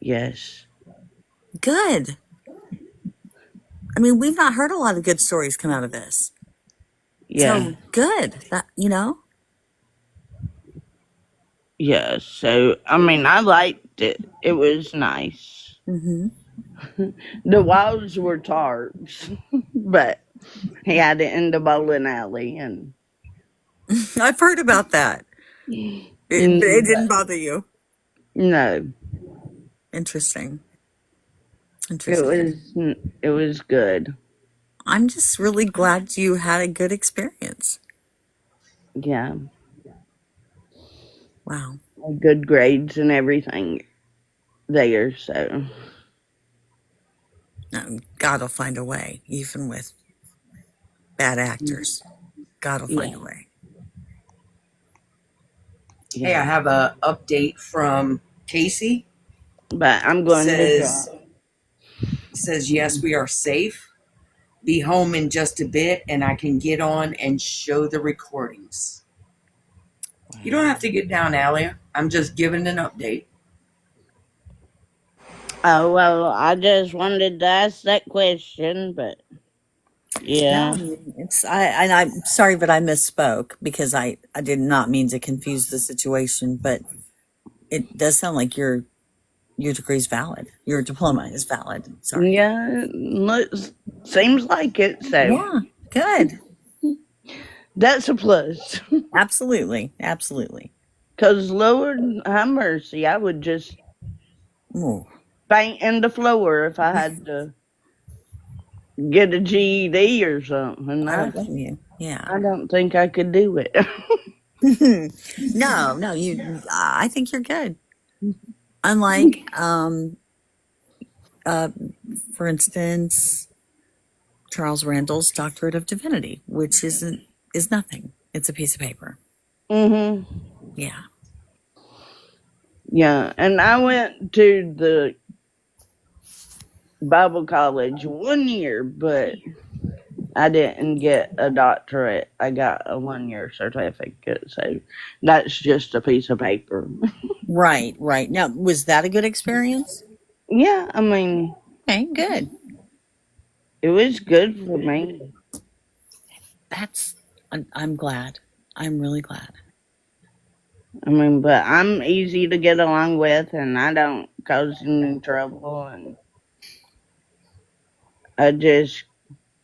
Yes. Good. I mean, we've not heard a lot of good stories come out of this. Yeah. So good. Yeah. So, I mean, I liked it. It was nice. The walls were tarps, but he had it in the bowling alley, and I've heard about that. It didn't bother you. no, Interesting. it was good. I'm just really glad you had a good experience. Yeah. Wow. Good grades and everything there, so God will find a way, even with bad actors. God will find a way. yeah. Hey, I have a update from Casey. But I'm going says, to says, yes, we are safe. Be home in just a bit, and I can get on and show the recordings. You don't have to get down, Alia. I'm just giving an update. Oh, well, I just wanted to ask that question, but No, yeah. I mean, I'm sorry, but I misspoke because I did not mean to confuse the situation, but it does sound like your degree is valid. Your diploma is valid. Sorry. Yeah, seems like it, so Yeah, good. that's a plus. Absolutely. Absolutely. Because, Lord have mercy, I would just Ooh. faint in the floor if I had to get a GED or something. I don't blame you. Yeah. I don't think I could do it. No, I think you're good. Unlike, uh, for instance, Charles Randall's Doctorate of Divinity, which is nothing. It's a piece of paper. hmm Yeah. Yeah, and I went to the Bible college 1 year, but I didn't get a doctorate. I got a 1 year certificate, so that's just a piece of paper. Right, right. Now, was that a good experience? Yeah, I mean, Okay, good. it was good for me. I'm glad. I'm really glad. I mean, but I'm easy to get along with, and I don't cause any trouble, and I just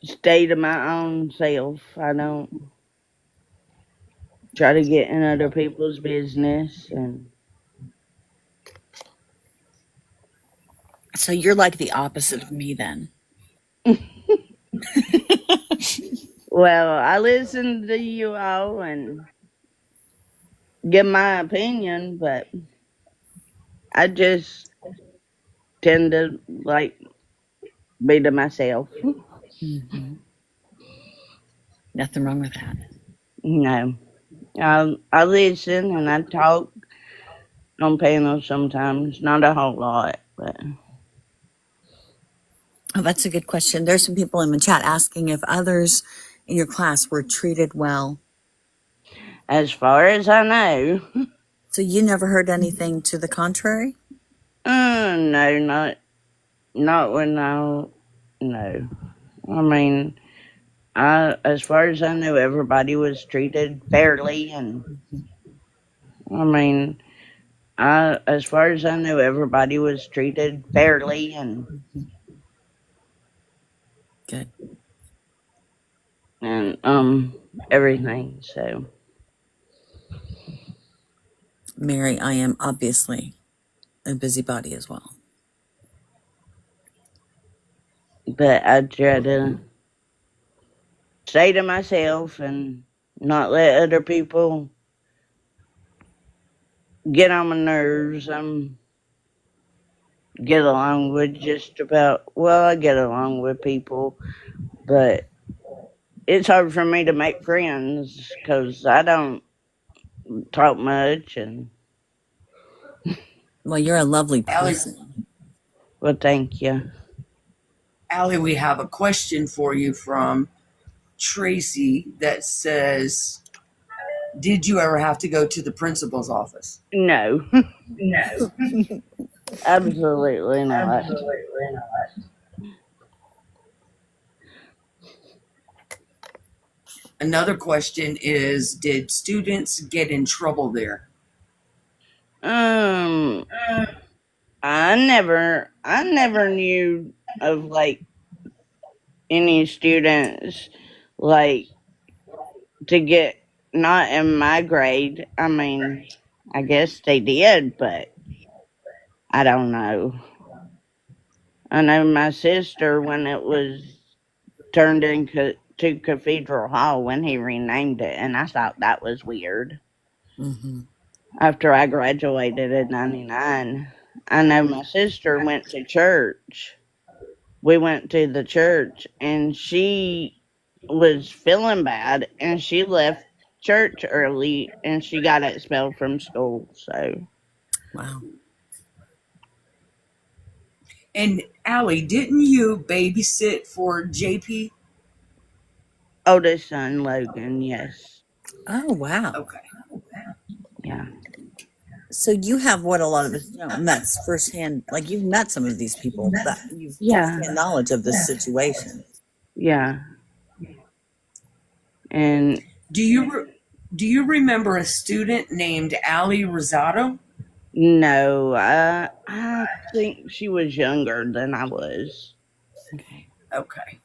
stay to my own self. I don't try to get in other people's business, and So you're like the opposite of me then. well, I listen to you all and give my opinion, but I just tend to like be to myself. Hmm. Nothing wrong with that. No, I listen and I talk on panels sometimes, not a whole lot, but Oh, that's a good question. There's some people in the chat asking if others in your class were treated well. as far as I know, So you never heard anything to the contrary? no, not when I no. I mean, as far as I knew, everybody was treated fairly, and I mean, as far as I knew, everybody was treated fairly, Good. and everything. So, Mary, I am obviously a busybody as well. but I try to stay to myself and not let other people get on my nerves. Get along with just about, well, I get along with people, but it's hard for me to make friends because I don't talk much. And Well, you're a lovely Allie, person. well, thank you. Allie, we have a question for you from Tracy that says, did you ever have to go to the principal's office? No, No, absolutely not. absolutely not. Another question is, did students get in trouble there? um I never knew of like any students like to get not in my grade. I mean, I guess they did, but I don't know. I know my sister, when it was turned into to Cathedral Hall, when he renamed it, and I thought that was weird. Mm-hmm. After I graduated in '99, I know my sister went to church. We went to the church, and she was feeling bad, and she left church early, and she got expelled from school. So, Wow. And Allie, didn't you babysit for JP? oldest son Logan, yes, Oh, wow. Okay. yeah. So you have what a lot of us met firsthand. Like you've met some of these people that you've Yeah, firsthand knowledge of this situation. yeah. And Do you remember a student named Ali Rosado? no, I think she was younger than I was. Okay. Okay.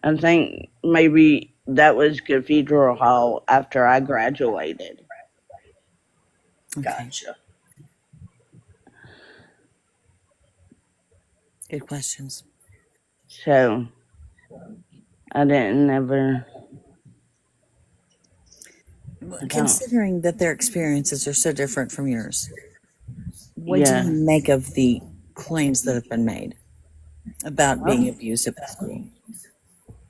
I think maybe that was Cathedral Hall after I graduated. Okay. Gotcha. Good questions. So I didn't ever. Considering that their experiences are so different from yours, what do Yeah. you make of the claims that have been made about being Well, abused at school?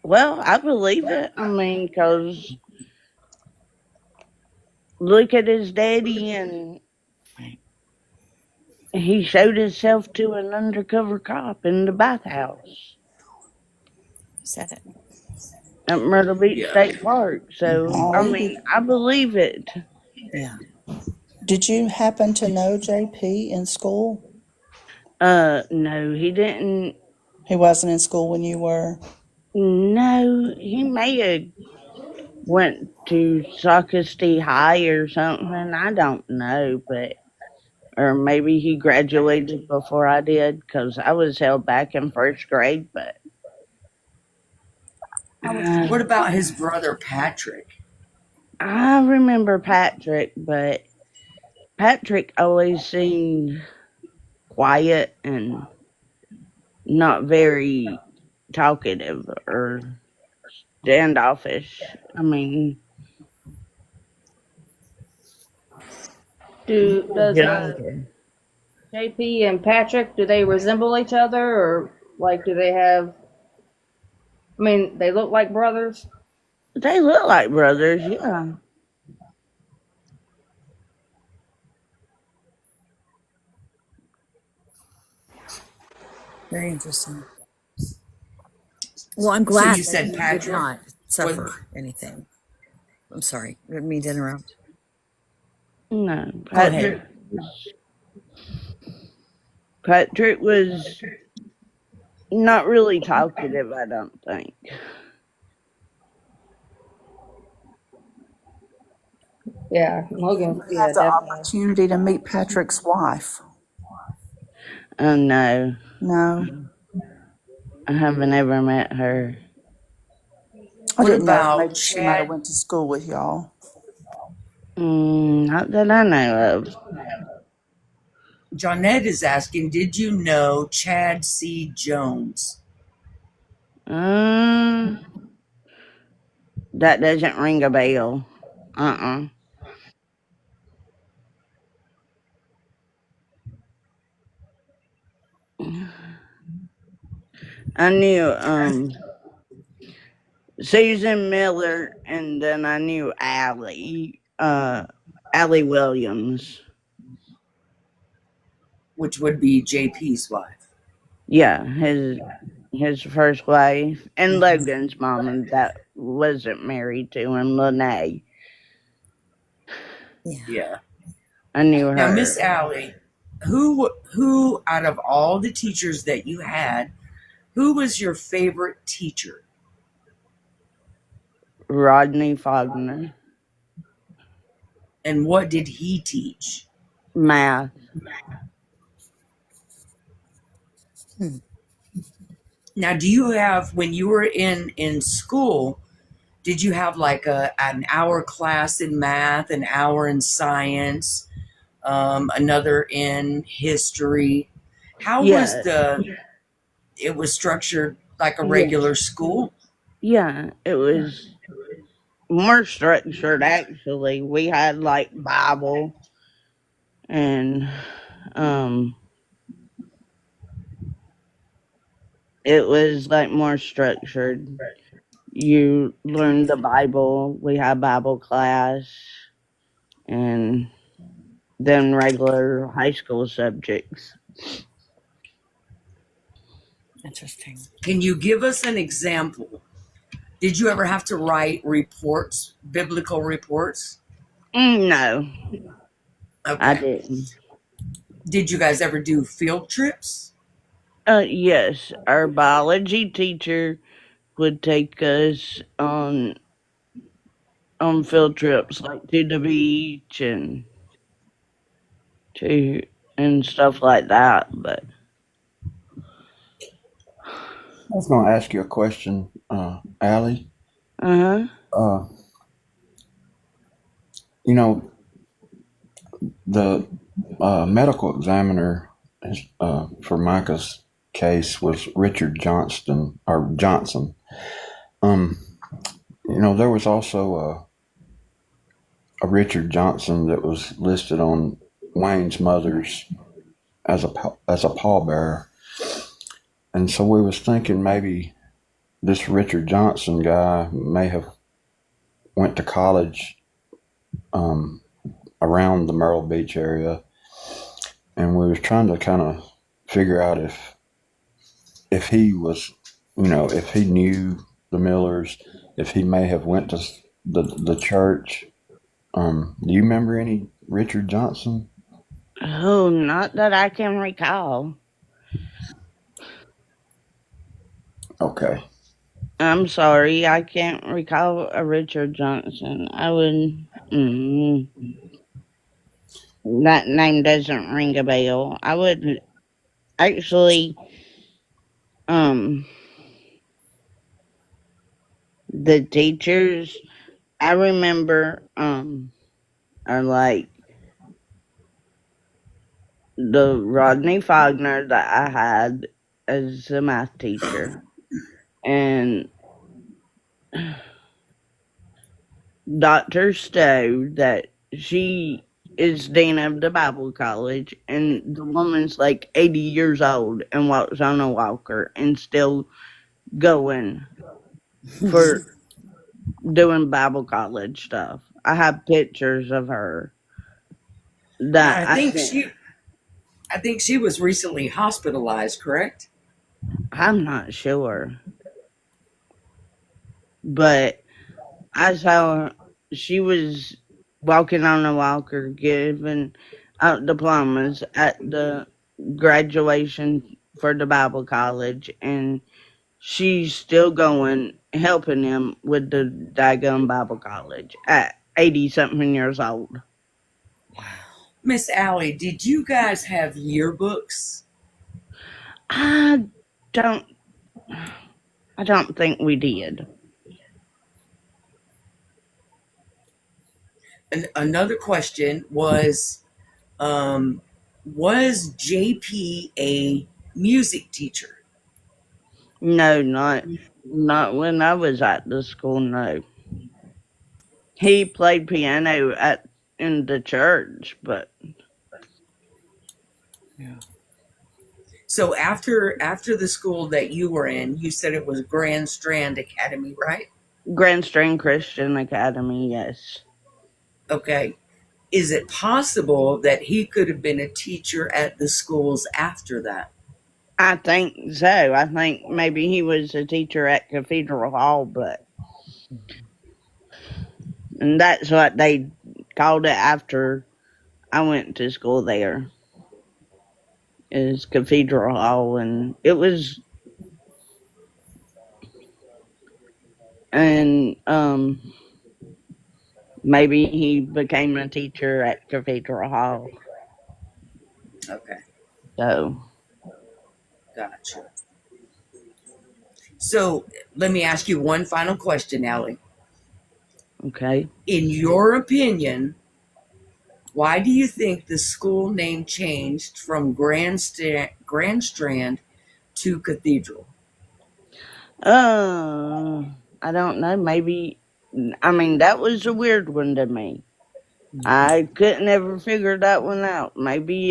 well, I believe it. I mean, because look at his daddy, and Right. he showed himself to an undercover cop in the bathhouse You said it. at Myrtle Beach Yeah. State Park. So, I Molly, mean, I believe it. Yeah. did you happen to know JP in school? No, he didn't. He wasn't in school when you were. No, he may have went to Socastee High or something. I don't know, but or maybe he graduated before I did because I was held back in first grade. But What about his brother Patrick? I remember Patrick, but Patrick always seemed quiet and not very talkative or standoffish. I mean, Does younger. JP and Patrick, do they resemble each other, or like do they have? I mean, they look like brothers. They look like brothers, yeah. Very interesting. Well, I'm So glad you that said he did Patrick not was suffer anything. I'm sorry. Didn't mean to interrupt. No, go ahead. Patrick was not really talkative, I don't think. Yeah, Logan. You Yeah, have the definitely. opportunity to meet Patrick's wife. Oh no, No, I haven't ever met her. I What didn't know. about Maybe she might have Chad? went to school with y'all. Not that I know of. Johnette is asking, did you know Chad C. Jones? Uh, that doesn't ring a bell. Uh-uh. I knew Susan Miller, and then I knew Allie Williams. Which would be JP's wife. Yeah, his first wife, and Logan's mom that wasn't married to him, Lene. Yeah. I knew Now, Miss her. Allie, who out of all the teachers that you had, who was your favorite teacher? Rodney Faulkner. And what did he teach? Math. Now, do you have, when you were in school, did you have like an hour class in math, an hour in science, another in history? How was Yeah, it was structured like a yeah, regular school? yeah. It was more structured actually. We had like Bible and um it was like more structured. You learned the Bible, we had Bible class, and then regular high school subjects. Interesting. Can you give us an example? Did you ever have to write reports, biblical reports? No, I Okay. didn't. Did you guys ever do field trips? Yes, our biology teacher would take us on field trips, like to the beach to and stuff like that. But I was going to ask you a question, Allie. uh huh. Uh, you know, the medical examiner for Mica's case was Richard Johnston or Johnson. Um, there was also a Richard Johnson that was listed on Wayne's mother's as a pallbearer, and so we was thinking maybe this Richard Johnson guy may have went to college um, around the Myrtle Beach area, and we was trying to kind of figure out if he was, if he knew the Millers, if he may have went to the church. Do you remember any Richard Johnson? Oh, not that I can recall. Okay. I'm sorry, I can't recall a Richard Johnson. I would. That name doesn't ring a bell. I would actually. Um, the teachers I remember are like the Rodney Fogner that I had as a math teacher, and Dr. Stowe, that she is dean of the Bible college, and the woman's like 80 years old and walks on a walker and still going for doing Bible college stuff. I have pictures of her that I I think think. she was recently hospitalized, correct? I'm not sure, but I saw her. She was walking on a walker giving out diplomas at the graduation for the Bible college, and she's still going, helping him with the daggone Bible college at 80 something years old. Miss Allie, did you guys have yearbooks? I don't, I don't think we did. And another question was JP a music teacher? No, not when I was at the school. No, he played piano in the church, but So after the school that you were in, you said it was Grand Strand Academy, right? Grand Strand Christian Academy, yes. Okay. Is it possible that he could have been a teacher at the schools after that? I think so. I think maybe he was a teacher at Cathedral Hall, and that's what they called it after I went to school there, is Cathedral Hall, and it was, and maybe he became a teacher at Cathedral Hall. Okay, So, gotcha. So let me ask you one final question, Allie. okay. In your opinion, why do you think the school name changed from Grand Strand to Cathedral? I don't know. Maybe, I mean, that was a weird one to me. I couldn't ever figure that one out. Maybe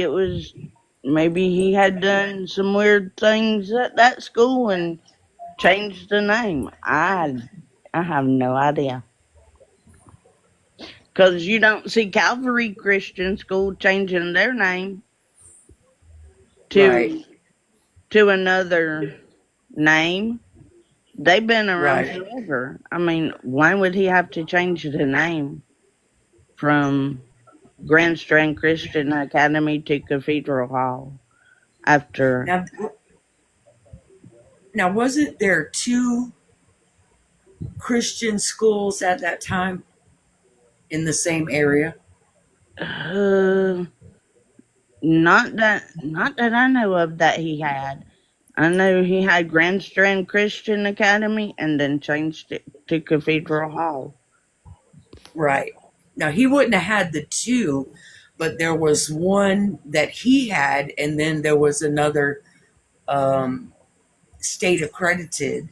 he had done some weird things at that school and changed the name. I have no idea. Because you don't see Calvary Christian School changing their name Right, to another name. They've been around right. forever. I mean, why would he have to change the name? from Grand Strand Christian Academy to Cathedral Hall after. Now, now wasn't there two Christian schools at that time in the same area? Not that I know of that he had. I know he had Grand Strand Christian Academy and then changed it to Cathedral Hall. Right. Now he wouldn't have had the two, but there was one that he had, and then there was another state accredited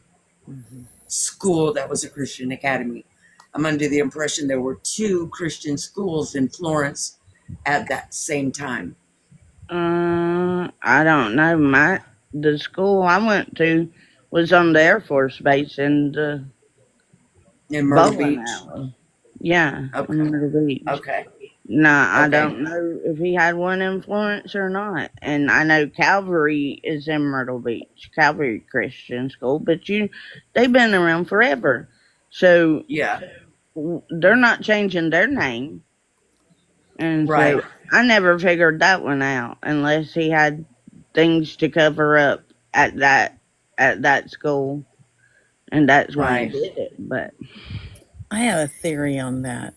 school that was a Christian academy. I'm under the impression there were two Christian schools in Florence at that same time. I don't know. The school I went to was on the Air Force Base in the In Myrtle bowling Beach. alley. Yeah, Okay. in Myrtle Beach. Okay. Nah, I Okay. don't know if he had one in Florence or not. And I know Calvary is in Myrtle Beach, Calvary Christian School, but they've been around forever. So Yeah. they're not changing their name. And Right. so I never figured that one out unless he had things to cover up at that school. And that's why he Right. did it. But I have a theory on that.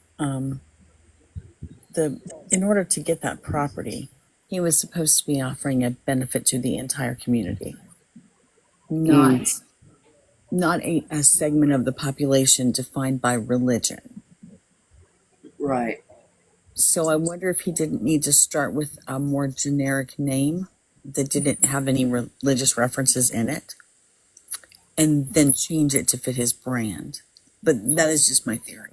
In order to get that property, he was supposed to be offering a benefit to the entire community, not a segment of the population defined by religion. Right. So I wonder if he didn't need to start with a more generic name that didn't have any religious references in it, and then change it to fit his brand. But that is just my theory.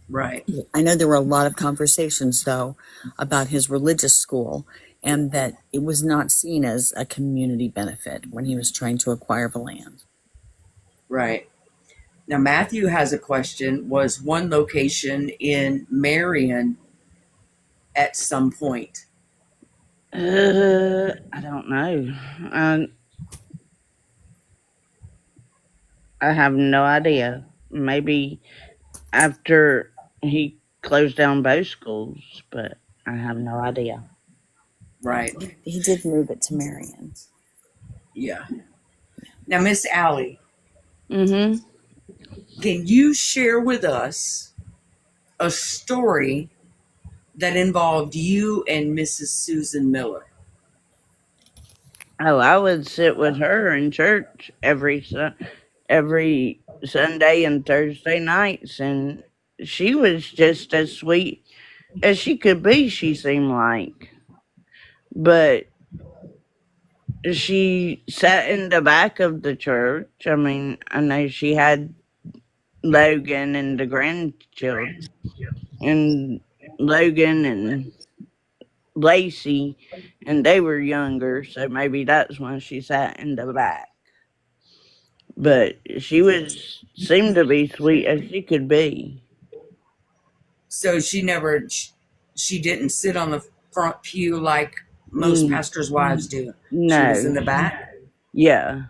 Right. I know there were a lot of conversations, though, about his religious school, and that it was not seen as a community benefit when he was trying to acquire the land. Right. Now, Matthew has a question. Was one location in Marion at some point? I don't know. I have no idea. Maybe after he closed down both schools, but I have no idea. Right. He did move it to Marion. Yeah. Now, Miss Allie, Mm-hmm. can you share with us a story that involved you and Mrs. Susan Miller? Oh, I would sit with her in church every Sunday and Thursday nights, and she was just as sweet as she could be, she seemed like. But she sat in the back of the church. I mean, I know she had Logan and the grandchildren, and Logan and Lacey, and they were younger, so maybe that's when she sat in the back. But seemed to be sweet as she could be. So she didn't sit on the front pew like most pastors' wives do. She was in No. the back. Yeah.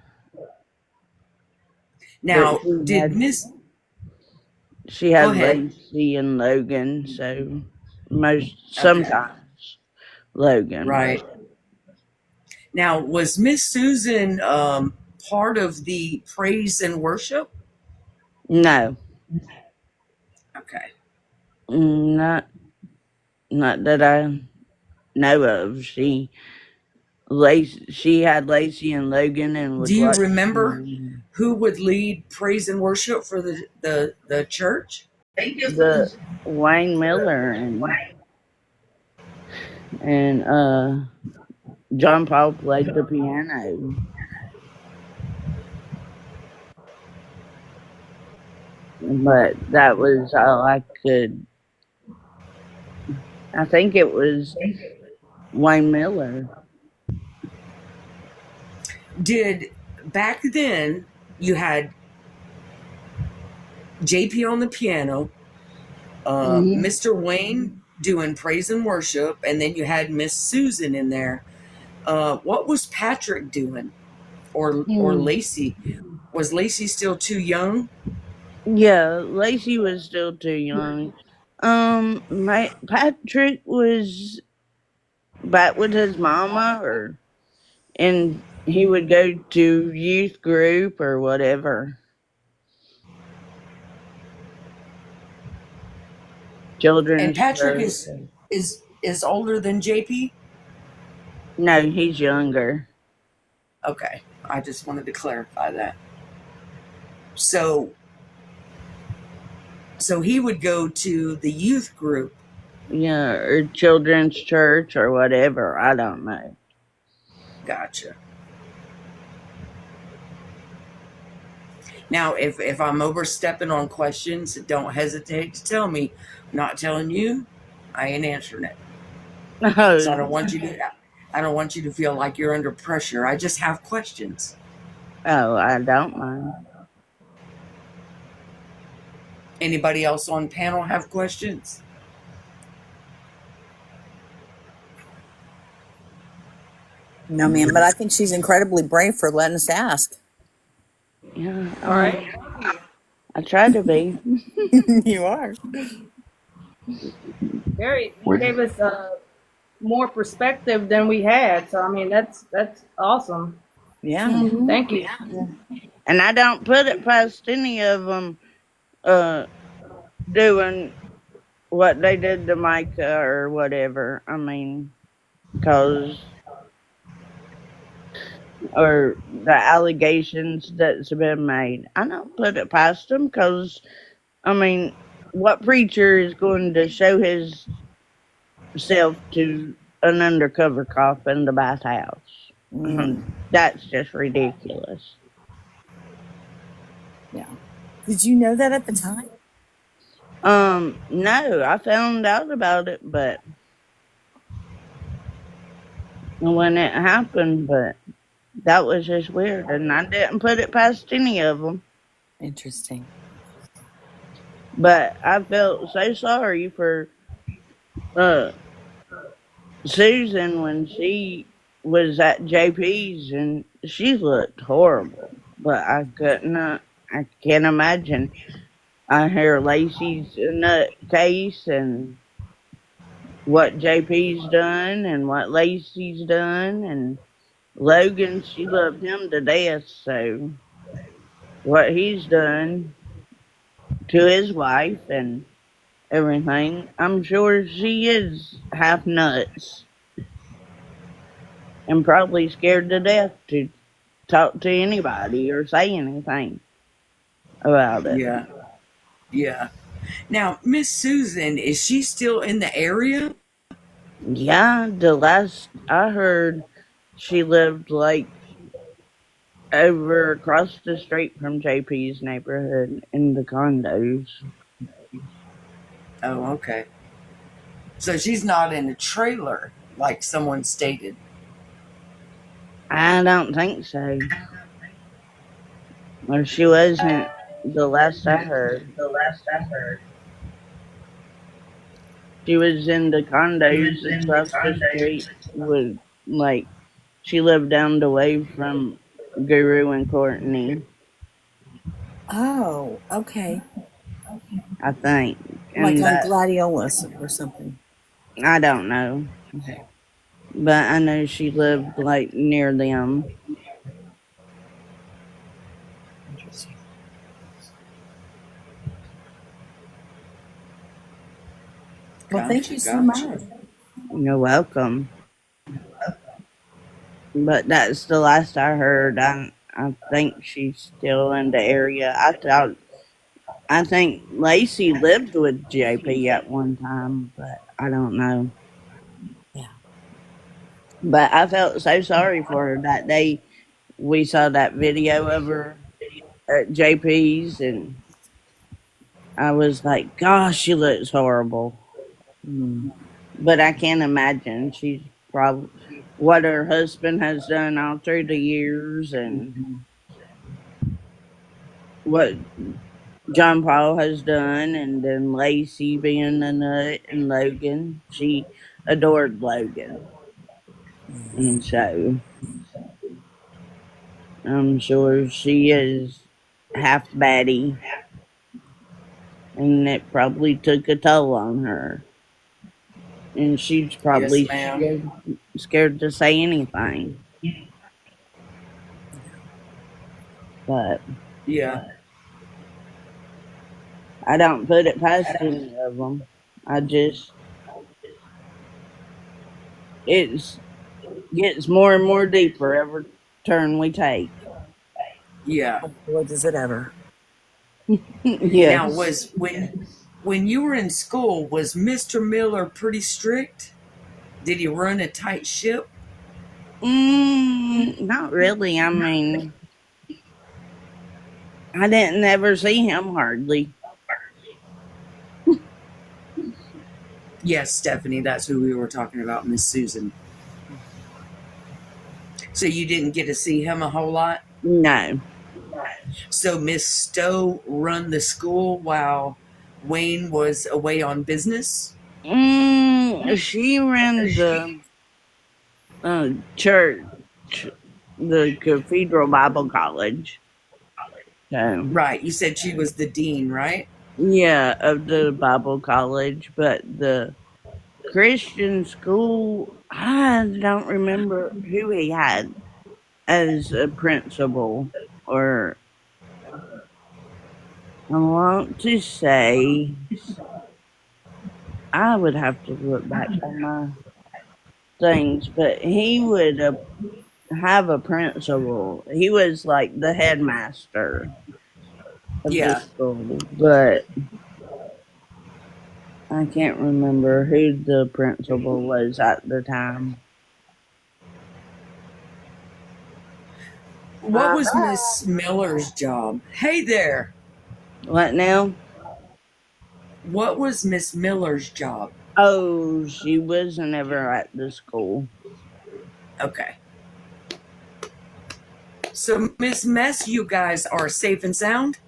Now, But she Go had ahead. Lacey and Logan, so Okay. sometimes Logan. Right. Now, was Miss Susan part of the praise and worship? No. Okay. Not that I know of. She had Lacey and Logan and would Do you watch. remember who would lead praise and worship for the church? The Wayne Miller and John Paul played the piano. But that was all I could. I think it was Wayne Miller. Did back then you had JP on the piano, Mr. Wayne doing praise and worship, and then you had Miss Susan in there. What was Patrick doing, or Lacey? Was Lacey still too young? Yeah, Lacey was still too young. My Patrick was back with his mama, and he would go to youth group or whatever, And children's Patrick church. is older than JP? No, he's younger. Okay. I just wanted to clarify that. So he would go to the youth group. Yeah, or children's church or whatever. I don't know. Gotcha. Now, if I'm overstepping on questions, don't hesitate to tell me. I'm not telling you, I ain't answering it. So I don't want you to feel like you're under pressure. I just have questions. Oh, I don't mind. Anybody else on panel have questions? No, ma'am, but I think she's incredibly brave for letting us ask. Yeah, All right. I try to be. You are. Very, you We gave us more perspective than we had. So I mean, that's awesome. Yeah. Hmm. Thank you. And I don't put it past any of them doing what they did to Mica or whatever. I mean, because or the allegations that's been made. I don't put it past them because I mean, what preacher is going to show his self to an undercover cop in the bathhouse? That's just ridiculous. Yeah. Did you know that at the time? No, I found out about it, but when it happened, but that was just weird, and I didn't put it past any of them. Interesting. But I felt so sorry for uh Susan when she was at JP's, and she looked horrible. But I can't imagine. I hear Lacey's a nut case and what JP's done and what Lacey's done, and Logan, she loved him to death, so what he's done to his wife and everything, I'm sure she is half nuts and probably scared to death to talk to anybody or say anything about it. Yeah. Yeah. Now, Miss Susan, is she still in the area? Yeah, the last I heard, she lived like over across the street from JP's neighborhood in the condos. Oh, okay. So she's not in a trailer like someone stated. I don't think so. Or she wasn't the last I heard. She was in the condos across the street with, like, she lived down the way from Guru and Courtney, Oh, okay. I think. Like And on that, Gladiolus or something. I don't know. Okay. But I know she lived, like, near them. Interesting. Well, thank you so much. You're welcome. But that's the last I heard. I think she's still in the area. I think Lacey lived with JP at one time, but I don't know. Yeah. But I felt so sorry for her that day. We saw that video of her at JP's, and I was like, "Gosh, she looks horrible." But I can't imagine she's probably what her husband has done all through the years, and what John Paul has done, and then Lacey being a nut, and Logan. She adored Logan, and so I'm sure she is half batty. and it probably took a toll on her. And she's Yes, probably ma'am. scared to say anything. But Yeah. I don't put it past any of them. I just, it gets more and more deeper every turn we take. Yeah. Oh boy, does it ever. Now, Yes. was when you were in school, was Mr. Miller pretty strict? Did he run a tight ship? Not really. I mean, I didn't ever see him hardly. Yes, Stephanie, that's who we were talking about, Miss Susan. So you didn't get to see him a whole lot? No. So Miss Stowe run the school while Wayne was away on business? She ran the church, the Cathedral Bible College. So, Right. You said she was the dean, right? yeah, of the Bible College, but the Christian school, I don't remember who he had as a principal, or I want to say I would have to look back on my things, but he would have a principal. He was like the headmaster of the Yeah. school, but I can't remember who the principal was at the time. What was Miss Miller's job? Hey there. What now? What was Miss Miller's job? Oh, she was never at the school. Okay. So, Miss Mess, you guys are safe and sound?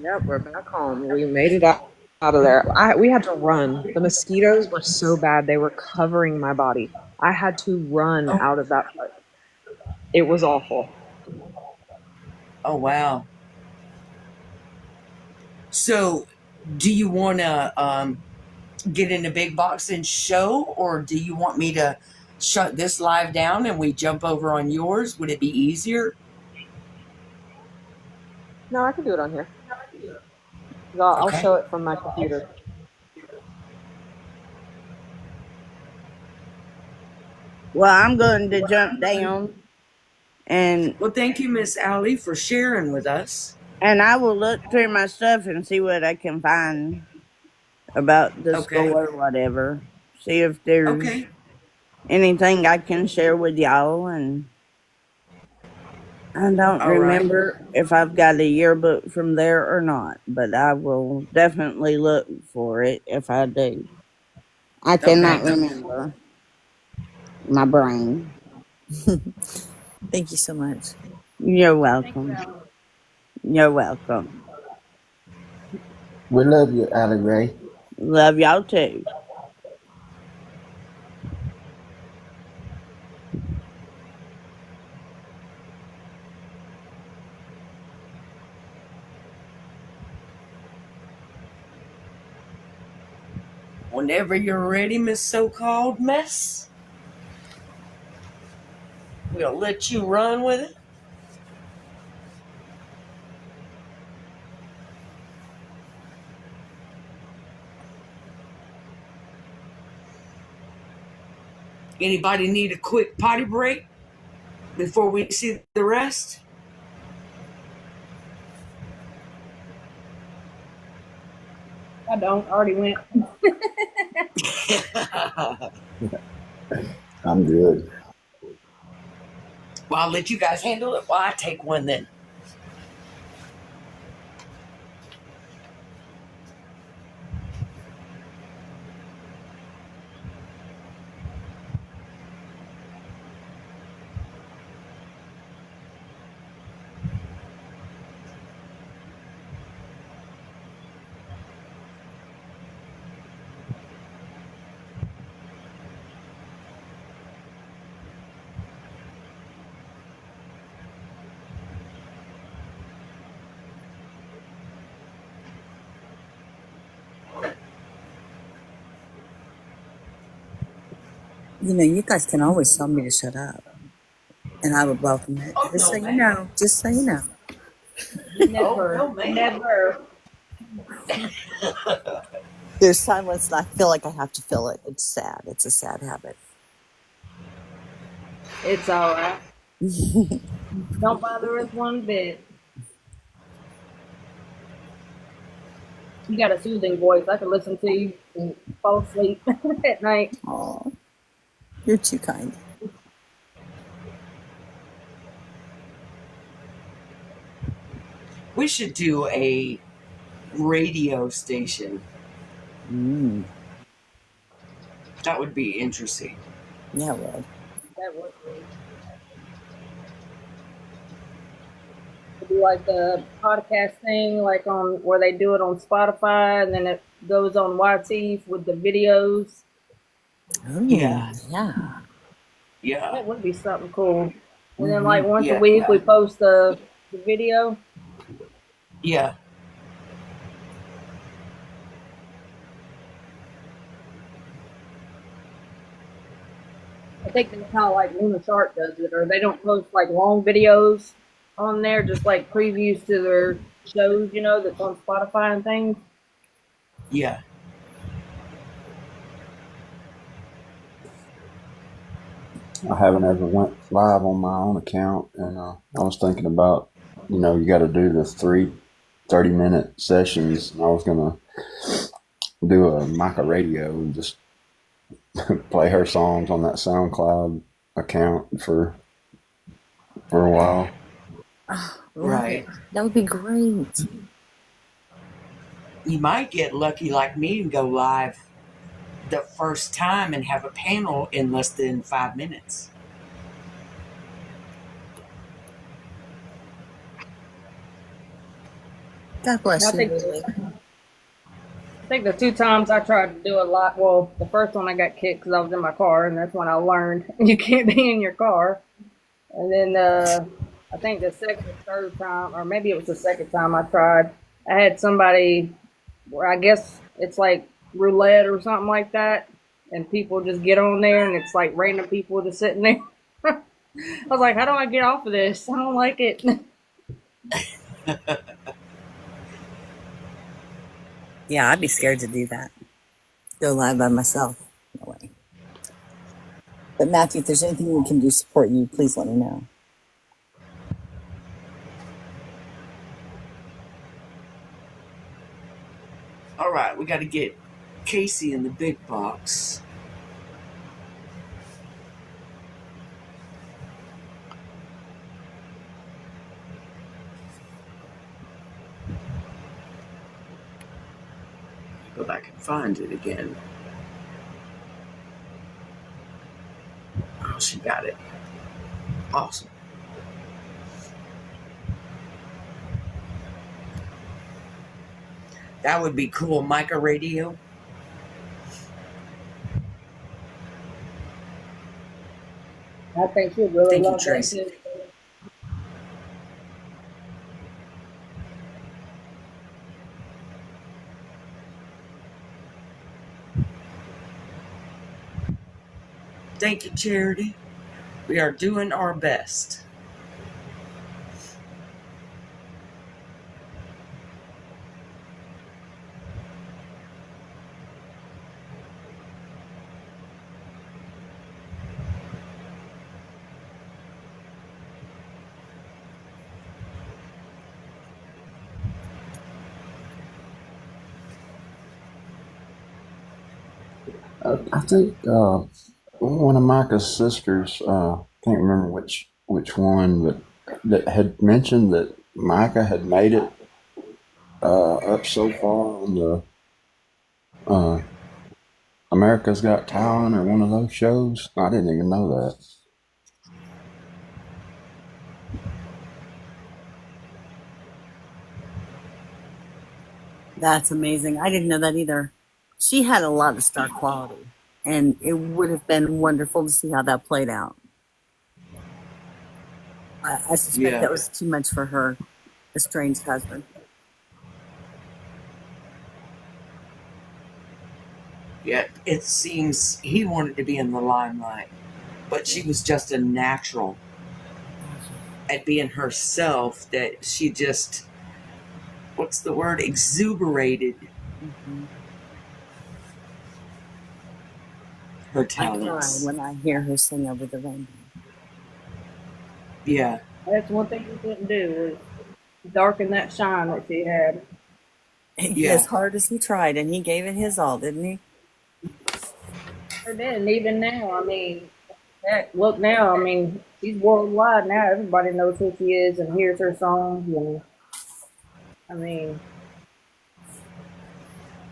Yep, we're back home. We made it out of there. We had to run. The mosquitoes were so bad they were covering my body. I had to run Oh, out of that place. It was awful. oh wow. So, do you want to get in a big box and show, or do you want me to shut this live down and we jump over on yours? Would it be easier? No, I can do it on here. I'll Okay. show it from my computer. Well, I'm going to jump down and Well, thank you, Miss Allie, for sharing with us. I will look through my stuff and see what I can find about the school Okay. or whatever. See if there's Okay. anything I can share with y'all. And I don't All right. remember if I've got a yearbook from there or not, but I will definitely look for it if I do. I cannot Okay. remember. My brain. Thank you so much. You're Thank you, welcome. Alex. You're welcome. We love you, Allie Ray. Love y'all too. Whenever you're ready, Miss So-Called Mess, we'll let you run with it. Anybody need a quick potty break before we see the rest? I don't. Already went. I'm good. Well, I'll let you guys handle it while I take one then. You guys can always tell me to shut up, and I would welcome it. Oh Just so no, you ma'am. know. Just so you know. Oh Never, no, ma'am. never. There's silence, and I feel like I have to fill it. It's sad. It's a sad habit. It's all right. Don't bother us one bit. You got a soothing voice. I can listen to you and fall asleep at night. Oh, you're too kind. We should do a radio station. That would be interesting. Yeah, it would. That would be. It'd be like the podcast thing, like on where they do it on Spotify, and then it goes on YT with the videos. Oh, Yeah. yeah. Yeah. That would be something cool. And then, like once a Yeah. week, we post the video. Yeah. I think that's how like Luna Shark does it, or they don't post like long videos on there, just like previews to their shows, that's on Spotify and things. Yeah. I haven't ever went live on my own account, and I was thinking about, you got to do the 30-minute sessions, and I was gonna do a Mica radio and just play her songs on that SoundCloud account for a while. Right. That would be great. You might get lucky like me and go live the first time and have a panel in less than 5 minutes. God bless I you, think, Lily. I think the 2 times I tried to do a lot, well, the first one I got kicked because I was in my car, and that's when I learned you can't be in your car. And then I think the second or third time, or maybe it was the second time I tried, I had somebody where I guess it's like roulette or something like that, and people just get on there, and it's like random people just sitting there. I was like, how do I get off of this? I don't like it. Yeah, I'd be scared to do that. Go live by myself. No way. But Matthew, if there's anything we can do to support you, please let me know. All right, we got to get Casey in the big box. Go back and find it again. Oh, she got it. Awesome. That would be cool. Mica radio. I think she'd really Thank you, love that Tracy. too. Thank you, Charity. We are doing our best. I think one of Micah's sisters, can't remember which one, but that had mentioned that Micah had made it up so far on the America's Got Talent or one of those shows. I didn't even know that. That's amazing. I didn't know that either. She had a lot of star quality, and it would have been wonderful to see how that played out. I suspect that was too much for her estranged husband. Yeah, it seems he wanted to be in the limelight, but she was just a natural at being herself, that she just, what's the word, exuberated Mm-hmm. her I cry talents. when I hear her sing over the rainbow. Yeah, That's one thing he couldn't do was darken that shine that she had. As yeah, hard as he tried, and he gave it his all, didn't he? Her did, and even now, I mean, heck, look now, I mean, she's worldwide now. Everybody knows who she is and hears her songs, and I mean,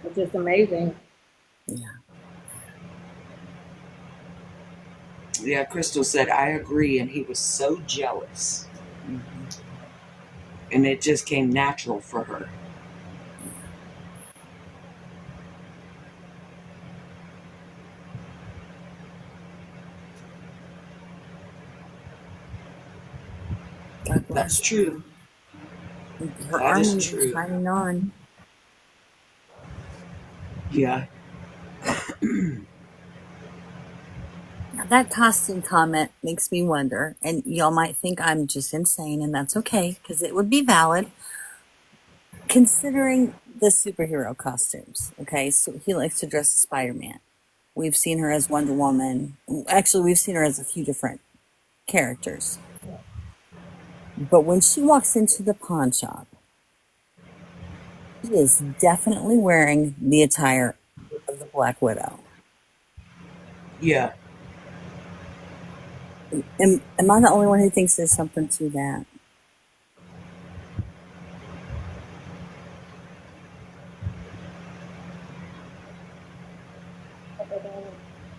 it's just amazing. Yeah. yeah. Crystal said, I agree, and he was so jealous, Mm-hmm. and it just came natural for her. God That's bless true. her. Her That is armor was true. shining on. Yeah. Now, that costume comment makes me wonder, and y'all might think I'm just insane, and that's okay, because it would be valid, considering the superhero costumes. Okay, so he likes to dress as Spider-Man. We've seen her as Wonder Woman. Actually, we've seen her as a few different characters. But when she walks into the pawn shop, she is definitely wearing the attire of the Black Widow. Yeah. Am I the only one who thinks there's something to that?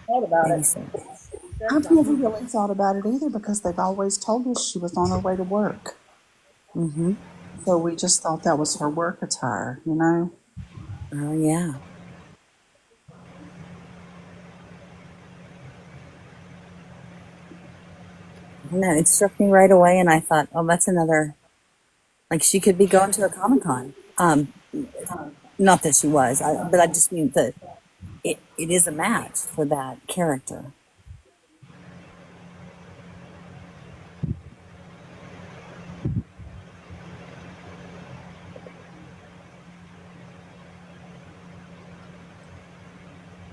Thought about Maybe it. so. Said I've never something. really thought about it either because they've always told us she was on her way to work. Mm-hmm. So we just thought that was her work attire, you know? Oh, yeah. No, it struck me right away, and I thought, oh, that's another. Like, she could be going to a Comic Con. Not that she was, but I just mean that it is a match for that character.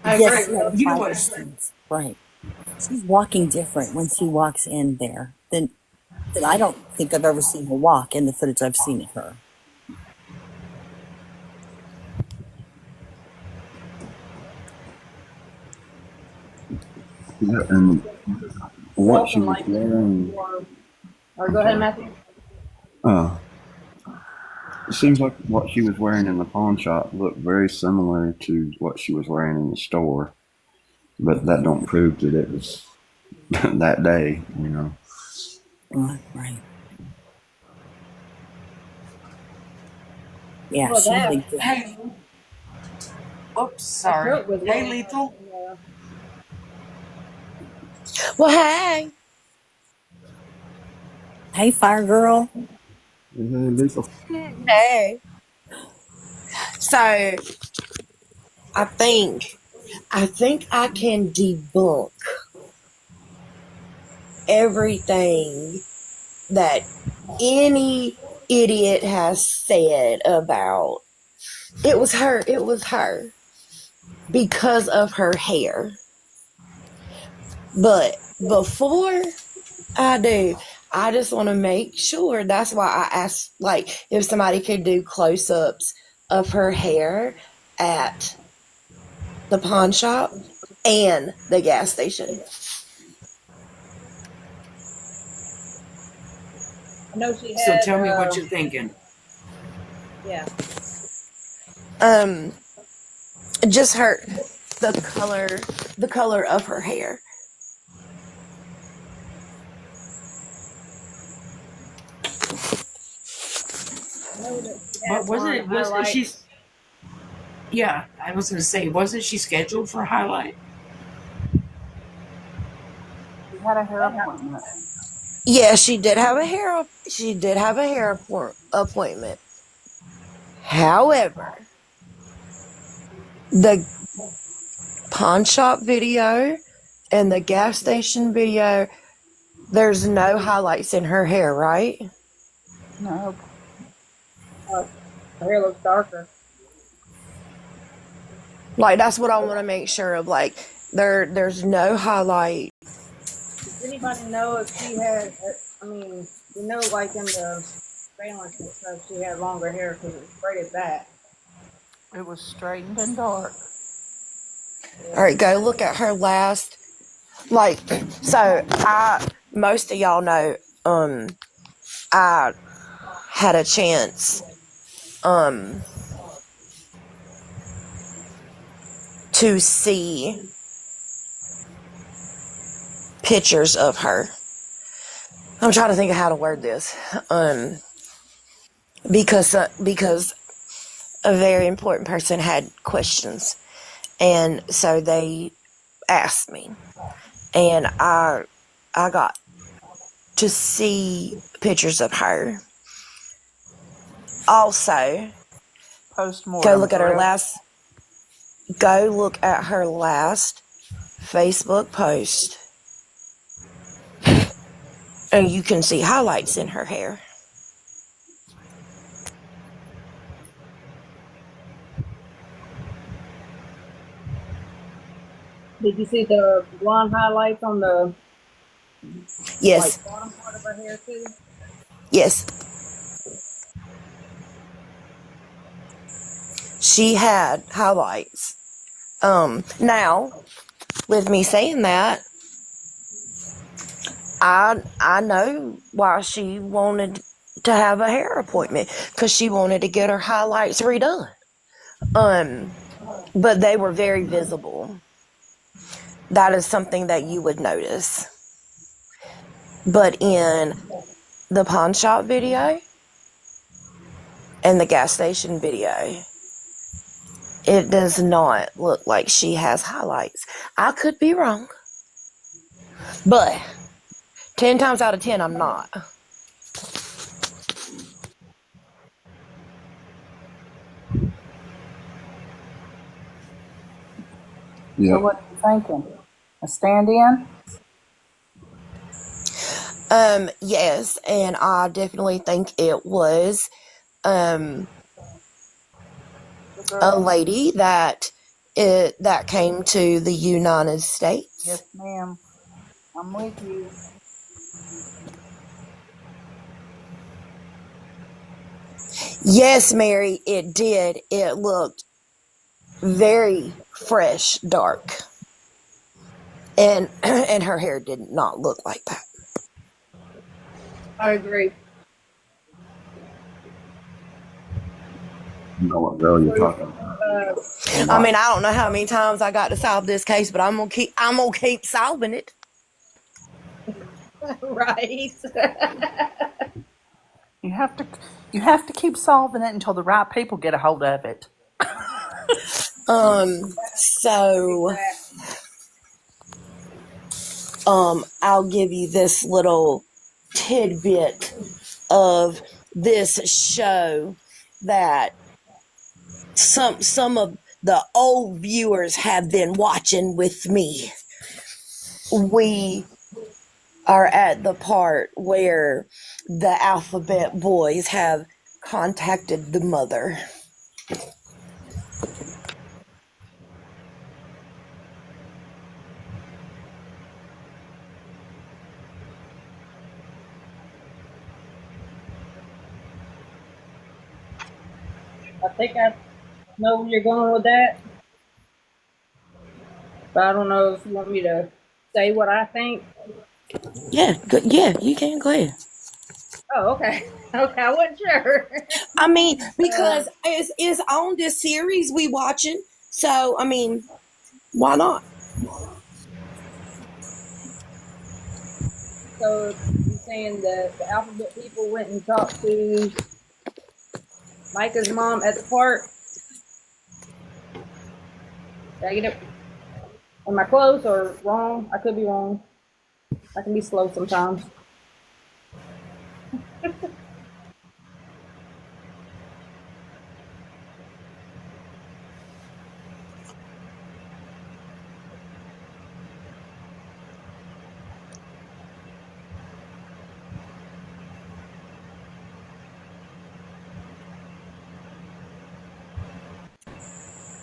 I Yes, agree. she had a You know fighter what? stance, right? She's walking different when she walks in there than I don't think I've ever seen her walk in the footage I've seen of her. Yeah, and what she Welcome, was like, wearing, or I'm go ahead, sorry. Matthew. Uh, it seems like what she was wearing in the pawn shop looked very similar to what she was wearing in the store, but that don't prove that it was that day, you know. Right. Yeah, Well, she had that a good. Hey, oops, the sorry. shirt was Hey, well Lethal. done. Well, hey. Hey, Fire Girl. Lethal. Hey. So I think I can debunk everything that any idiot has said about it was her because of her hair. But before I do, I just want to make sure. That's why I asked, like, if somebody could do close ups of her hair at the pawn shop and the gas station. I know she So had, tell me what you're thinking. yeah. Um, just the color of her hair. I know that she But had one wasn't she? highlights. Yeah, I was going to say, wasn't she scheduled for highlight? She had a hair appointment. Yeah, she did have a hair appointment. However, the pawn shop video and the gas station video, there's no highlights in her hair, right? No. Her hair looks darker. Like, that's what I want to make sure of. Like, there's no highlight. Does anybody know if she had? I mean, you know, like in the surveillance and stuff, she had longer hair because it was braided back. It was straightened and dark. All right, go look at her last. Like, so most of y'all know, I had a chance, to see pictures of her. I'm trying to think of how to word this, because a very important person had questions, and so they asked me, and I got to see pictures of her. Also, Post-mortem, look at correct? her last Facebook post, and you can see highlights in her hair. Did you see the blonde highlights on the Yes, bottom part of her hair too? yes. She had highlights. Now, with me saying that, I know why she wanted to have a hair appointment, because she wanted to get her highlights redone. But they were very visible. That is something that you would notice. But in the pawn shop video and the gas station video, it does not look like she has highlights. I could be wrong, but 10 times out of 10, I'm not. So Yep. what are you thinking? A stand-in? Yes, and I definitely think it was The a girl? lady that came to the United States. Yes, ma'am. I'm with you. Yes, Mary, it did. It looked very fresh, dark, and and her hair did not look like that. I agree. You know what girl you're So, talking about, or I not? mean, I don't know how many times I got to solve this case, but I'm gonna keep solving it. right. You have to you have to keep solving it until the right people get a hold of it. So Exactly. I'll give you this little tidbit of this show that some of the old viewers have been watching with me. We are at the part where the alphabet boys have contacted the mother. I think I know where you're going with that, but I don't know if you want me to say what I think. Yeah, good. Yeah, you can go ahead. Oh, okay. Okay, I wasn't sure. I mean, because it's on this series we watching, so I mean, why not? So you saying that the alphabet people went and talked to Micah's mom at the park? Did I get it? Am I close or wrong? I could be wrong. I can be slow sometimes.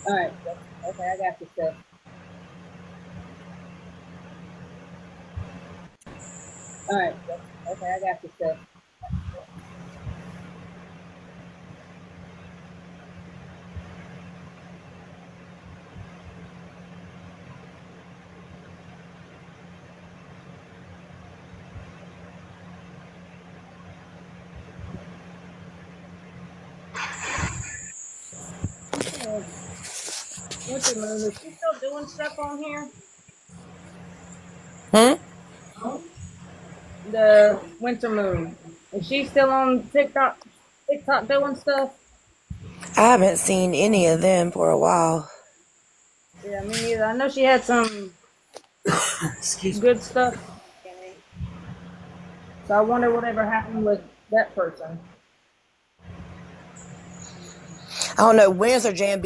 All right. Okay, I got you, Steph. All right. Okay, I got you, Steph. Winter Moon, is she still doing stuff on here? Hmm? The Winter Moon. Is she still on TikTok doing stuff? I haven't seen any of them for a while. Yeah, me neither. I know she had some Excuse me. good stuff. So I wonder whatever happened with that person. I don't know. Windsor Jam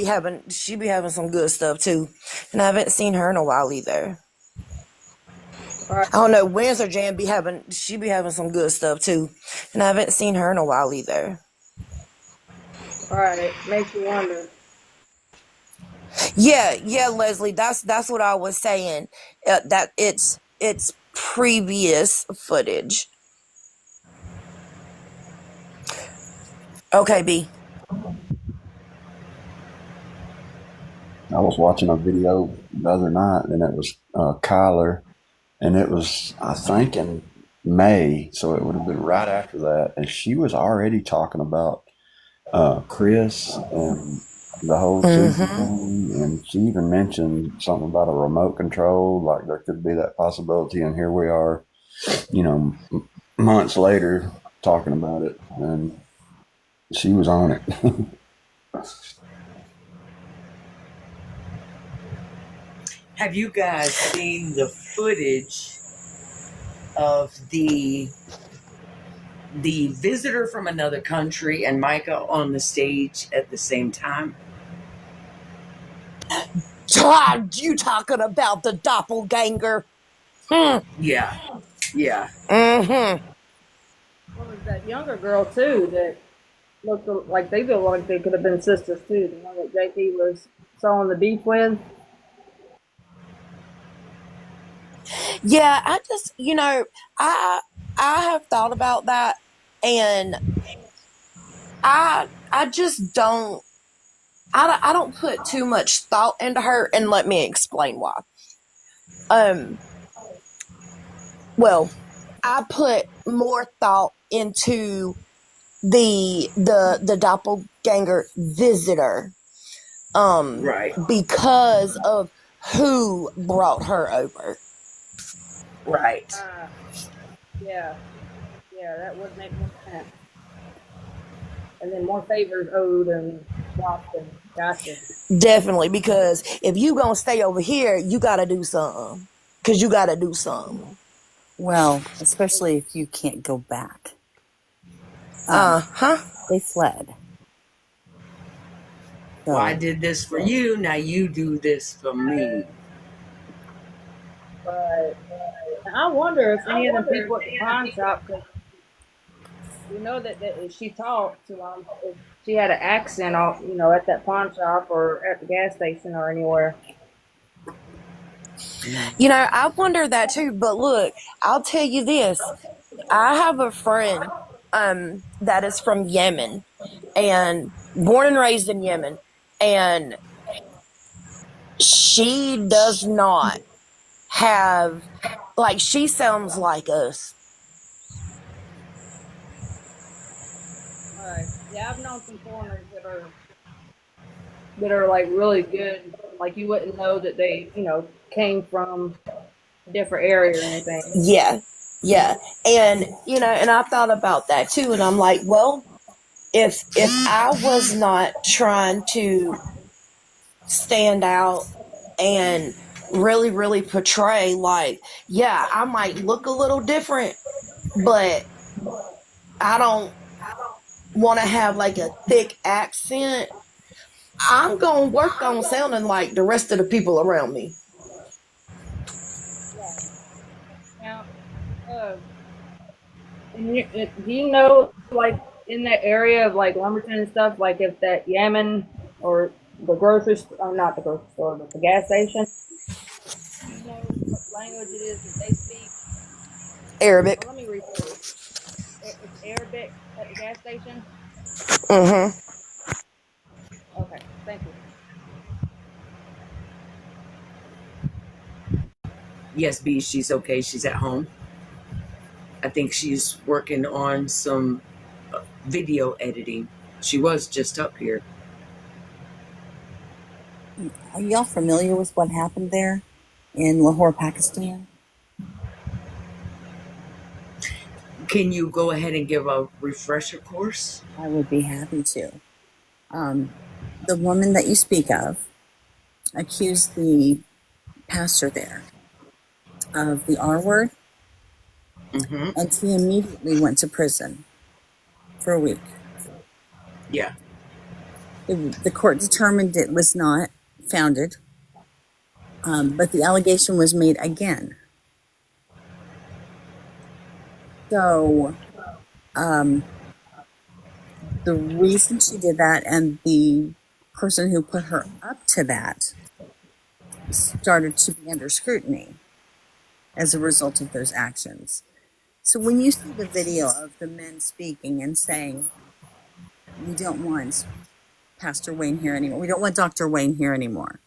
she be having some good stuff too. And I haven't seen her in a while either. All right. I don't know. Windsor Jam she be having some good stuff too. And I haven't seen her in a while either. All right. Makes you wonder. Yeah, Leslie. That's what I was saying. That it's previous footage. Okay, B. I was watching a video the other night, and it was Kyler, and it was, I think, in May, so it would have been right after that, and she was already talking about Chris and the whole Susie Mm-hmm. thing, and she even mentioned something about a remote control, like there could be that possibility, and here we are, months later talking about it, and she was on it. Have you guys seen the footage of the visitor from another country and Mica on the stage at the same time? God, you talking about the doppelganger? Yeah. Mm-hmm. What was that younger girl too that looked like they looked like they could have been sisters too? The one that JP was saw on the beach with. Yeah, I just I have thought about that, and I just I don't put too much thought into her, and let me explain why. Well, I put more thought into the doppelganger visitor, Right. because of who brought her over. Right. Yeah, that would make more sense. And then more favors owed and Boston. Gotcha. Definitely, because if you gonna stay over here, you gotta do something. Cause you gotta do something. Well, especially if you can't go back. Huh? They fled. Well, I So, did this for you. Now you do this for me. But I wonder if any of them people at the pawn shop, because we know that if she talked to them, if she had an accent, at that pawn shop or at the gas station or anywhere. I wonder that too. But look, I'll tell you this. I have a friend that is from Yemen, and born and raised in Yemen, and she does not have, like, she sounds like us. All right. Yeah, I've known some foreigners that are like really good. Like you wouldn't know that they, came from a different area or anything. Yeah. And and I thought about that too, and I'm like, well, if I was not trying to stand out and really, really portray, like, yeah, I might look a little different, but I don't want to have like a thick accent. I'm gonna work on sounding like the rest of the people around me. Now, uh, do you know, like in that area of like Lumberton and stuff, like if that Yemen or the grocery store, not the grocery store, but the gas station. Do you know what language it is that they speak? Arabic. Well, let me rephrase. It's Arabic at the gas station. Mm-hmm. Okay, thank you. Yes, B, she's okay. She's at home. I think she's working on some video editing. She was just up here. Are y'all familiar with what happened there in Lahore, Pakistan? Can you go ahead and give a refresher course? I would be happy to. The woman that you speak of accused the pastor there of the R word, Mm-hmm. and he immediately went to prison for a week. Yeah. The court determined it was not founded, but the allegation was made again. So the reason she did that, and the person who put her up to that, started to be under scrutiny as a result of those actions. So when you see the video of the men speaking and saying, we don't want Pastor Wayne here anymore, we don't want Dr. Wayne here anymore,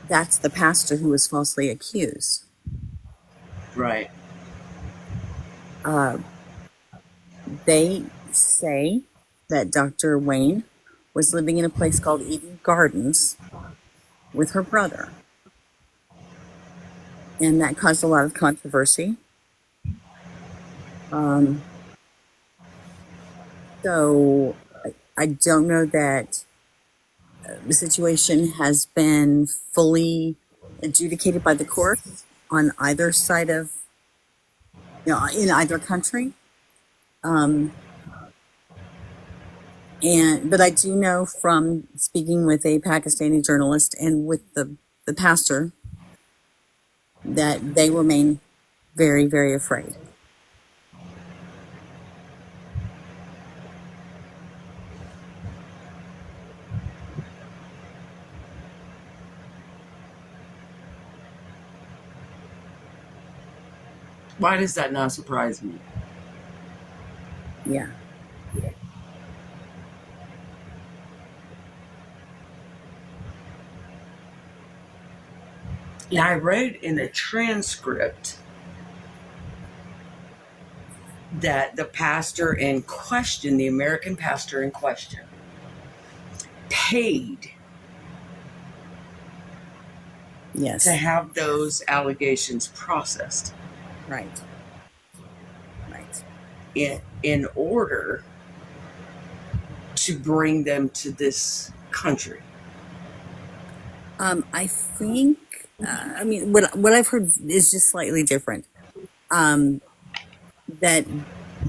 that's the pastor who was falsely accused. Right. They say that Dr. Wayne was living in a place called Eden Gardens with her brother. And that caused a lot of controversy. So I don't know that the situation has been fully adjudicated by the court on either side of, in either country. But I do know from speaking with a Pakistani journalist and with the pastor that they remain very, very afraid. Why does that not surprise me? Yeah. Now, I read in a transcript that the pastor in question, the American pastor in question, paid Yes. to have those allegations processed. Right. Right. In order to bring them to this country. I think, I mean, what I've heard is just slightly different. That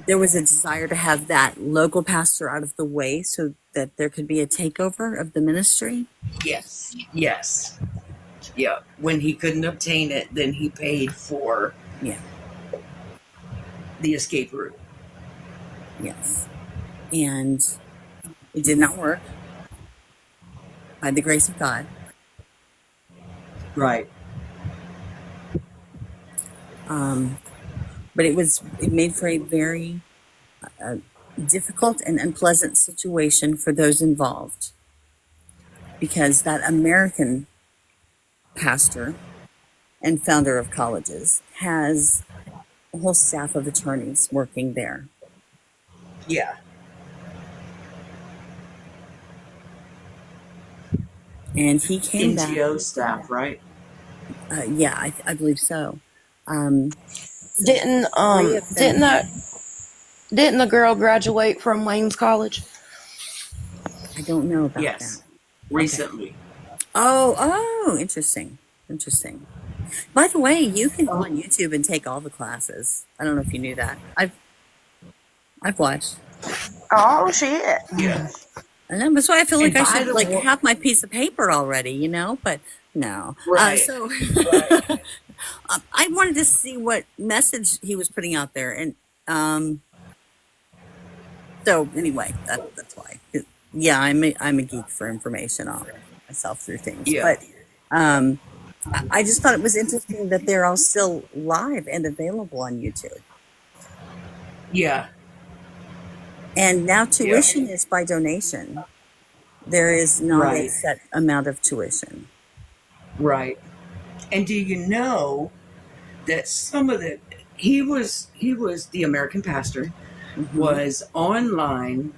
there was a desire to have that local pastor out of the way so that there could be a takeover of the ministry. Yes. Yes. Yeah. When he couldn't obtain it, then he paid for the escape route. Yes. And it did not work by the grace of God. Right. But it made for a very difficult and unpleasant situation for those involved, because that American pastor and founder of colleges has a whole staff of attorneys working there. Yeah. And he came back. NGO staff, right? Yeah, I believe so. Didn't the girl graduate from Wayne's College? I don't know about Yes. that. Recently. Okay. Oh, interesting. Interesting. By the way, you can go on YouTube and take all the classes. I don't know if you knew that. I've watched. Oh shit! Yeah. And that's why I feel like And I by should the way- have my piece of paper already, But no. Right. Right. I wanted to see what message he was putting out there, and so anyway, that's why. Yeah, I'm a geek for information. I'll myself through things, Yeah, but I just thought it was interesting that they're all still live and available on YouTube. yeah, And now yeah. tuition is by donation. There is not a Right, set amount of tuition. right. And do you know that some of the he was the American pastor Hmm. was online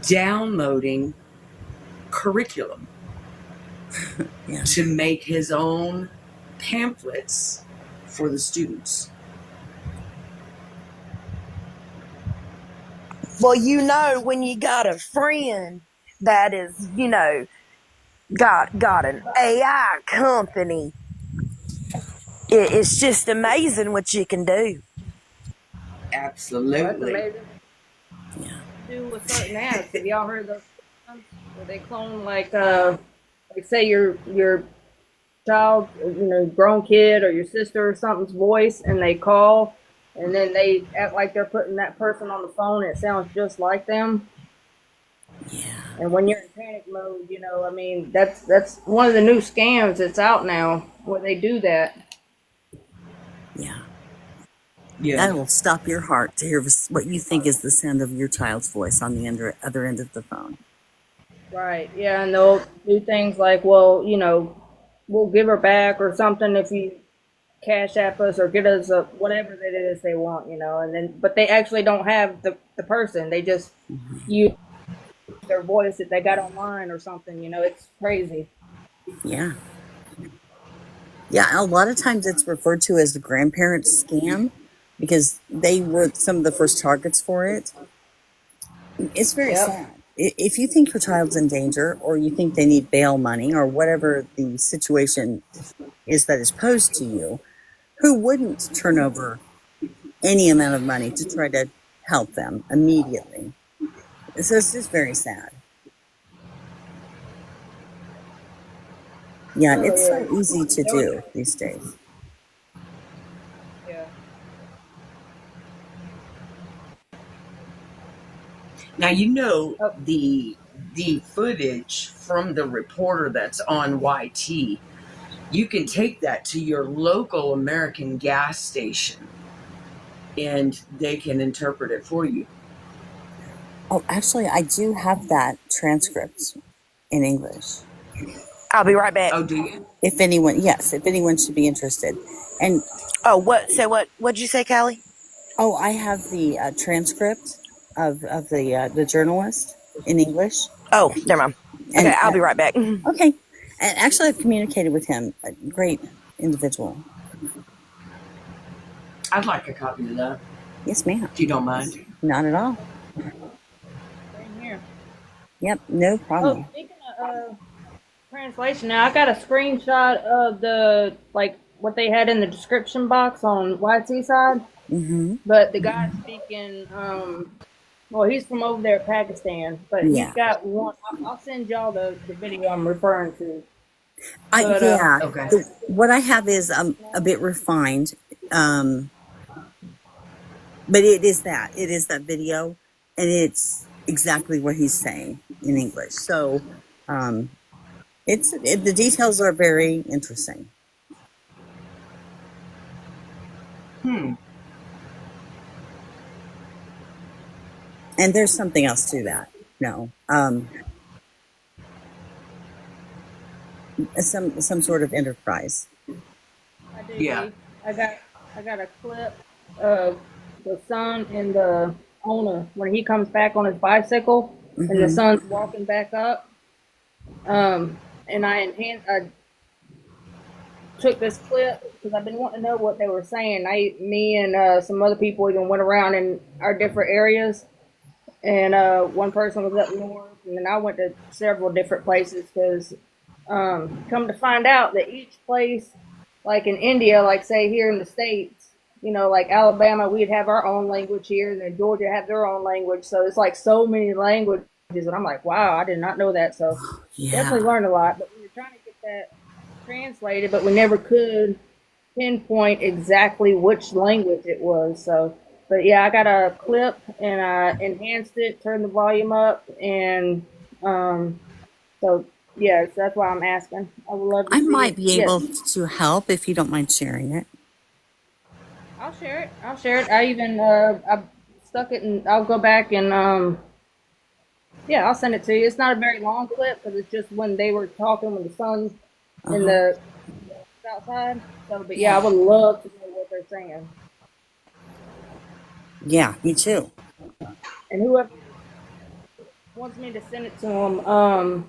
downloading curriculum Yeah, to make his own pamphlets for the students. Well, when you got a friend that is, got an AI company, it's just amazing what you can do. Well, that's Absolutely. amazing. yeah, Do with certain apps. Have y'all heard those ones where they clone like say your child, grown kid or your sister or something's voice, and they call, and then they act like they're putting that person on the phone. And it sounds just like them. yeah, And when you're in panic mode, that's one of the new scams that's out now where they do that. yeah. Yeah. That'll stop your heart to hear what you think is the sound of your child's voice on the other end of the phone. Right. Yeah, and they'll do things like, well, we'll give her back or something if you cash app us or get us whatever that it is they want, and then but they actually don't have the person. They just Hmm. use their voice that they got online or something. It's crazy. Yeah, yeah. A lot of times it's referred to as the grandparent scam because they were some of the first targets for it. It's very Yep. sad. If you think your child's in danger or you think they need bail money or whatever the situation is that is posed to you, who wouldn't turn over any amount of money to try to help them immediately? So it's just very sad. Yeah, and Oh it's yeah. so easy to There was do these days. yeah. Now you know Oh, the footage from the reporter that's on YT. You can take that to your local American gas station and they can interpret it for you. Oh, actually, I do have that transcript in English. I'll be right back. Oh, do you? If anyone, yes, if anyone should be interested. And Oh, what? So what'd you say, Callie? oh, I have the transcript of the journalist in English. Oh, never mind. Okay, And I'll be right back. okay, and actually, I've communicated with him. A great individual. I'd like a copy of that, Yes, ma'am. if you don't mind. Not at all. same here. Yep, no Oh, problem. speaking of translation, now I got a screenshot of the like what they had in the description box on YT side, Mm-hmm. but the guy speaking, well, he's from over there, Pakistan, but he's Yeah. got one. I'll send y'all the video I'm referring to. But Yeah. Okay. What I have is a bit refined, um, but it is that video, and it's exactly what he's saying in English. So, um, the details are very interesting, Hmm. and there's something else to that. No, some sort of enterprise. I do, Yeah. D. I got a clip of the son and the owner when he comes back on his bicycle, and the Mm-hmm. son's walking back up. And I took this clip because I've been wanting to know what they were saying. Me and some other people even went around in our different areas, and one person was up north, and then I went to several different places because come to find out that each place, like in India, like say here in the States, like Alabama, we'd have our own language here, and then Georgia have their own language. So it's like so many languages, and I'm like, wow, I did not know that. So definitely Yeah. learned a lot. But we were trying to get that translated, but we never could pinpoint exactly which language it was. So But yeah, I got a clip and I enhanced it, turned the volume up, and so yes, that's why I'm asking. I would love to I see might it. be Yes, able to help if you don't mind sharing it. I'll share it. I'll share it. I even I stuck it and I'll go back and yeah, I'll send it to you. It's not a very long clip because it's just when they were talking when the sun in Uh-huh. the outside. So, but yeah, I Yeah. would love to know what they're saying. Yeah, me too. And whoever wants me to send it to them, well,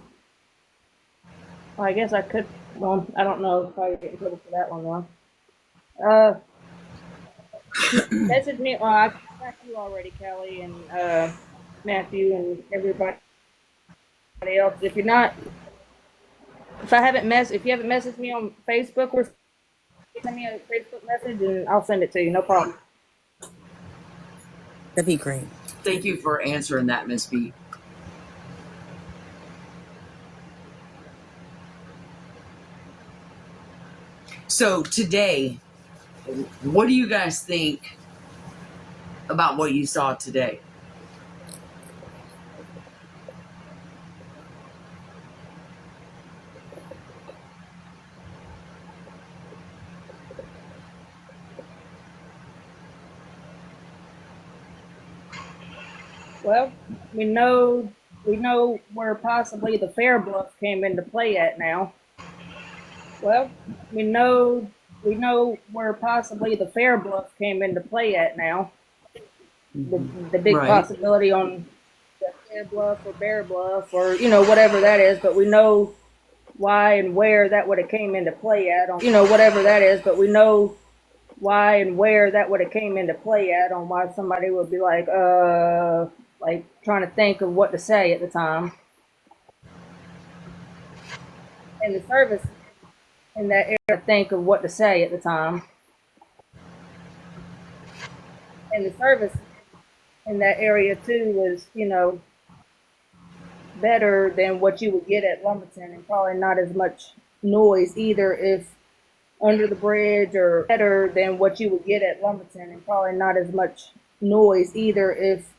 I guess I could. Well, I don't know if I get in trouble for that one though. Message me. I contacted you already, Kelly and Matthew and everybody else. If you're not, if you haven't messaged me on Facebook, or send me a Facebook message and I'll send it to you. No problem. That'd be great. Thank you for answering that, Miss B. So today, what do you guys think about what you saw today? Well, we know where possibly the fair bluff came into play at now. Well, we know where possibly the fair bluff came into play at now. The big Right. possibility on the fair bluff or bear bluff or whatever that is, but we know why and where that would have came into play at on whatever that is, but we know why and where that would have came into play at on why somebody would be like trying to think of what to say at the time. And the service in that area think of what to say at the time. And the service in that area too was, better than what you would get at Lumberton, and probably not as much noise either if under the bridge, or better than what you would get at Lumberton, and probably not as much noise either if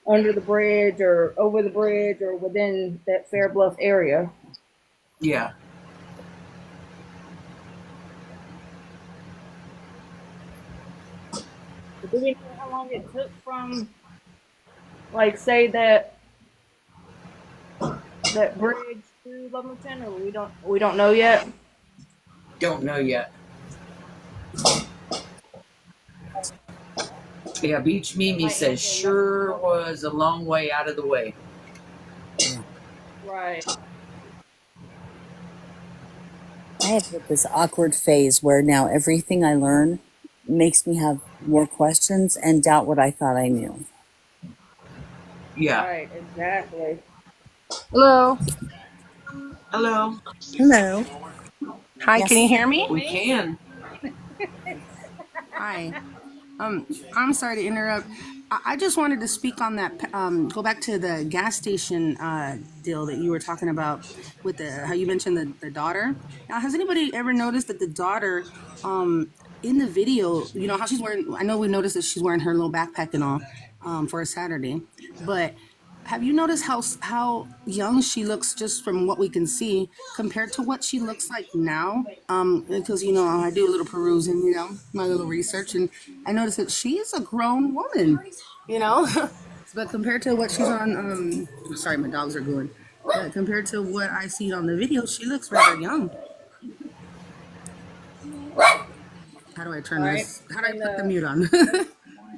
under the bridge or over the bridge or within that Fair Bluff area. Yeah. But do we know how long it took from, like, say that bridge to Lumberton, or we don't know yet? Don't know yet. Yeah, Beach Mimi says sure was a long way out of the way. Yeah. Right. I have hit this awkward phase where now everything I learn makes me have more questions and doubt what I thought I knew. Yeah. Right, exactly. Hello. Hello. Hello. Hi, can you Yes. hear me? We can. Hi. I'm sorry to interrupt. I just wanted to speak on that. Go back to the gas station deal that you were talking about with how you mentioned the daughter. Now, has anybody ever noticed that the daughter, in the video, how she's wearing? I know we noticed that she's wearing her little backpack and all, for a Saturday, but have you noticed how young she looks just from what we can see compared to what she looks like now? Because I do a little perusing, my little research, and I noticed that she is a grown woman. You know, but compared to what she's on, sorry, my dogs are going. But compared to what I see on the video, she looks rather young. How do I turn Right. this? How do I And put the mute on?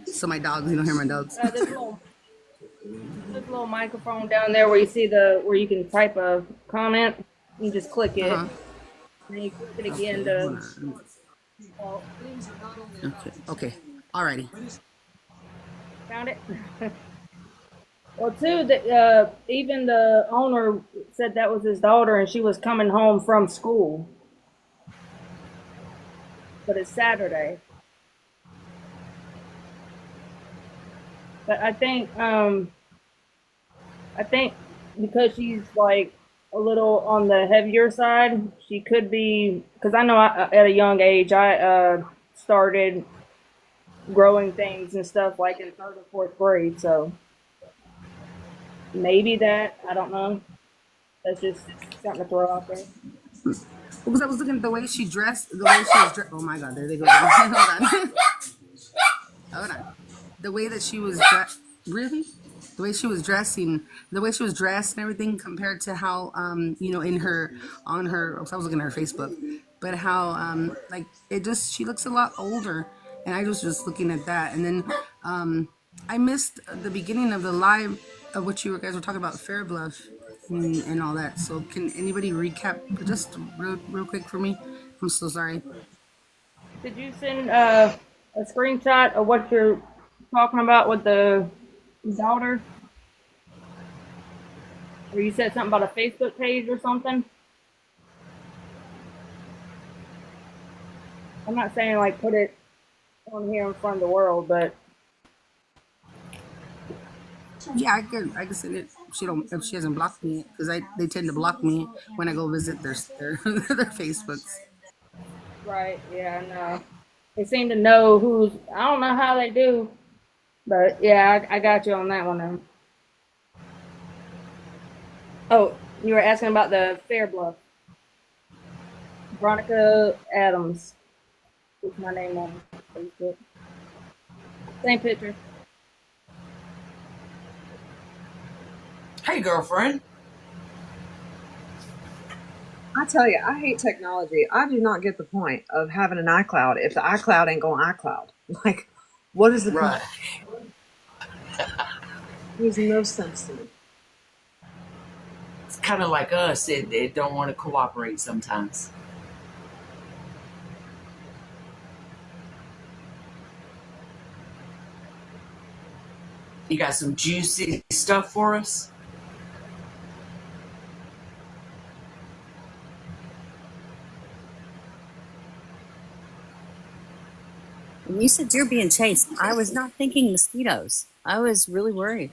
So my dogs, you don't hear my dogs. this little microphone down there where you can type a comment. You just click it, Uh-huh. and then you click it again Okay, hold to. on. Oh, Okay. Alrighty. found it. Well, too, even the owner said that was his daughter, and she was coming home from school. But it's Saturday. But I think because she's like a little on the heavier side, she could be. Because I know at a young age I started growing things and stuff like in third or fourth grade. So maybe that, I don't know. That's just something to throw out there. Because I was looking at the way she dressed, the way she was dressed. Oh my God, there they go. Hold on. Hold on. The way that she was dressed, really? The way she was dressing, the way she was dressed and everything compared to how, in her, on her, I was looking at her Facebook, but how, like, it just, she looks a lot older. And I was just looking at that. And then I missed the beginning of the live of what you guys were talking about, Fair Bluff and all that. So can anybody recap just real quick for me? I'm so sorry. Did you send a screenshot of what you're talking about with the daughter? Or you said something about a Facebook page or something? I'm not saying like put it on here in front of the world, but Yeah, I can send it. She don't if she hasn't blocked me because they tend to block me when I go visit their their Facebooks. right, yeah, no. They seem to know who's. I don't know how they do, but yeah, I got you on that one. Then. Oh, you were asking about the Fair Bluff. Veronica Adams is my name on Facebook. Same picture. Hey, girlfriend. I tell you, I hate technology. I do not get the point of having an iCloud if the iCloud ain't going iCloud. Like, what is the point? Right. It makes no sense to me. It's kind of like us. They don't want to cooperate sometimes. You got some juicy stuff for us? When you said you're being chased, I was not thinking mosquitoes. I was really worried.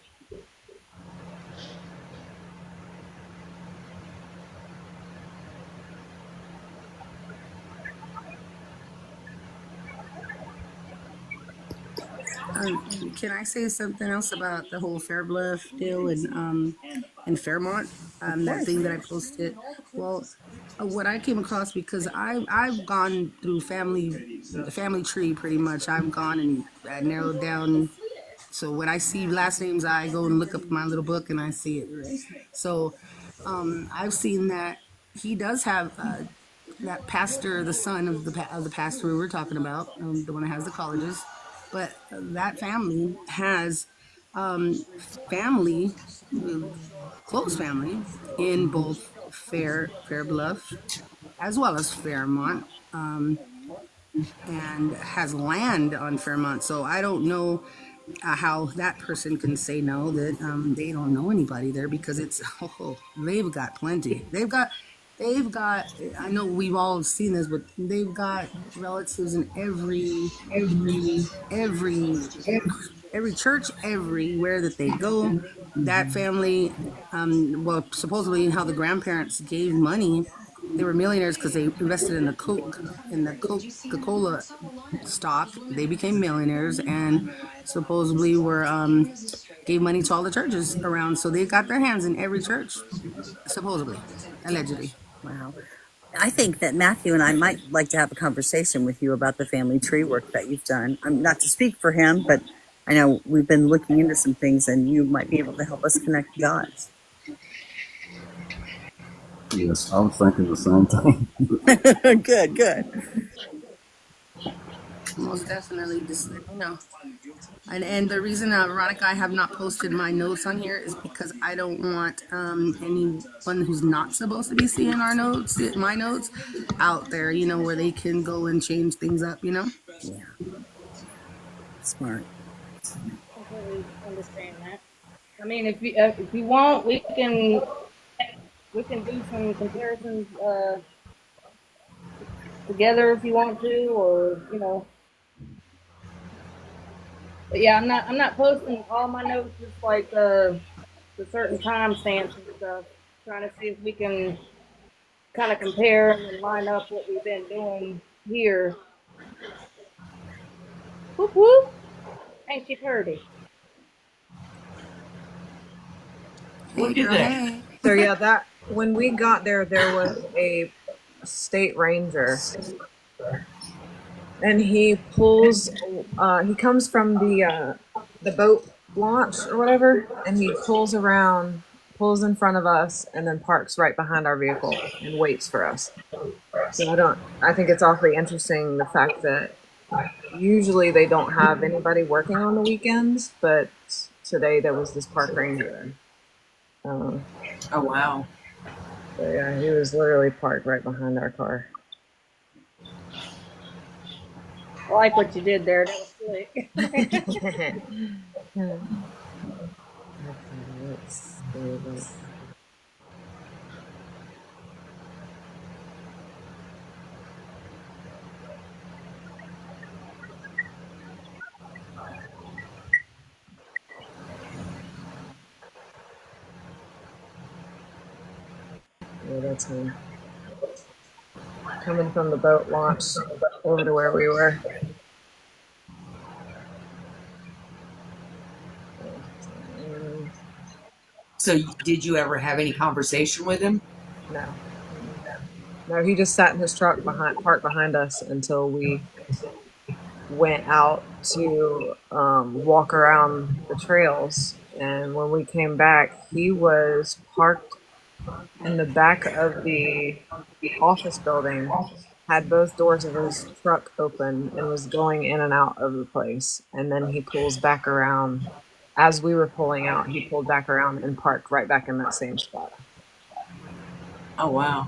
Can I say something else about the whole Fair Bluff deal and Fairmont? That thing that I posted. Well, what I came across because I've gone through the family tree pretty much. I've gone and narrowed down. So when I see last names, I go and look up my little book and I see it. So I've seen that he does have that pastor, the son of the pastor we were talking about, the one that has the colleges. But that family has family, close family, in both Fair Bluff as well as Fairmont, and has land on Fairmont. So I don't know how that person can say no that they don't know anybody there because it's they've got plenty. They've got. I know we've all seen this, but they've got relatives in every every church, everywhere that they go. That family, well, supposedly how the grandparents gave money, they were millionaires because they invested in the Coca-Cola stock. They became millionaires and supposedly were gave money to all the churches around. So they got their hands in every church, supposedly, allegedly. Wow. I think that Matthew and I might like to have a conversation with you about the family tree work that you've done. I'm not to speak for him, but I know we've been looking into some things and you might be able to help us connect the dots. Yes, I was thinking the same thing. Good. Most definitely, just let me know. And the reason, Veronica, I have not posted my notes on here is because I don't want anyone who's not supposed to be seeing my notes, out there. Where they can go and change things up. Yeah. Smart. Completely understand that. I mean, if you want, we can do some comparisons together if you want to, or But yeah, I'm not posting all my notes, just like the certain timestamps and stuff. Trying to see if we can kind of compare and line up what we've been doing here. Whoop whoop. Ain't you pretty? Hey, Look at girl. that. Hey. So yeah, that when we got there, there was a state ranger, and he pulls. He comes from the boat launch or whatever, and he pulls around, pulls in front of us, and then parks right behind our vehicle and waits for us. So I don't. I think it's awfully interesting the fact that usually they don't have anybody working on the weekends, but today there was this park ranger there. Oh, wow. So yeah, he was literally parked right behind our car. I like what you did there. That was slick. Okay, let's see. Yeah, that's him coming from the boat launch over to where we were. So, did you ever have any conversation with him? No, no, he just sat in his truck parked behind us until we went out to walk around the trails. And when we came back, he was parked in the back of the office building, had both doors of his truck open, and was going in and out of the place. And then he pulls back around. As we were pulling out, he pulled back around and parked right back in that same spot. Oh, wow.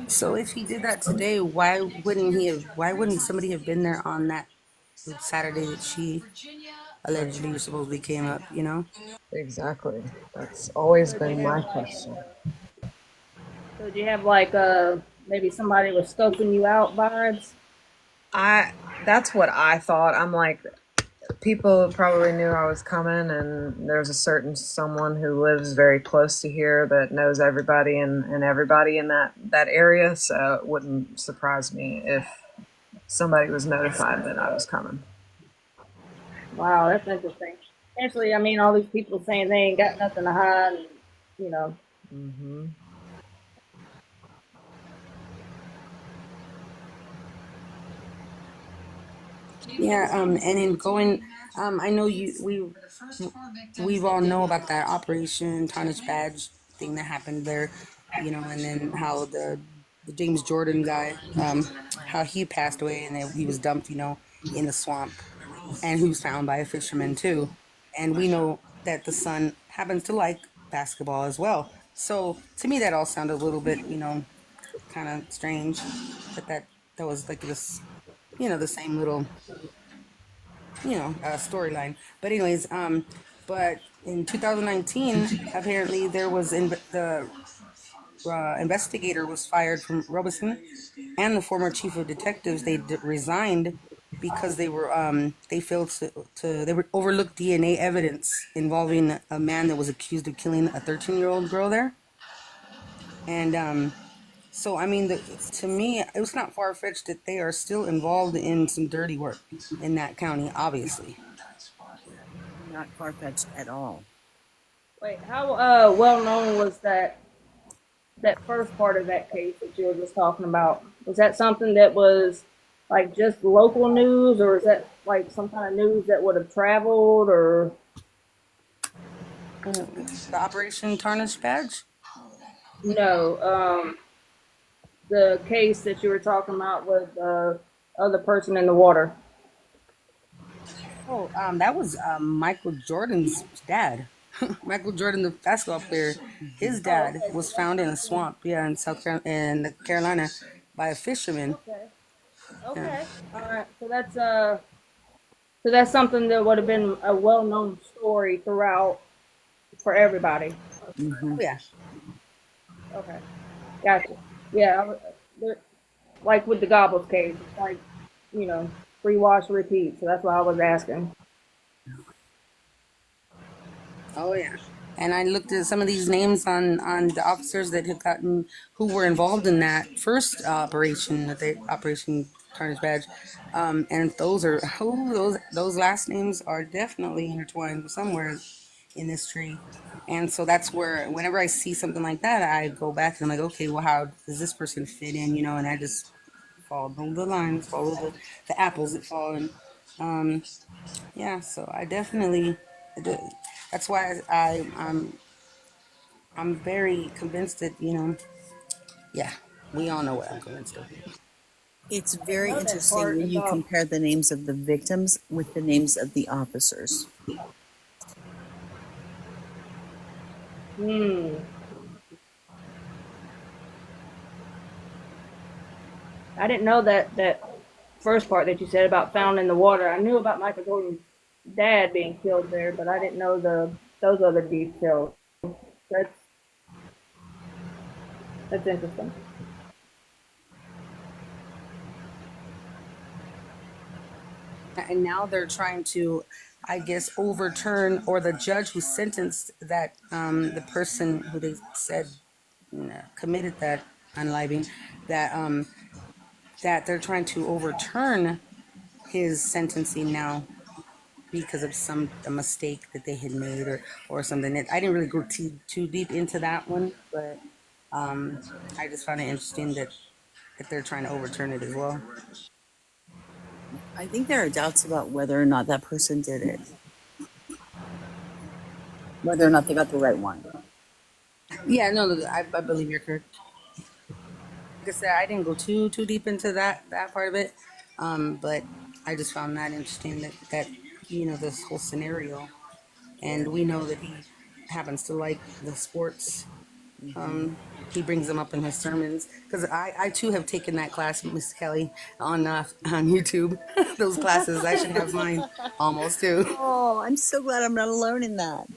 So if he did that today, why wouldn't he have? Why wouldn't somebody have been there on that Saturday that she allegedly or supposedly came up? You know. Exactly. That's always So did you been have my like question. so did you have like maybe somebody was scoping you out vibes? I that's what I thought. I'm like, people probably knew I was coming, and there's a certain someone who lives very close to here that knows everybody and everybody in that area. So it wouldn't surprise me if somebody was notified that I was coming. Wow, that's interesting. Actually, I mean, all these people saying they ain't got nothing to hide, and, you know. Hmm. Yeah, and in going, I know we've all know about that Operation Tarnish Badge thing that happened there, you know, and then how the James Jordan guy, how he passed away and then he was dumped, you know, in the swamp, and he was found by a fisherman too, and we know that the son happens to like basketball as well. So to me, that all sounded a little bit, you know, kind of strange, that was like this, you know, the same little storyline. But anyways, but in 2019, apparently there was the investigator was fired from Robeson, and the former chief of detectives resigned because they failed to they were overlooked DNA evidence involving a man that was accused of killing a 13-year-old girl there, and so I mean, to me, it was not far fetched that they are still involved in some dirty work in that county, obviously. Not far fetched at all. Wait, how well known was that first part of that case that you were just talking about? Was that something that was like just local news, or is that like some kind of news that would have traveled, or The Operation Tarnish Badge. no? The case that you were talking about with the other person in the water. Oh, that was Michael Jordan's dad. Michael Jordan, the basketball player, his Oh, dad okay. was found in a swamp, yeah, in in Carolina, by a fisherman. Okay. Yeah. Okay. All right. So that's something that would have been a well-known story throughout for everybody. Oh Hmm. yeah. Okay. Gotcha. Yeah. Like with the Gobbles case, it's like, free wash, repeat. So that's why I was asking. Oh yeah. And I looked at some of these names on the officers that had gotten who were involved in that first operation, that they Operation Carnage badge, and those are those last names are definitely intertwined somewhere in this tree. And so that's where whenever I see something like that, I go back and I'm like, okay, well, how does this person fit in? And I just follow the lines, follow the apples that fall in. Yeah, so I definitely, that's why I'm very convinced that, yeah, we all know what I'm convinced of. It's I didn't very know that interesting part when you about. compare the names of the victims with the names of the officers. Hmm. I didn't know that first part that you said about found in the water. I knew about Michael Jordan's dad being killed there, but I didn't know those other details. That's that's interesting. And now they're trying to, I guess, overturn, or the judge who sentenced that the person who they said committed that unliving, that that they're trying to overturn his sentencing now because of a mistake that they had made, or something. I didn't really go too deep into that one, but I just found it interesting that they're trying to overturn it as well. I think there are doubts about whether or not that person did it, whether or not they got the right one. Yeah, no, I believe you're correct. Like I said, I didn't go too deep into that part of it, but I just found that interesting that this whole scenario, and we know that he happens to like the sports. He brings them up in his sermons because I too have taken that class, Miss Kelly, on YouTube. Those classes, I should have mine almost too. Oh, I'm so glad I'm not alone in that.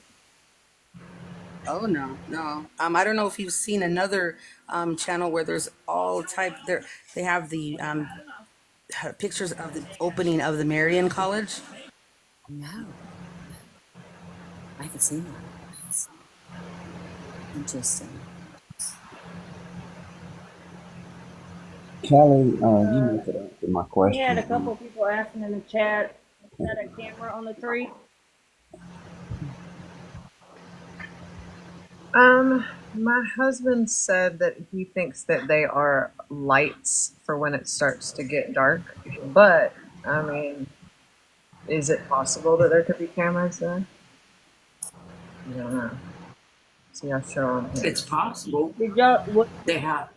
Oh no, no. I don't know if you've seen another channel where there's all type there. They have the pictures of the opening of the Marian College. No, I haven't seen that. Interesting. Kelly, you could answer my We had a question. couple people asking in the chat, is that a camera on the tree? My husband said that he thinks that they are lights for when it starts to get dark. But I mean, is it possible that there could be cameras there? I don't know. See, I show on here. It's possible. Did y'all what They got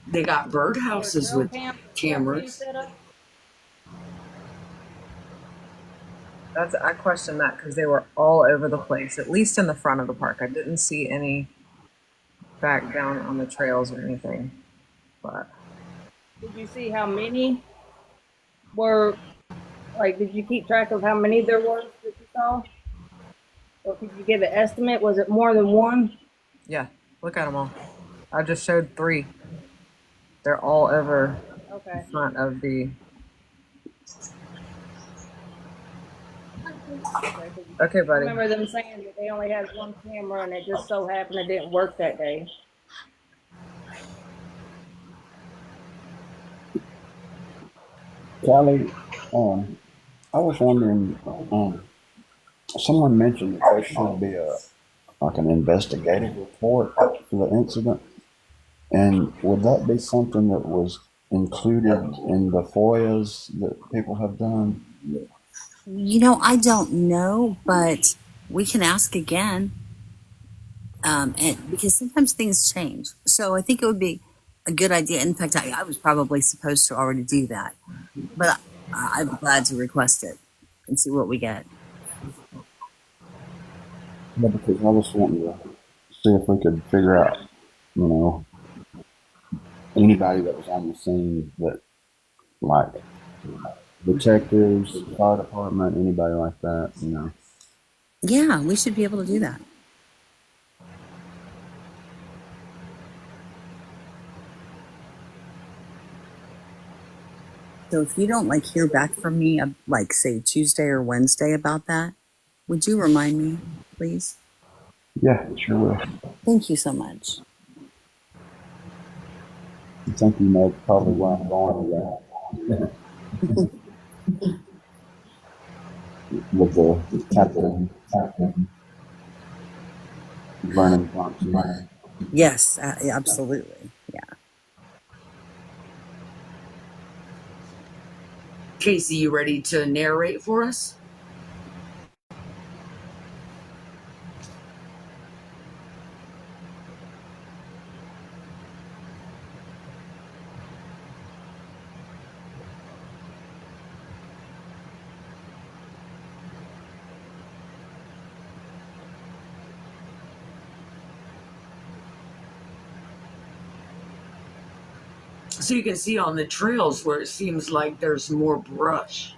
their birdhouses trail with cams stuff being cameras. set up? I question that because they were all over the place, at least in the front of the park. I didn't see any back down on the trails or anything. But Did you see how many were like? Did you keep track of how many there was that you saw, or could you give an estimate? Was it more than one? yeah, look at them all. I just showed 3. They're all over the Okay. front of the. Okay, I buddy. remember them saying that they only had one camera and it just so happened it didn't work that day. Kelly, I was wondering, someone mentioned that there should be an investigative report for the incident, and would that be something that was included in the FOIAs that people have done? I don't know, but we can ask again. And because sometimes things change, so I think it would be a good idea. In fact, I was probably supposed to already do that, but I'm glad to request it and see what we get. Yeah, because I was wanting to see if we could figure out, you know, anybody that was on the scene that, like, detectives, fire department, anybody like that. Yeah, we should be able to do that. So if you don't hear back from me, say Tuesday or Wednesday about that, would you remind me, please? Yeah, sure will. Thank you so much. I think you know probably where I'm going with that. with the capital learning function. Yes, absolutely. Yeah. Casey, you ready to narrate for us? So you can see on the trails where it seems like there's more brush.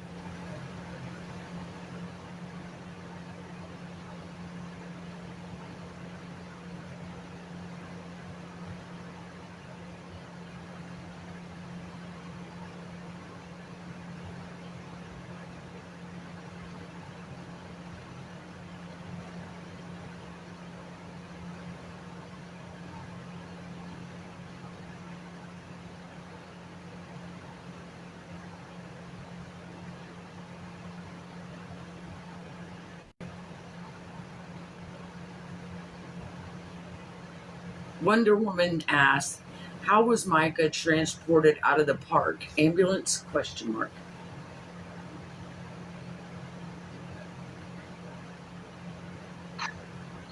Wonder Woman asks, "How was Mica transported out of the park? Ambulance?" Question mark.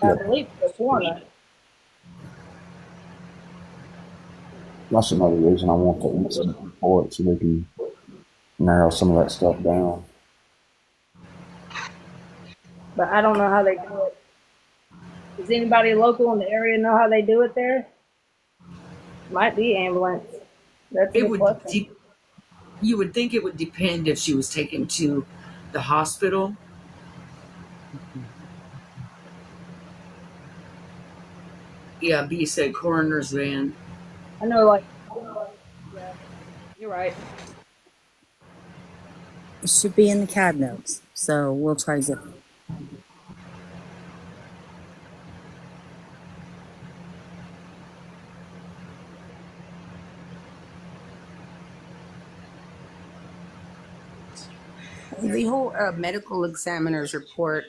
I Yep. believe the coroner. That's another reason I want the incident report so we can narrow some of that stuff down. But I don't know how they do it. Does anybody local in the area know how they do it there? Might be ambulance. That's a It good would. question. You would think it would depend if she was taken to the hospital. Yeah, B said coroner's van. I know, like, yeah, you're right. It should be in the CAD notes. So we'll try to get. The whole medical examiner's report,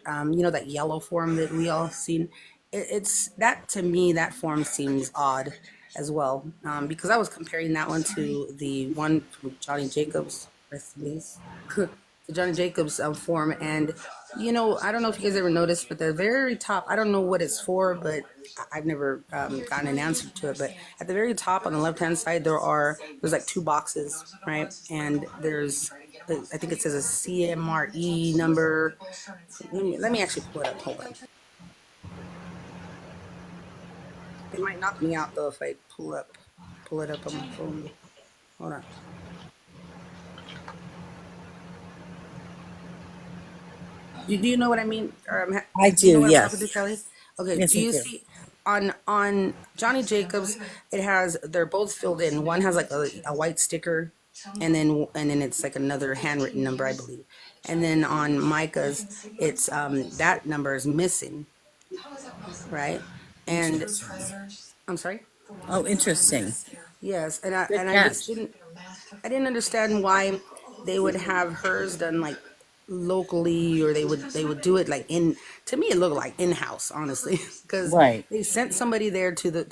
that yellow form that we all seen, it's that to me, that form seems odd as well, because I was comparing that one to the one from Johnny Jacobs, rest in peace, the Johnny Jacobs form. And, I don't know if you guys ever noticed, but the very top, I don't know what it's for, but I've never gotten an answer to it. But at the very top on the left hand side, there's like two boxes, right? And there's, I think it says a CMRE number. Let me actually pull it up. Hold on. It might knock me out though if I pull it up on my phone. Hold on. Do you know what I mean? I Do you know do. what I'm talking to, Yes. Kelly? Okay. Yes, Do I you do. see on Johnny Jacobs? They're both filled in. One has like a white sticker, and then it's like another handwritten number, I believe. And then on Mica's, it's that number is missing, right? And I'm sorry. Oh, interesting. Yes, Good and catch. I didn't understand why they would have hers done like locally, or they would do it like in. To me, it looked like in house, honestly, because Right. they sent somebody there to the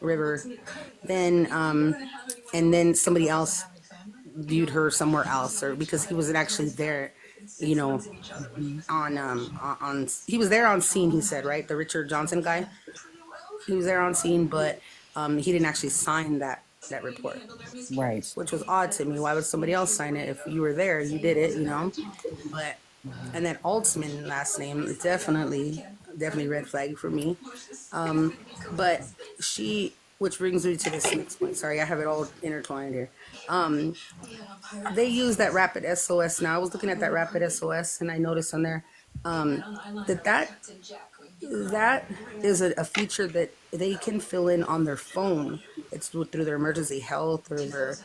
river, then and then somebody else viewed her somewhere else, or because he wasn't actually there, you know, Hmm. on he was there on scene. He said, right, the Richard Johnson guy. He was there on scene, but he didn't actually sign that report, Right. which was odd to me. Why would somebody else sign it if you were there? You did it. But Hmm. and then Altsman last name, definitely red flag for me. But which brings me to this next point. Sorry, I have it all intertwined here. Um, they use that rapid SOS now. I was looking at that rapid SOS and I noticed on there um, that is a feature that they can fill in on their phone. It's through their emergency health, or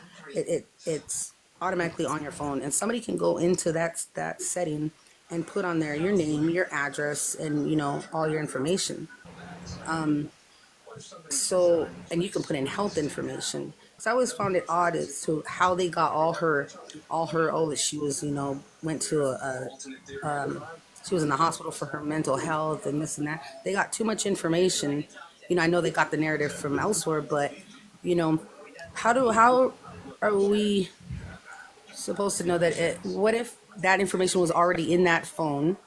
it's automatically on your phone, and somebody can go into that setting and put on there your name, your address, and all your information. So, and you can put in health information. So I always found it odd as to how they got all her. Oh, that she was, went to she was in the hospital for her mental health and this and that. They got too much information. I know they got the narrative from elsewhere, but you know, how are we supposed to know that what if that information was already in that phone?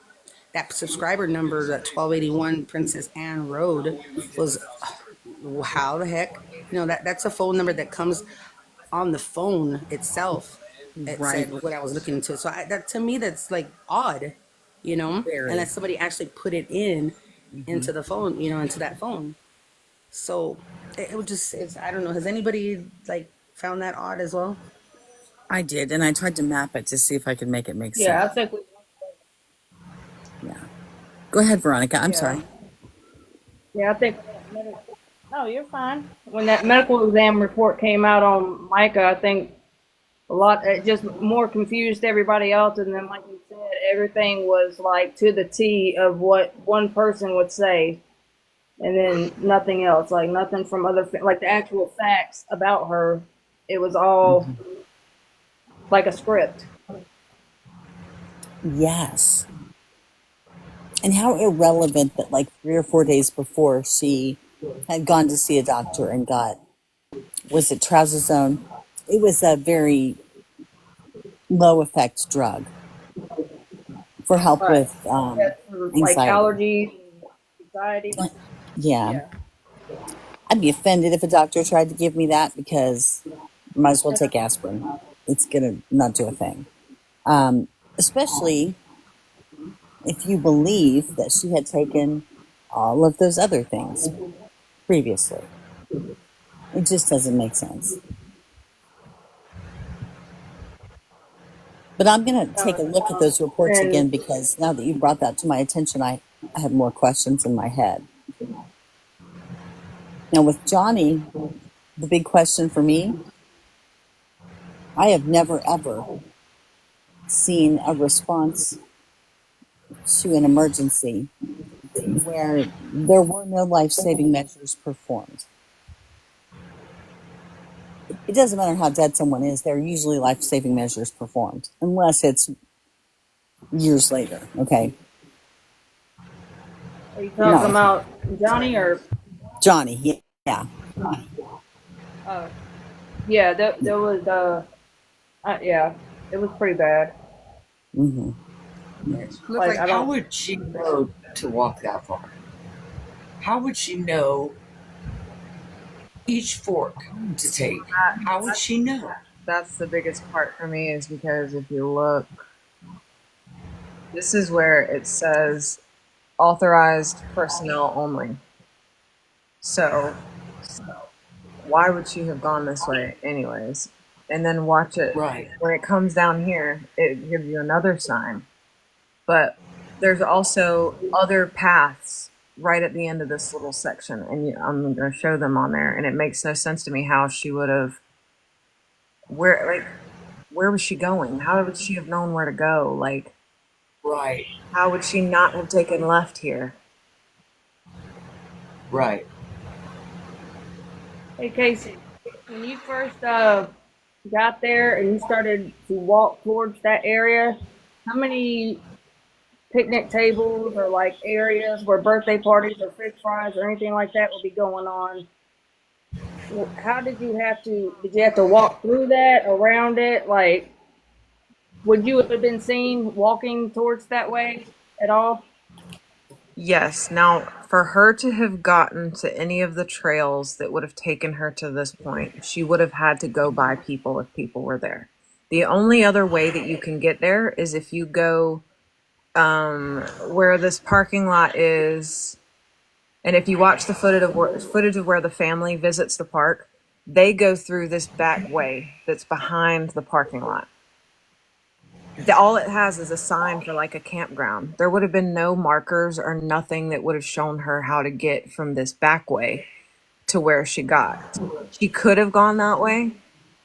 That subscriber number, that 1281 Princess Anne Road, was how the heck? That's a phone number that comes on the phone itself. It Right. said what I was looking into. So that to me, that's like odd, and Very. that somebody actually put it in Hmm. into the phone, into that phone. So it would just, I don't know. Has anybody like found that odd as well? I did, and I tried to map it to see if I could make it make Yeah, I sense. think Yeah. Go ahead, Veronica. I'm yeah. sorry. Yeah, I think no, you're fine. When that medical exam report came out on Mica, I think it just more confused everybody else. And then, like you said, everything was like to the T of what one person would say, and then nothing else, like nothing from like the actual facts about her. It was all Hmm. like a script. Yes. And how irrelevant that, like, 3 or 4 days before, she had gone to see a doctor and got, was it trazodone? It was a very low effect drug for help Right. with That's for like anxiety. allergies and anxiety. Yeah. Yeah. I'd be offended if a doctor tried to give me that because I might as well take aspirin. It's going to not do a thing. Especially if you believe that she had taken all of those other things previously. It just doesn't make sense. But I'm going to take a look at those reports And again because now that you brought that to my attention, I have more questions in my head. Now, with Johnny, the big question for me, I have never ever seen a response to an emergency where there were no life saving measures performed. It doesn't matter how dead someone is, there are usually life saving measures performed, unless it's years later. Okay. are you talking No. about Johnny or? Johnny, yeah. Yeah, there was yeah, it was pretty bad. Hmm. Look, Like like, I how don't. would she know to walk that far? How would she know each fork to take? How would she know? That's the biggest part for me, is because if you look, this is where it says authorized personnel only. So why would she have gone this way anyways? And then watch it. Right. When it comes down here, it gives you another sign. But there's also other paths right at the end of this little section, and I'm going to show them on there. And it makes no sense to me how she would have, where was she going? How would she have known where to go? Like, Right. how would she not have taken left here? Right. Hey Casey, when you first got there and you started to walk towards that area, how many picnic tables or like areas where birthday parties or fish fries or anything like that would be going on? How did you have to? Did you have to walk through that, around it? Like, would you have been seen walking towards that way at all? Yes. Now, for her to have gotten to any of the trails that would have taken her to this point, she would have had to go by people if people were there. The only other way that you can get there is if you go where this parking lot is, and if you watch the footage of where the family visits the park, they go through this back way that's behind the parking lot. All it has is a sign for like a campground. There would have been no markers or nothing that would have shown her how to get from this back way to where she got. She could have gone that way,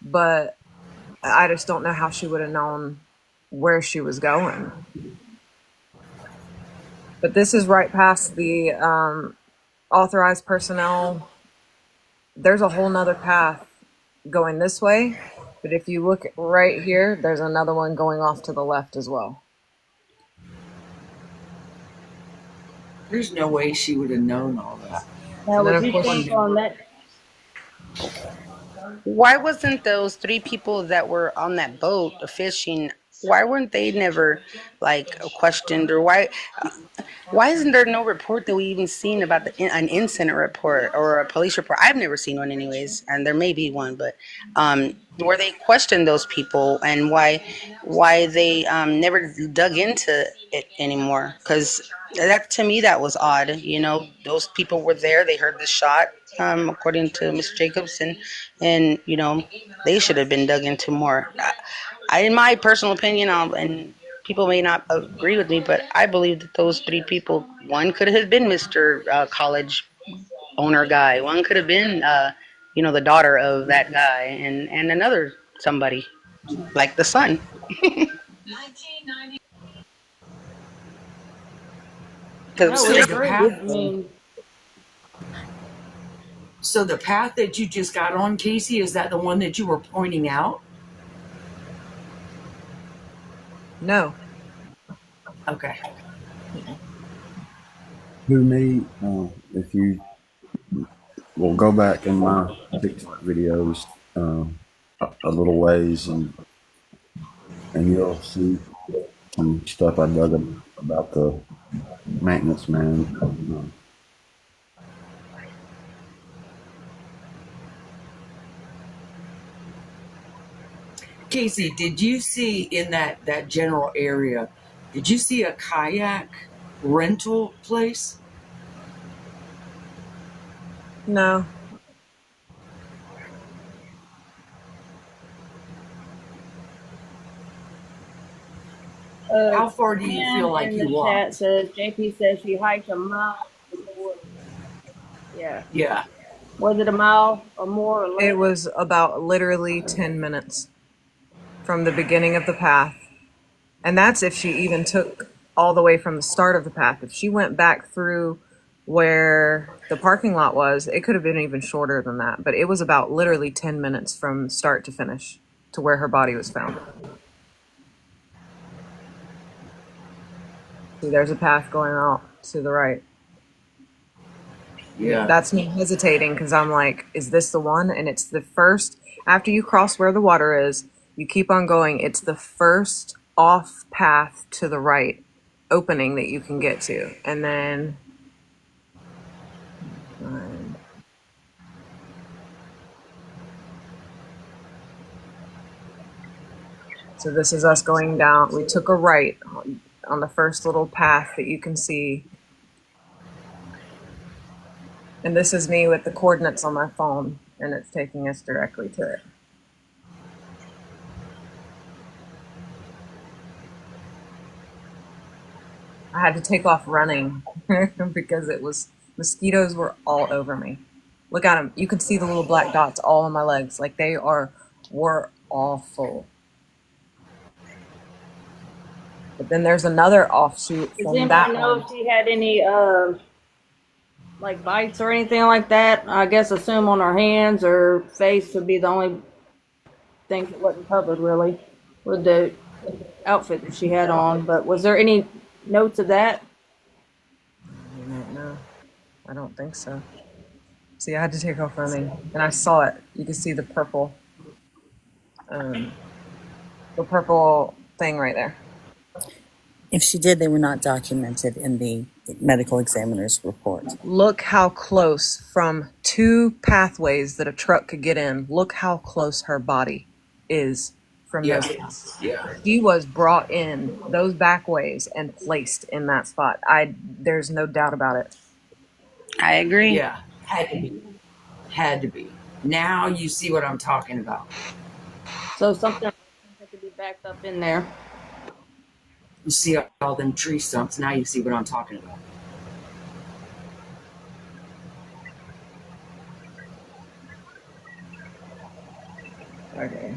but I just don't know how she would have known where she was going. But this is right past the authorized personnel. There's a whole nother path going this way. But if you look right here, there's another one going off to the left as well. There's no way she would have known all that. Now, And then would of you course, think on that? Why wasn't those 3 people that were on that boat fishing? Why weren't they never like questioned, or why isn't there no report that we even seen about an incident report or a police report? I've never seen one, anyways, and there may be one, but where they questioned those people and why they never dug into it anymore? Because that, to me, that was odd. You know, those people were there. They heard the shot, according to Miss Jacobs, and you know, they should have been dug into more. In my personal opinion, and people may not agree with me, but I believe that those 3 people, one could have been Mr. College owner guy, one could have been, the daughter of that guy, and another somebody like the son. Because No, we So the agree. path, I mean, so the path that you just got on, Casey, is that the one that you were pointing out? no. Okay. Who me? If you will go back in my TikTok videos a little ways, and you'll see some stuff I dug about the maintenance man. Casey, did you see in that general area, did you see a kayak rental place? No. How far do you Ken feel like in you the chat walked? says JP says she hiked a mile. Yeah. Yeah. Was it a mile or more or It less? was about literally 10 minutes from the beginning of the path. And that's if she even took all the way from the start of the path. If she went back through where the parking lot was, it could have been even shorter than that. But it was about literally 10 minutes from start to finish to where her body was found. See, there's a path going out to the right. Yeah. That's me hesitating because I'm like, is this the one? And it's the first, after you cross where the water is, you keep on going. It's the first off path to the right opening that you can get to. And then, so this is us going down. We took a right on the first little path that you can see. And this is me with the coordinates on my phone, and it's taking us directly to it. I had to take off running because mosquitoes were all over me. Look at them. You can see the little black dots all on my legs. Like were awful. But then there's another offshoot Does from anybody that know one. if she had any like bites or anything like that? I guess assume on her hands or face would be the only thing that wasn't covered really with the outfit that she had on. But was there any notes of that? No, I don't think so. See, I had to take off running, and I saw it. You can see the purple thing right there. If she did, they were not documented in the medical examiner's report. Look how close from 2 pathways that a truck could get in. Look how close her body is from Yeah. those paths. Yeah. She was brought in those back ways and placed in that spot. There's no doubt about it. I agree. Yeah. Had to be. Had to be. Now you see what I'm talking about. So something could be backed up in there. You see all them tree stumps. Now you see what I'm talking about. Okay.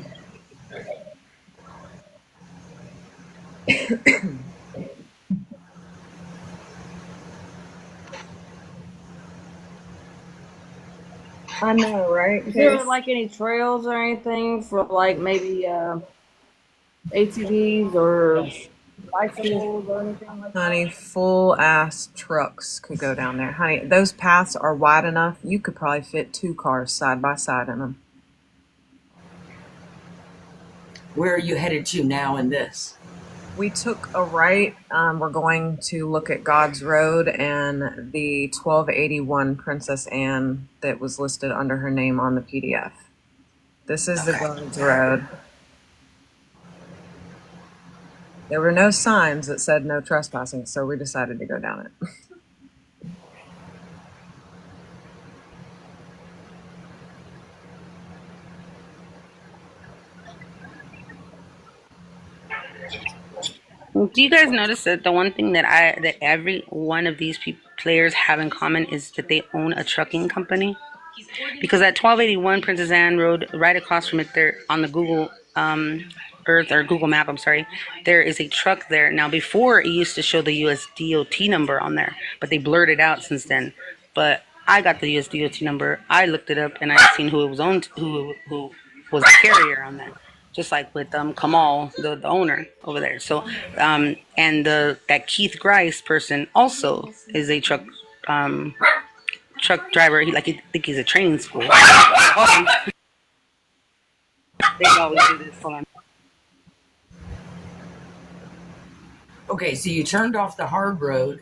I know, right? Is there like any trails or anything for like maybe ATVs or Yes. bicycles or anything like that? Honey, full ass trucks could go down there. Honey, those paths are wide enough. You could probably fit 2 cars side by side in them. Where are you headed to now in this? We took a right. We're going to look at God's Road and the 1281 Princess Anne that was listed under her name on the PDF. This is the Okay. God's Road. There were no signs that said no trespassing, so we decided to go down it. Do you guys notice that the one thing that every one of these players have in common is that they own a trucking company? Because at 1281 Princess Anne Road, right across from it, there on the Google Earth or Google Map, I'm sorry, there is a truck there. Now, before it used to show the US DOT number on there, but they blurred it out since then. But I got the US DOT number. I looked it up and I seen who it was owned, who was the carrier on there. Just like with Kamal, the owner over there. So, and that Keith Grice person also is a truck driver. I think he's a training school. Hold on. They always do this. Hold on. Okay, so you turned off the hard road,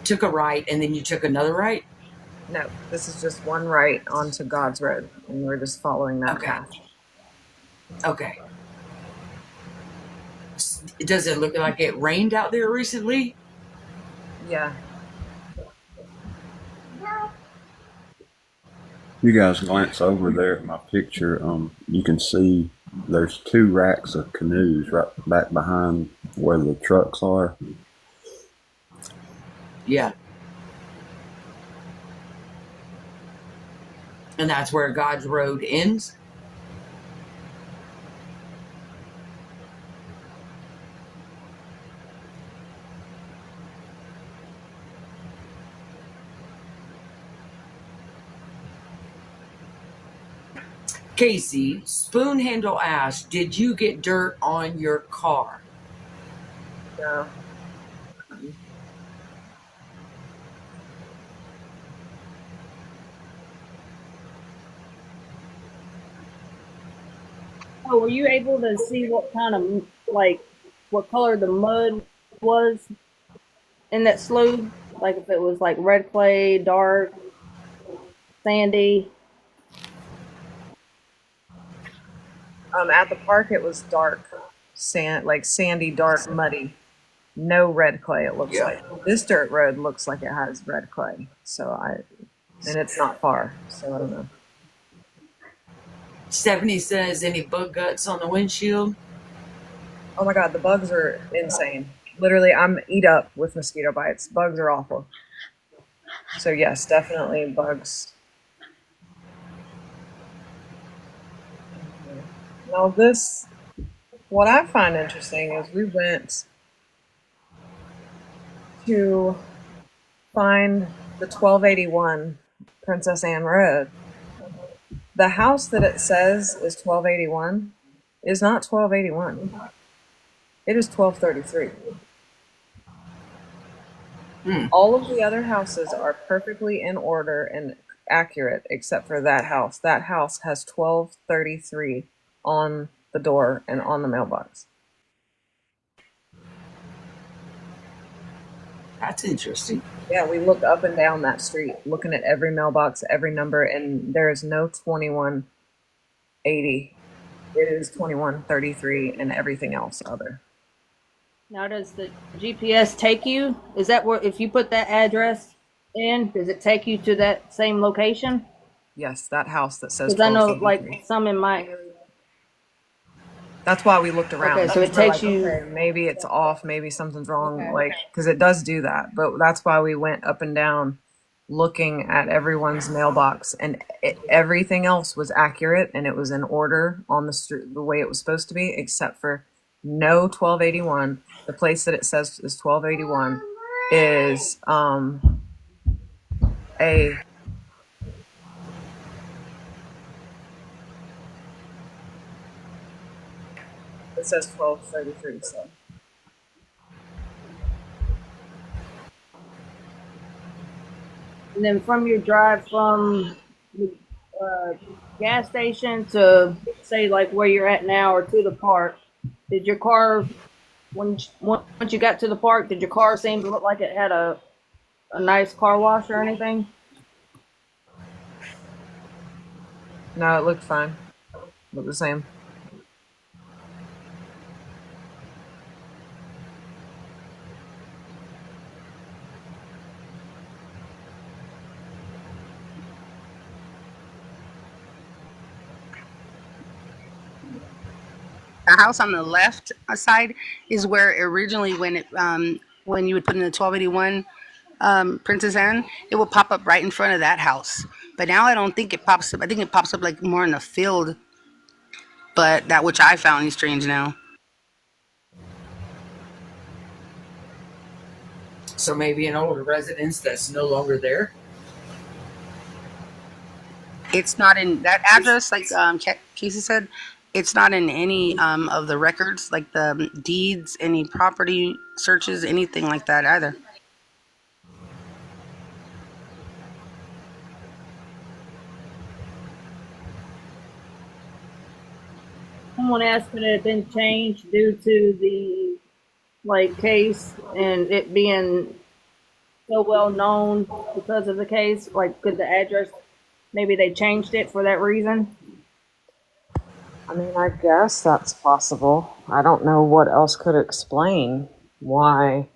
took a right, and then you took another right? No, this is just one right onto God's Road, and we're just following that Okay. path. Okay. Does it look like it rained out there recently? Yeah. You guys glance over there at my picture. You can see there's 2 racks of canoes right back behind where the trucks are. Yeah. And that's where God's Road ends? Casey, Spoon Handle asked, did you get dirt on your car? No. Oh, were you able to see what kind of what color the mud was in that slough? Like if it was like red clay, dark, sandy? At the park, it was dark, sandy, dark, muddy. No red clay. It looks like this dirt road looks like it has red clay. And it's not far, so I don't know. Stephanie says, any bug guts on the windshield? Oh my God, the bugs are insane. Literally, I'm eat up with mosquito bites. Bugs are awful. So yes, definitely bugs. Now what I find interesting is we went to find the 1281 Princess Anne Road. The house that it says is 1281 is not 1281. It is 1233. All of the other houses are perfectly in order and accurate except for that house. That house has 1233 on the door and on the mailbox. That's interesting. Yeah, we looked up and down that street, looking at every mailbox, every number, and there is no 2180. It is 2133 and everything else other. Now, does the GPS take you? Is that where, if you put that address in, does it take you to that same location? Yes, that house that says. Because I know, like, some in my area. That's why we looked around. Okay, so it takes you. Okay, maybe it's off. Maybe something's wrong. Okay. Because it does do that. But that's why we went up and down, looking at everyone's mailbox, and everything else was accurate and it was in order on the street the way it was supposed to be, except for no 1281. The place that it says is 1281 is it says 12:33. So. And then from your drive from the gas station to say like where you're at now or to the park, did your car once you got to the park, did your car seem to look like it had a nice car wash or anything? No, it looked fine. It looked the same. The house on the left side is where originally when you would put in the 1281 Princess Anne, it will pop up right in front of that house. But now I don't think it pops up. I think it pops up like more in the field. But that which I found is strange now. So maybe an older residence that's no longer there. It's not in that address, like Casey said. It's not in any of the records, like the deeds, any property searches, anything like that either. Someone asked could it have been changed due to the like case and it being so well known because of the case. Like, could the address maybe they changed it for that reason? I mean, I guess that's possible. I don't know what else could explain why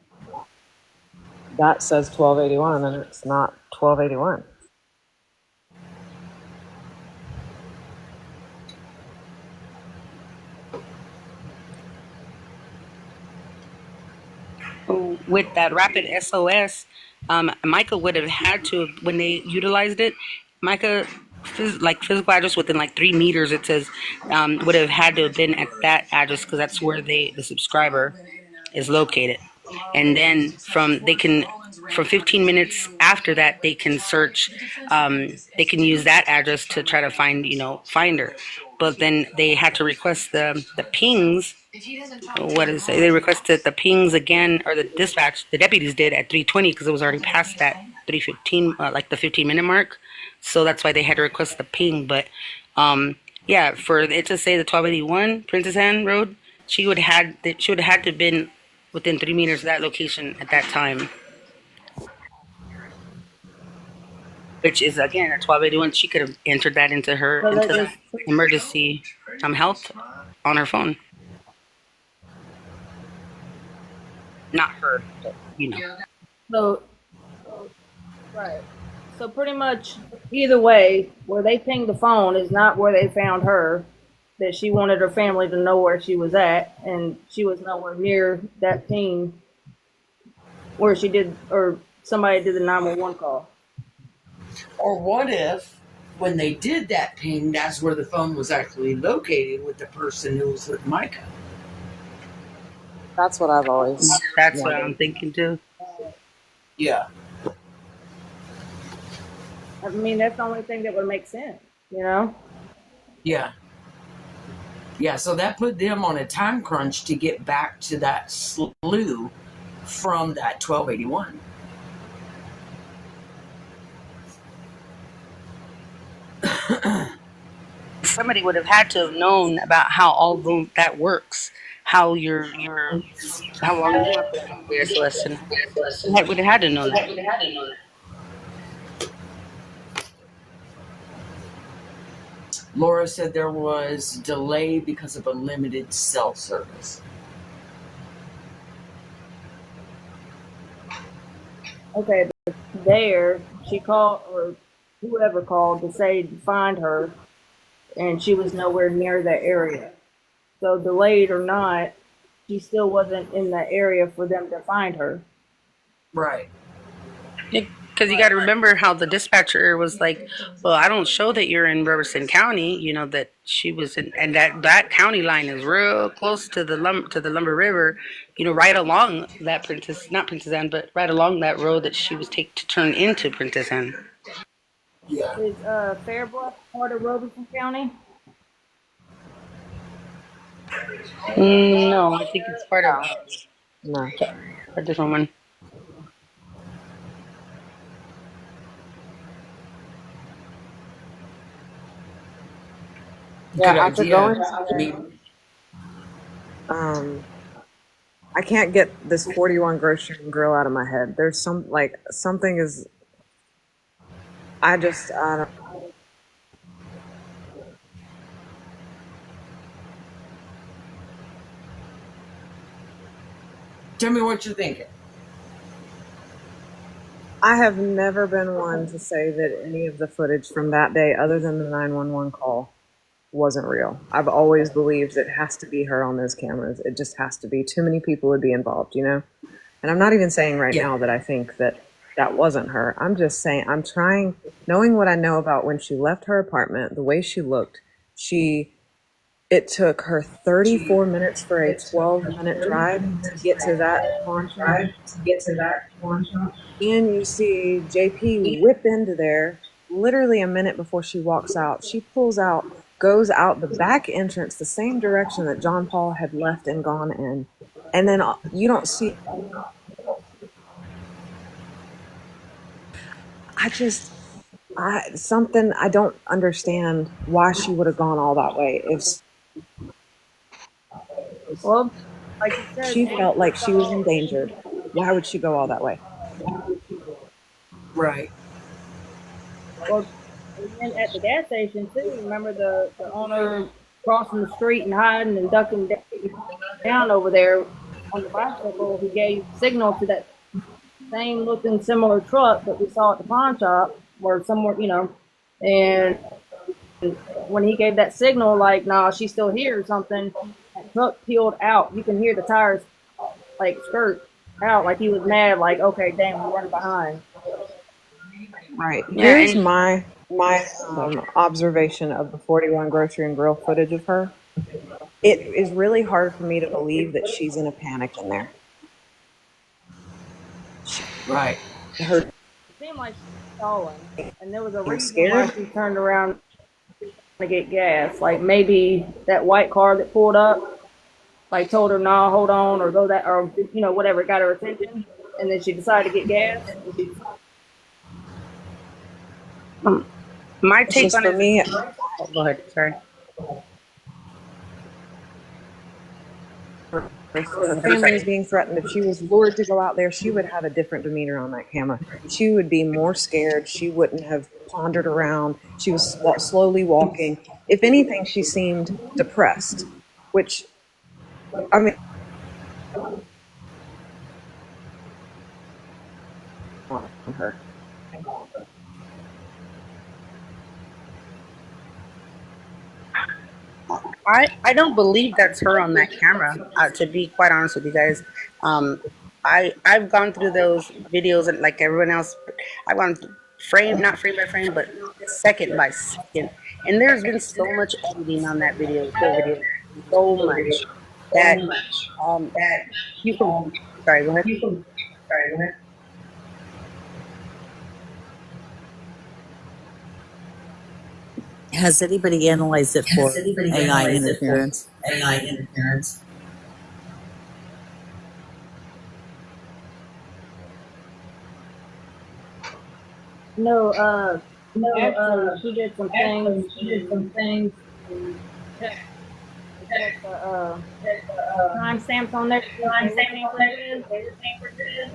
that says 1281 and it's not 1281. With that rapid SOS, Mica would have had to, when they utilized it, Mica, like physical address within like 3 meters, it says, would have had to have been at that address because that's where the subscriber is located. And then from 15 minutes after that, they can search, they can use that address to try to find her. But then they had to request the pings. What is it? They requested the pings again, or the deputies did at 3:20 because it was already past that 3:15, like the 15-minute mark. So that's why they had to request the ping. But yeah, for it to say the 1281 Princess Anne Road, she would have had to have been within 3 meters of that location at that time, which is again at 1281. She could have entered that into So that the just emergency health on her phone. Not her, but so right. So pretty much either way, where they pinged the phone is not where they found her. That she wanted her family to know where she was at, and she was nowhere near that ping where she did, or somebody did the 911 call. Or what if, when they did that ping, that's where the phone was actually located with the person who was with Mica? That's what I've always That's what I'm wondered. thinking too. Yeah. I mean, that's the only thing that would make sense, you know? Yeah. Yeah, so that put them on a time crunch to get back to that slew from that 1281. Somebody would have had to have known about how all that works, how how long you have to have your SOS, and they would have had to know that. Laura said there was delay because of a limited cell service. Okay, but there, she called, or whoever called to say to find her, and she was nowhere near that area. So, delayed or not, she still wasn't in the area for them to find her. Right. Because you got to remember how the dispatcher was like, "Well, I don't show that you're in Robertson County. You know that she was in, and that county line is real close to the Lumber River. You know, right along that not Princess Anne, but right along that road that she was take to turn into Princess Anne." Yeah. Is Fairbluff part of Robeson County? No, I think it's part of No. a different one. Yeah, Good after going idea. to I the mean, I can't get this 41 grocery and grill out of my head. There's something is I don't. tell me what you're thinking. I have never been one to say that any of the footage from that day, other than the 911 call, wasn't real. I've always believed it has to be her on those cameras. It just has to be. Too many people would be involved, you know? And I'm not even saying right Yeah. now that I think that that wasn't her. I'm just saying, I'm trying, knowing what I know about when she left her apartment, the way she looked, it took her 34 minutes for a 12-minute drive to get to that pawn shop. And you see JP whip into there literally a minute before she walks out. She pulls out, goes out the back entrance, the same direction that John Paul had left and gone in. And then you don't see. Something I don't understand why she would have gone all that way. If Well, like you said, she she felt like she was endangered, why would she go all that way? Right. well, and then at the gas station too. Remember the owner crossing the street and hiding and ducking down over there on the bicycle. He gave signal to that same looking similar truck that we saw at the pawn shop or somewhere, and when he gave that signal, like, nah, she's still here or something, that truck peeled out. You can hear the tires like skirt out, like he was mad, like, okay, damn, we're running behind. Right. Yeah, Here's and my observation of the 41 grocery and grill footage of her. It is really hard for me to believe that she's in a panic in there. Right. Her It seemed like she was stalling, and there was a being reason why scared. she turned around to get gas. Like maybe that white car that pulled up, like told her, "Nah, hold on," or go that, or whatever, got her attention, and then she decided to get gas. my It's take just on for it is, me. oh, go ahead. Sorry. Her family was being threatened. If she was lured to go out there, she would have a different demeanor on that camera. She would be more scared. She wouldn't have pondered around. She was slowly walking. If anything, she seemed depressed, which, I mean, on her. I don't believe that's her on that camera. To be quite honest with you guys, um, I've gone through those videos and like everyone else, I've gone frame not frame by frame, but second by second, and there's been so much editing on that video, so much that um you can. Sorry, go ahead. Has anybody analyzed it for AI interference? No, actually, she did some things to check the timestamps on there to see if they were tampered with.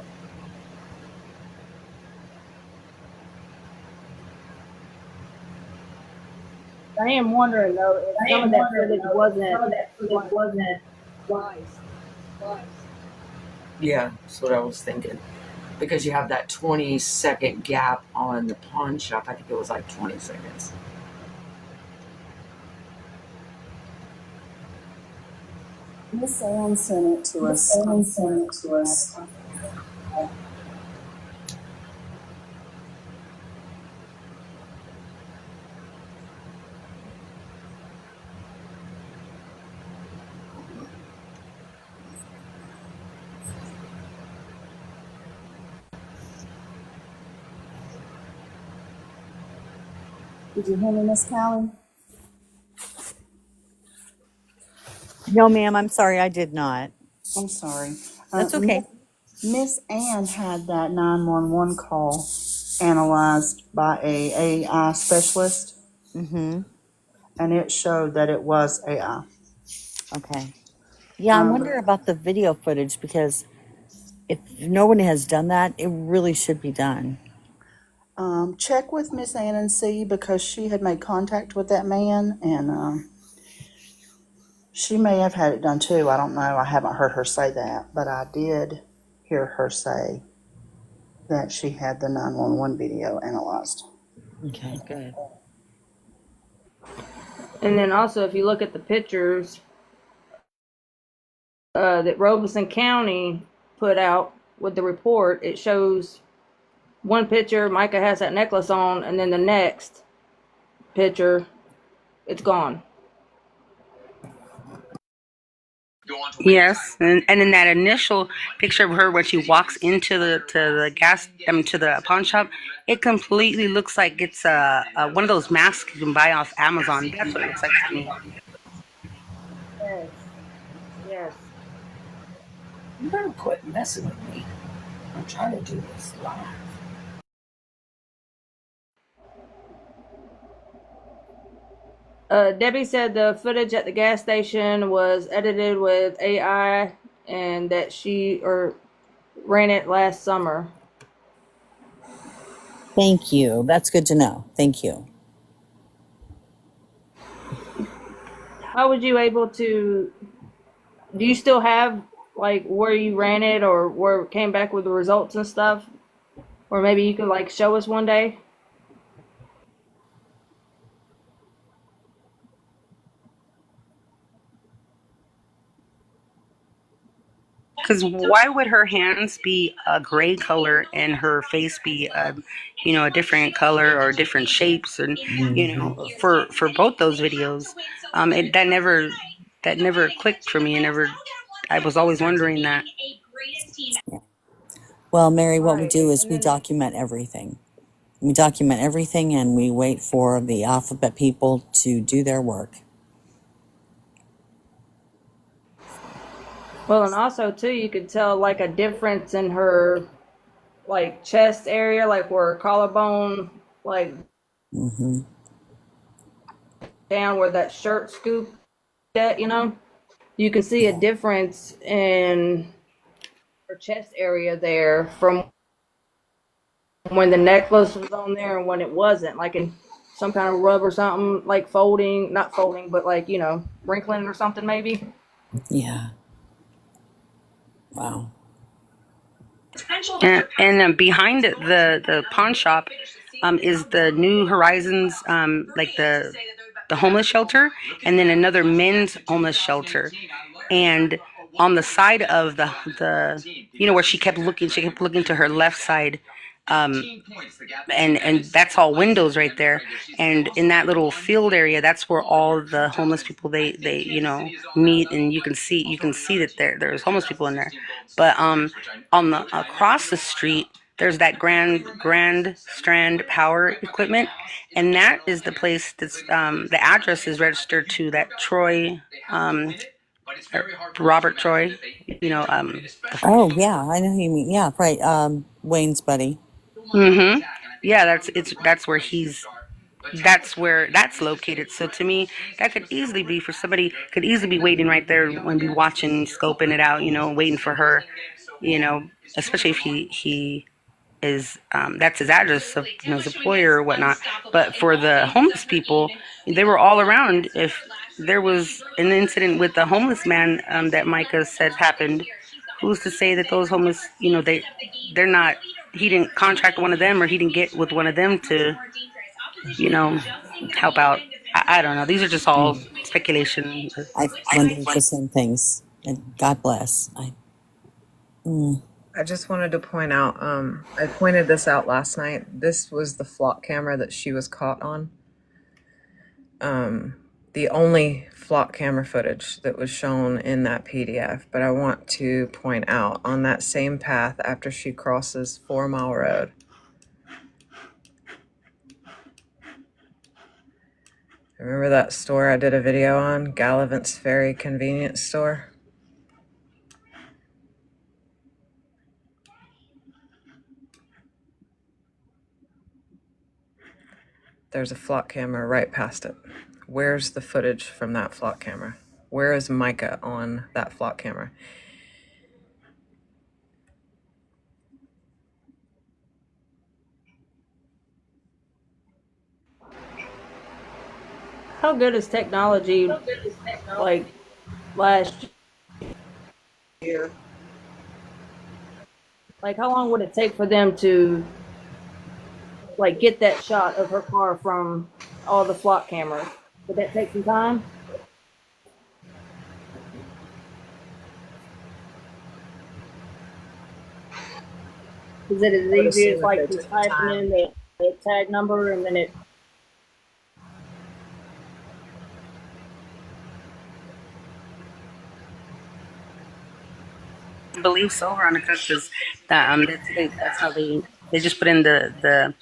I am wondering though if some of that footage wasn't like spliced. Yeah, that's what I was thinking. Because you have that 20-second gap on the pawn shop. I think it was like 20 seconds. Miss Ann sent it to us. Did you hear me, Miss Callie? No, ma'am, I'm sorry, I did not. I'm sorry. That's okay. Miss Ann had that 911 call analyzed by a AI specialist, Mm-hmm. and it showed that it was AI. Okay. Yeah, I Um, wonder about the video footage because if no one has done that, it really should be done. check with Miss Ann and see, because she had made contact with that man, and she may have had it done too. I don't know. I haven't heard her say that, but I did hear her say that she had the 911 video analyzed. Okay, good. And then also, if you look at the pictures that Robeson County put out with the report, it shows one picture, Micah has that necklace on, and then the next picture, it's gone. Yes, and in that initial picture of her when she walks into to the pawn shop, it completely looks like it's one of those masks you can buy off Amazon. That's what it looks like to me. Yes. Yes. You better quit messing with me. I'm trying to do this live. Debbie said the footage at the gas station was edited with AI and that she ran it last summer. Thank you. That's good to know. Thank you. How was you able to? Do you still have like where you ran it or where it came back with the results and stuff? Or maybe you could like show us one day. Because why would her hands be a gray color and her face be a different color or different shapes? And Mm-hmm. for both those videos, that never clicked for me. I was always wondering that. Well, Mary, what we Right. do is And we then document everything. We document everything and we wait for the alphabet people to do their work. well, and also too, you could tell like a difference in her like chest area, like where her collarbone, like Mm-hmm. down where that shirt scoop at, you can see a Yeah. difference in her chest area there from when the necklace was on there and when it wasn't, like in some kind of rub or something, like folding, not folding, but like, wrinkling or something maybe. Yeah. Wow. And behind the pawn shop is the New Horizons, like the homeless shelter, and then another men's homeless shelter. And on the side of the where she kept looking to her left side, um, and that's all windows right there. And in that little field area, that's where all the homeless people they meet, and you can see that there's homeless people in there. But on the across the street, there's that Grand Strand Power Equipment, and that is the place that's the address is registered to that Troy, Robert Troy, Oh, yeah. I know who you mean. Yeah, right. Wayne's buddy. mm-hmm. Yeah, that's where that's located. So to me, that could easily be for somebody could easily be waiting right there and be watching, scoping it out, waiting for her, you know, especially if he is that's his address of his employer or whatnot. But for the homeless people, they were all around. If there was an incident with the homeless man that Mica said happened, who's to say that those homeless, they're not. He didn't contract one of them, or he didn't get with one of them to, you know, help out. I don't know. These are just all Mm. speculation. I wondered the same things. And God bless. I just wanted to point out, I pointed this out last night. This was the flock camera that she was caught on. The only flock camera footage that was shown in that PDF. But I want to point out on that same path after she crosses 4 Mile Road, Remember that store I did a video on? Gallivant's Ferry Convenience Store? There's a flock camera right past it. Where's the footage from that flock camera? Where is Mica on that flock camera? How good is technology like last year? Like, how long would it take for them to like get that shot of her car from all the flock cameras? Would that take some time? Is it as I would easy assume as if like they just took the typing time. in the tag number and then it? I believe so, Veronica, because that's how they just put in the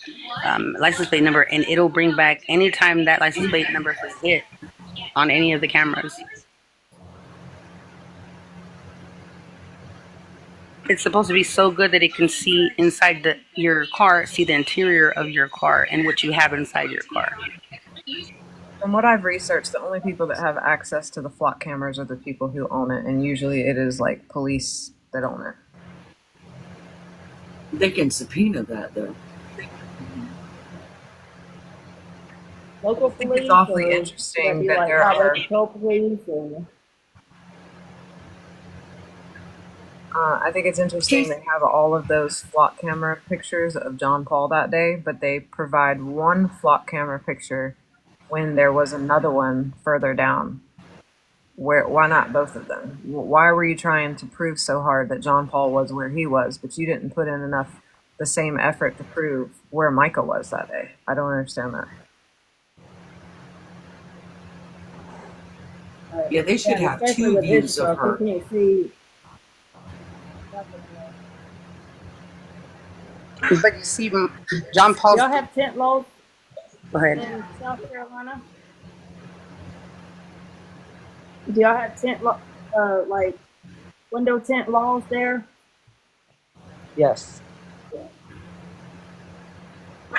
license plate number, and it'll bring back anytime that license plate number has hit on any of the cameras. It's supposed to be so good that it can see inside your car, see the interior of your car and what you have inside your car. From what I've researched, the only people that have access to the flock cameras are the people who own it, and usually it is like police that own it. They can subpoena that, though. Local I think it's police, awfully or would that interesting be that like there highway are. patrol police? Or I think it's interesting they have all of those flock camera pictures of John Paul that day, but they provide one flock camera picture when there was another one further down. Why not both of them? Why were you trying to prove so hard that John Paul was where he was, but you didn't put in enough the same effort to prove where Mica was that day? I don't understand that. Yeah, they should have especially two with his views of truck, you her. can't see. But you see, John Do Paul's. y'all have tent laws Go ahead. in South Carolina? Do y'all have like window tent laws there? Yes.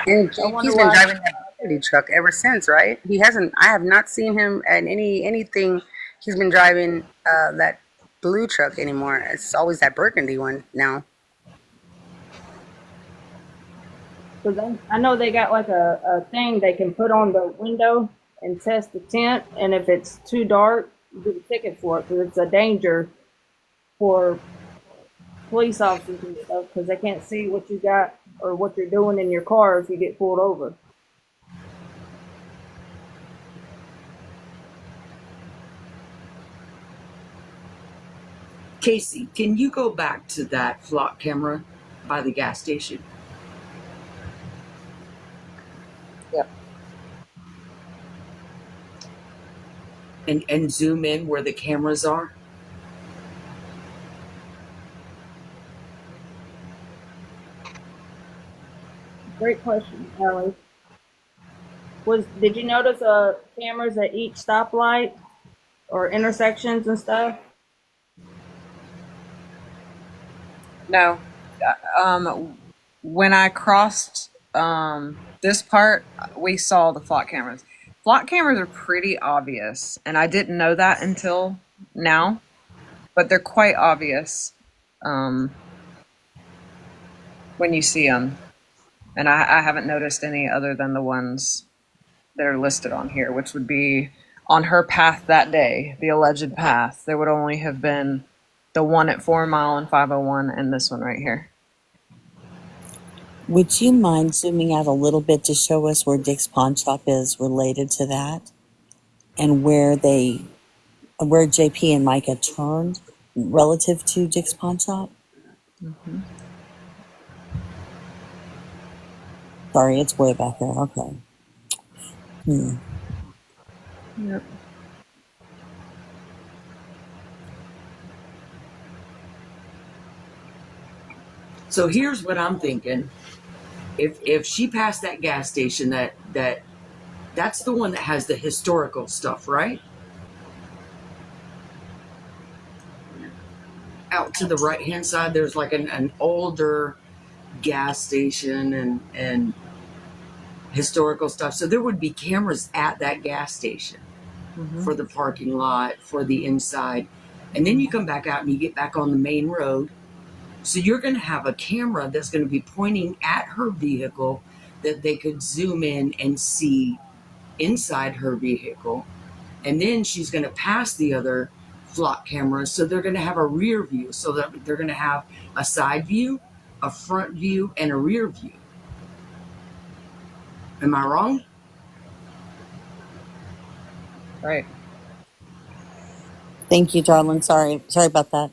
And I wonder JP's been why. driving that utility truck ever since, right? He hasn't. I have not seen him at anything. He's been driving that blue truck anymore. It's always that burgundy one now. Because I know they got like a thing they can put on the window and test the tent, and if it's too dark, you get a ticket for it because it's a danger for police officers and stuff because they can't see what you got or what you're doing in your car if you get pulled over. Casey, can you go back to that flock camera by the gas station? Yep. And zoom in where the cameras are? Great question, Ellie. Did you notice cameras at each stoplight or intersections and stuff? No. When I crossed this part, we saw the flock cameras. Flock cameras are pretty obvious, and I didn't know that until now, but they're quite obvious when you see them. And I haven't noticed any other than the ones that are listed on here, which would be on her path that day, the alleged path. There would only have been the one at 4 Mile and 501 and this one right here. Would you mind zooming out a little bit to show us where Dick's Pawn Shop is related to that, and where JP and Micah turned relative to Dick's Pawn Shop? Mm-hmm. Sorry, it's way back there. Okay. Yep. So here's what I'm thinking. If she passed that gas station that That's the one that has the historical stuff, right? Out to the right hand side, there's like an older gas station and historical stuff. So there would be cameras at that gas station for the parking lot, for the inside. And then you come back out and you get back on the main road. So you're going to have a camera that's going to be pointing at her vehicle that they could zoom in and see inside her vehicle. And then she's going to pass the other flock cameras. So they're going to have a rear view. So that they're going to have a side view, a front view, and a rear view. Am I wrong? Right. Thank you, darling. Sorry about that.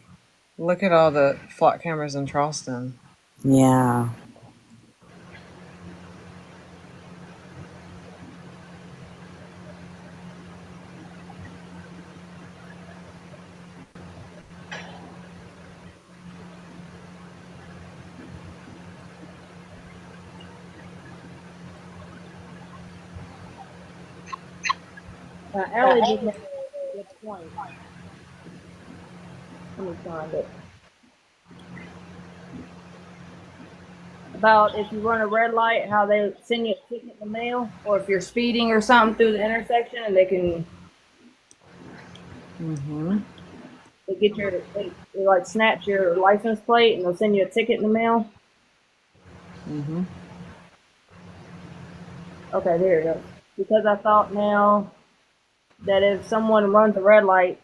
Look at all the flock cameras in Charleston. Yeah. Allie just made a good point. Let me find it. About if you run a red light, how they send you a ticket in the mail, or if you're speeding or something through the intersection, and they can they like snatch your license plate and they'll send you a ticket in the mail. Okay, there it goes. Because I thought now that if someone runs a red light,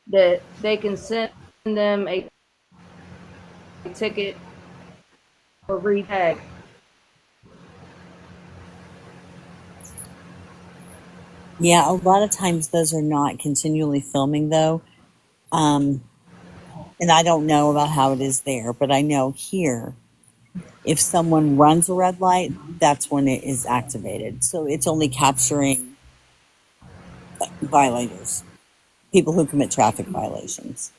that they can send them a ticket or re-tag. Yeah, a lot of times those are not continually filming though. And I don't know about how it is there, but I know here, if someone runs a red light, that's when it is activated. So it's only capturing violators, people who commit traffic violations.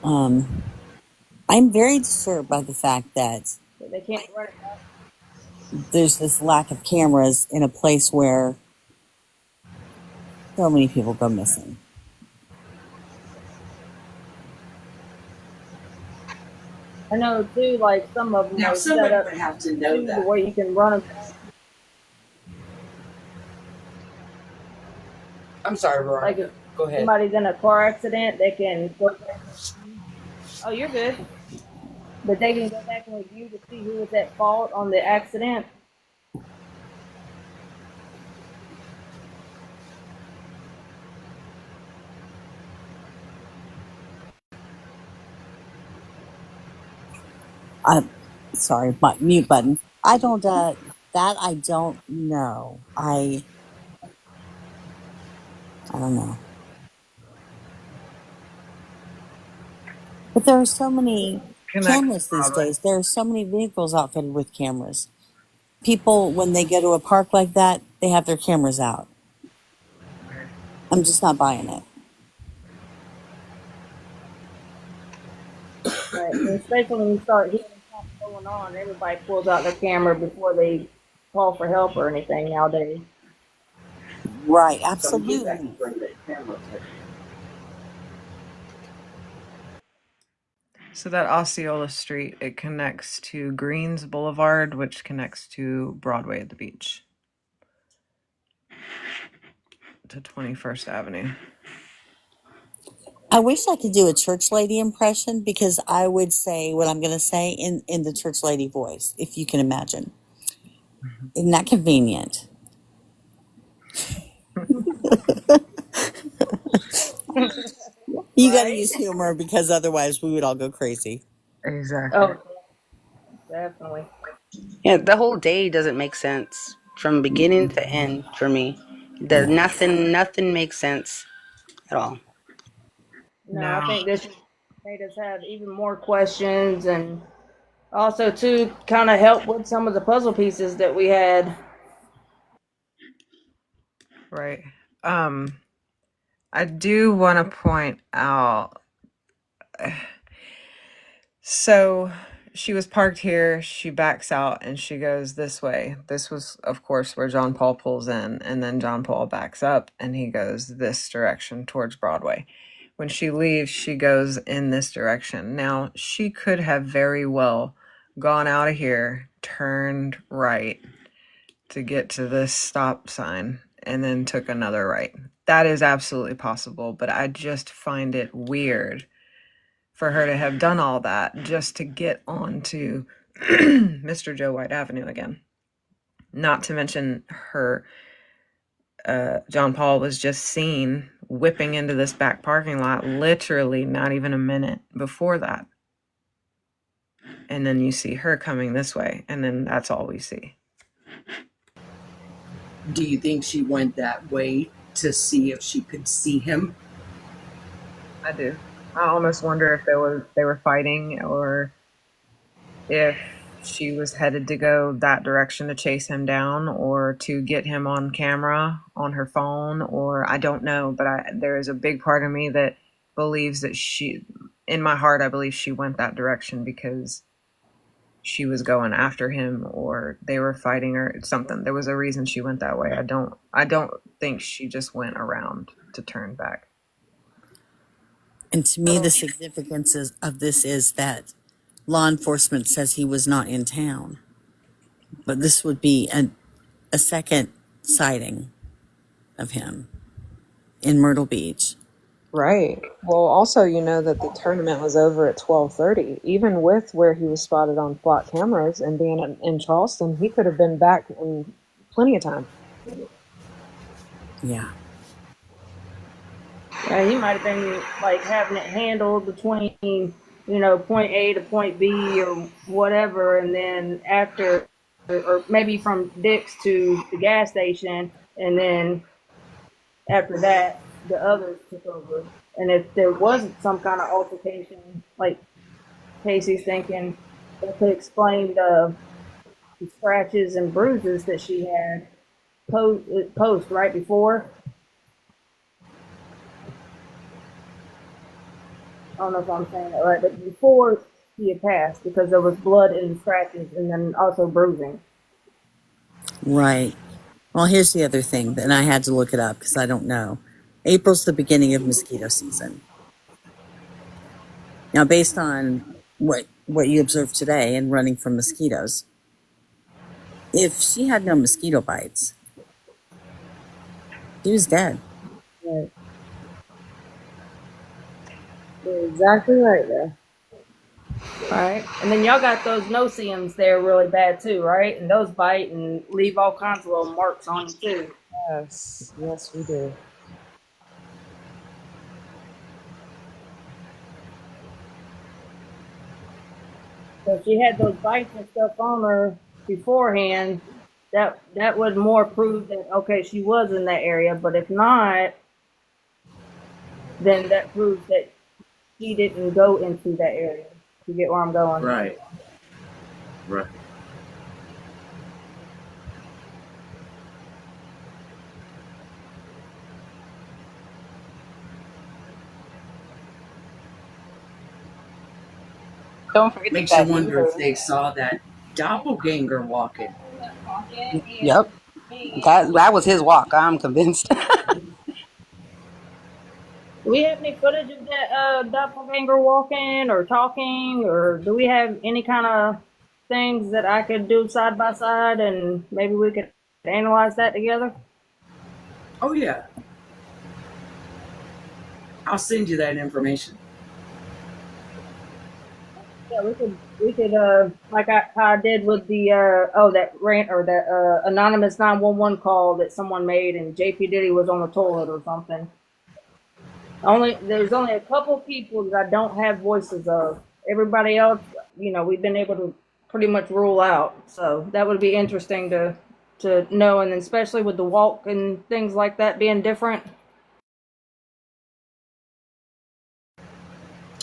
I'm very disturbed by the fact that They can't run it. there's this lack of cameras in a place where so many people go missing. I know too. Like some of them Now, are set somebody up would have to know the that. way you can run them. I'm sorry, Like Veronica. if Go ahead. somebody's in a car accident, they can go. Oh, you're good. But they can go back and review to see who was at fault on the accident. Sorry, my mute button. I don't that I don't know. I don't know. But there are so many Connect, cameras these probably. days. There are so many vehicles outfitted with cameras. People, when they go to a park like that, they have their cameras out. I'm just not buying it. Right. And especially when you start hearing something going on, everybody pulls out their camera before they call for help or anything nowadays. Right, absolutely. So that Osceola Street, it connects to Greens Boulevard, which connects to Broadway at the beach, to 21st Avenue. I wish I could do a church lady impression because I would say what I'm going to say in the church lady voice, if you can imagine. Isn't that convenient? You got to Right? use humor because otherwise we would all go crazy. Exactly. Oh, definitely. Yeah, the whole day doesn't make sense from beginning to end for me. Does Yeah. nothing makes sense at all. No, I think this made us have even more questions and also to kind of help with some of the puzzle pieces that we had. Right. I do want to point out, so she was parked here. She backs out and she goes this way. This was, of course, where John Paul pulls in, and then John Paul backs up and he goes this direction towards Broadway. When she leaves, she goes in this direction. Now, she could have very well gone out of here, turned right to get to this stop sign, and then took another right. That is absolutely possible, but I just find it weird for her to have done all that just to get onto Mr. Joe White Avenue again. Not to mention her, John Paul was just seen whipping into this back parking lot literally not even a minute before that. And then you see her coming this way, and then that's all we see. Do you think she went that way to see if she could see him? I do. I almost wonder if they were fighting, or if she was headed to go that direction to chase him down, or to get him on camera on her phone, or I don't know. But there is a big part of me that believes that in my heart, I believe she went that direction because she was going after him, or they were fighting, or something. There was a reason she went that way. I don't think she just went around to turn back. And to me, the significance of this is that law enforcement says he was not in town. But this would be a second sighting of him in Myrtle Beach. Right. Well, also, you know that the tournament was over at 12:30. Even with where he was spotted on flock cameras and being in Charleston, he could have been back in plenty of time. Yeah. Yeah, he might have been like having it handled between, point A to point B or whatever, and then after, or maybe from Dick's to the gas station, and then after that, the others took over. And if there wasn't some kind of altercation, like Casey's thinking, that could explain the scratches and bruises that she had post right before. I don't know if I'm saying that right, but before she had passed, because there was blood and scratches and then also bruising. Right. Well, here's the other thing, and I had to look it up because I don't know. April's the beginning of mosquito season. Now, based on what you observed today and running from mosquitoes, if she had no mosquito bites, she was dead. Right. You're exactly right there. All right. And then y'all got those no-see-ums there really bad too, right? And those bite and leave all kinds of little marks on you too. Yes, we do. So if she had those bites and stuff on her beforehand, that would more prove that, okay, she was in that area. But if not, then that proves that she didn't go into that area. You get where I'm going? Right. Don't forget Makes that you wonder if they saw that doppelganger walking. Yep. That was his walk. I'm convinced. Do we have any footage of that doppelganger walking or talking, or do we have any kind of things that I could do side by side and maybe we could analyze that together? Oh yeah. I'll send you that information. Yeah, we could like how I did with the that rant or that anonymous 911 call that someone made and JP Diddy was on the toilet or something. There's only a couple people that I don't have voices of. Everybody else, we've been able to pretty much rule out. So that would be interesting to know, and especially with the walk and things like that being different.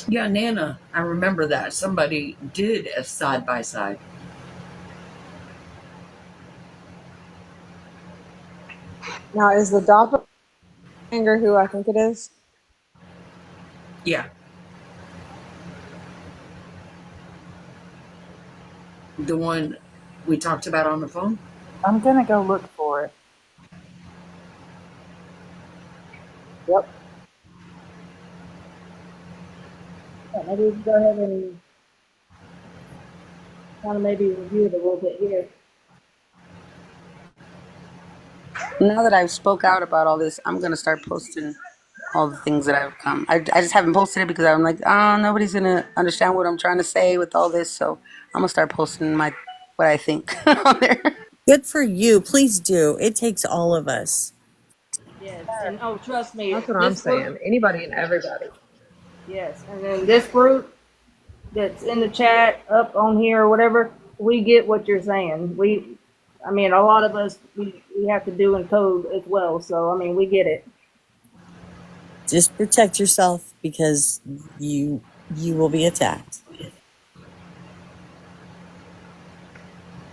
Yeah, Nana, I remember that. Somebody did a side by side. Now, is the doppelganger who I think it is? Yeah. The one we talked about on the phone? I'm gonna go look for it. Yep. Yeah, maybe we can go ahead and kind of maybe review it a little bit here. Now that I've spoke out about all this, I'm gonna start posting all the things that I've come. I just haven't posted it because I'm like, oh, nobody's gonna understand what I'm trying to say with all this. So I'm gonna start posting my what I think on there. Good for you. Please do. It takes all of us. Yes, and oh, trust me, That's what I'm this group. saying. Anybody and everybody. Yes, and then this group that's in the chat up on here or whatever, we get what you're saying. I mean, a lot of us we have to do in code as well. So I mean, we get it. Just protect yourself because you will be attacked.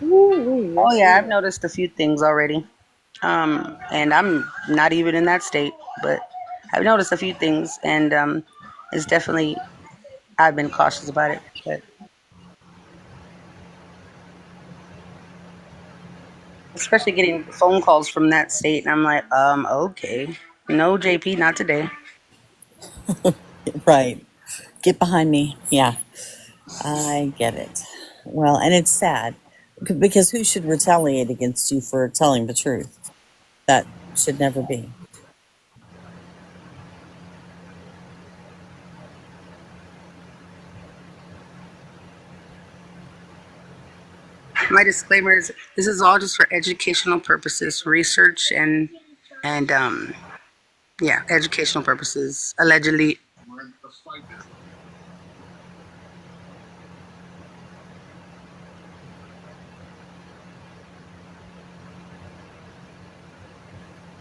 Woo, Oh yes, yeah, we I've noticed a few things already. And I'm not even in that state, but I've noticed a few things, and it's definitely I've been cautious about it, but especially getting phone calls from that state, and I'm like, okay, no, JP, not today. Right. Get behind me. Yeah, I get it. Well, and it's sad because who should retaliate against you for telling the truth? That should never be. My disclaimer is this is all just for educational purposes, research and yeah, educational purposes. Allegedly.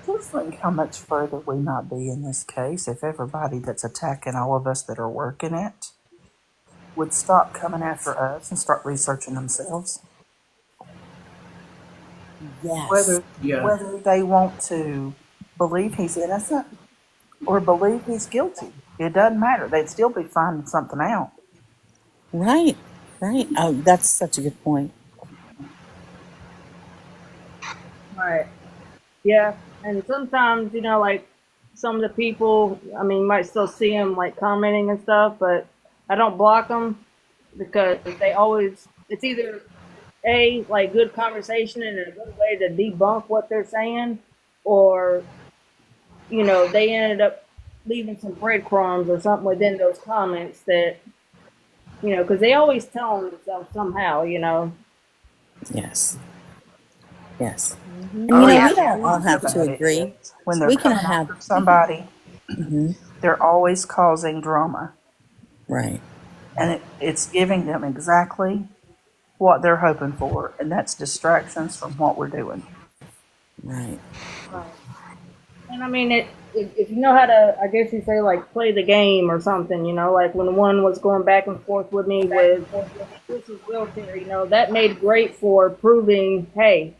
Just think how much further we might be in this case if everybody that's attacking all of us that are working it would stop coming after us and start researching themselves. Yes. Whether they want to believe he's innocent or believe he's guilty, it doesn't matter. They'd still be finding something out. Right. Right. Oh, that's such a good point. right. Yeah, and sometimes like some of the people, I mean, you might still see them like commenting and stuff, but I don't block them because they always. It's either a like good conversation and a good way to debunk what they're saying, or they ended up leaving some breadcrumbs or something within those comments that because they always tell themselves somehow. Yes. Yes. Mm-hmm. And Oh we yeah. don't all Thing have to about it agree. is, when they're We can coming have. after somebody, Mhm. they're always causing drama, Right. and it's giving them exactly what they're hoping for, and that's distractions from what we're doing. Right. Right. And I mean, if you know how to, I guess you say like play the game or something, like when one was going back and forth with me with this is wheelchair, that made great for proving, hey,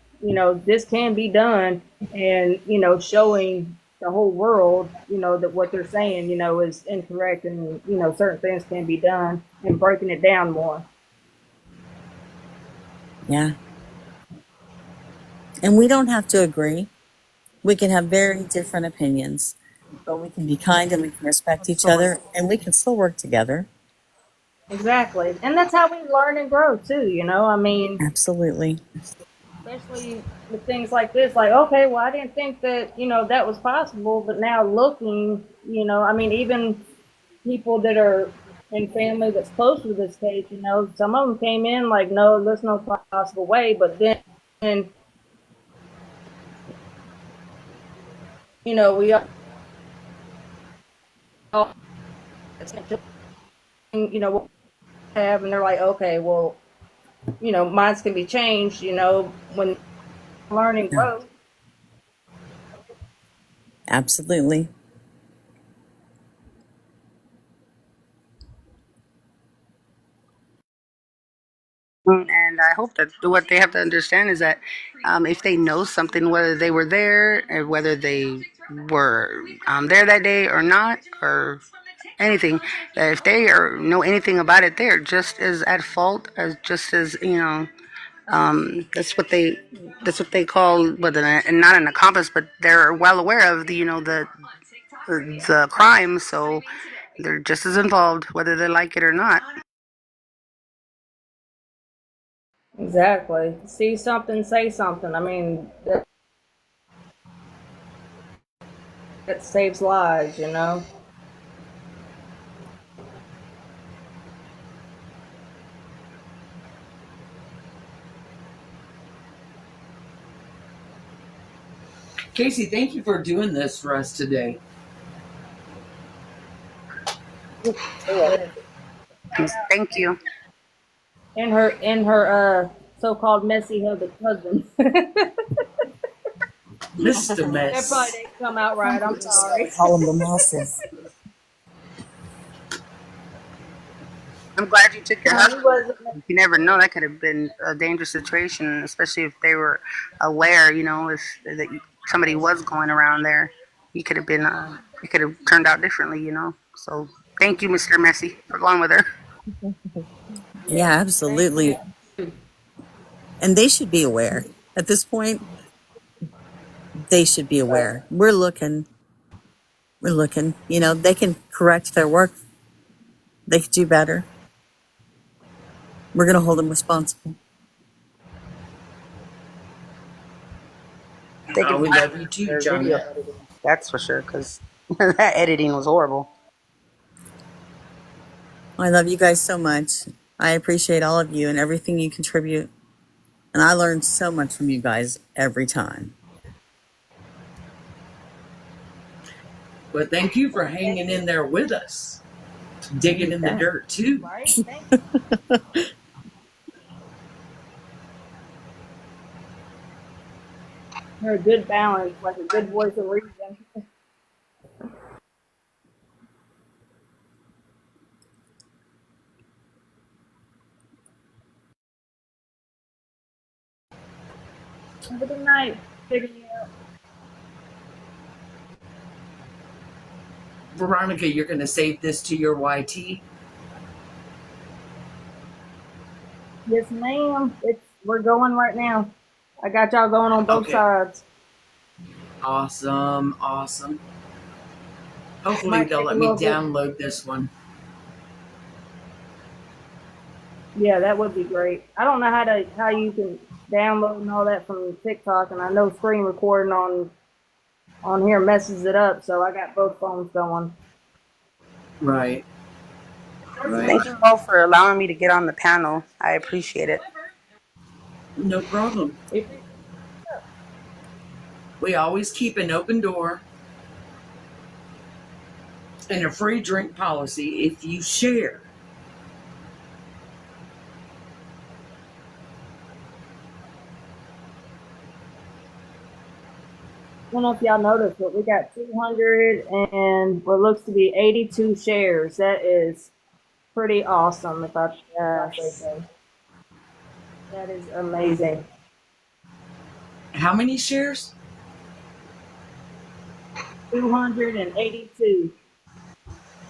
this can be done, and showing the whole world, that what they're saying, is incorrect, and certain things can be done, and breaking it down more. Yeah. And we don't have to agree. We can have very different opinions, but we can be kind and we can respect each Absolutely. other and we can still work together. Exactly, and that's how we learn and grow too. I mean, Absolutely. especially with things like this, like, okay, well, I didn't think that that was possible, but now looking, I mean, even people that are in family that's close to this case, some of them came in like, no, there's no possible way, but then we all what we have, and they're like, okay, well, minds can be changed, when learning Yeah. grows. Absolutely. And I hope that what they have to understand is that if they know something, whether they were there or whether they were there that day or not, or anything. If they know anything about it, they're just as at fault as just as that's what they call, but and not an accomplice, but they're well aware of the crime, so they're just as involved, whether they like it or not. Exactly. See something, say something. I mean, that saves lives, you know? Casey, thank you for doing this for us today. Yes. Thank you. In her so-called messy husband. Mr. That probably Mess. didn't come out right. I'm Just gotta sorry. call them the messes. I'm glad you took your No, he husband. wasn't. You never know, that could have been a dangerous situation, especially if they were aware. If somebody was going around there, he could have been. It could have turned out differently. So thank you, Mr. Messy, for going with her. Yeah, Thank absolutely. you. And they should be aware. At this point, they should be aware. We're looking. We're looking. They can correct their work. They could do better. We're going to hold them responsible. They could We fire love you her too, for their video John. editing. That's for sure, because that editing was horrible. I love you guys so much. I appreciate all of you and everything you contribute. And I learn so much from you guys every time. But thank you for hanging in there with us, digging in the Yeah. dirt too. Right? Thank you. You're a good balance, like a good voice of reason. Have a good night. Figuring you out. Veronica, you're going to save this to your YT? Yes, ma'am. We're going right now. I got y'all going on both Okay. sides. Awesome. Hopefully Might they'll take a let me little bit. download this one. Yeah, that would be great. I don't know how you can download and all that from TikTok, and I know screen recording on here messes it up, so I got both phones going. Right. Thank you all for allowing me to get on the panel. I appreciate it. No problem. We always keep an open door and a free drink policy if you share. I don't know if y'all noticed, but we got 200 and what looks to be 82 shares. That is pretty awesome, if I say so. That is amazing. How many shares? 282.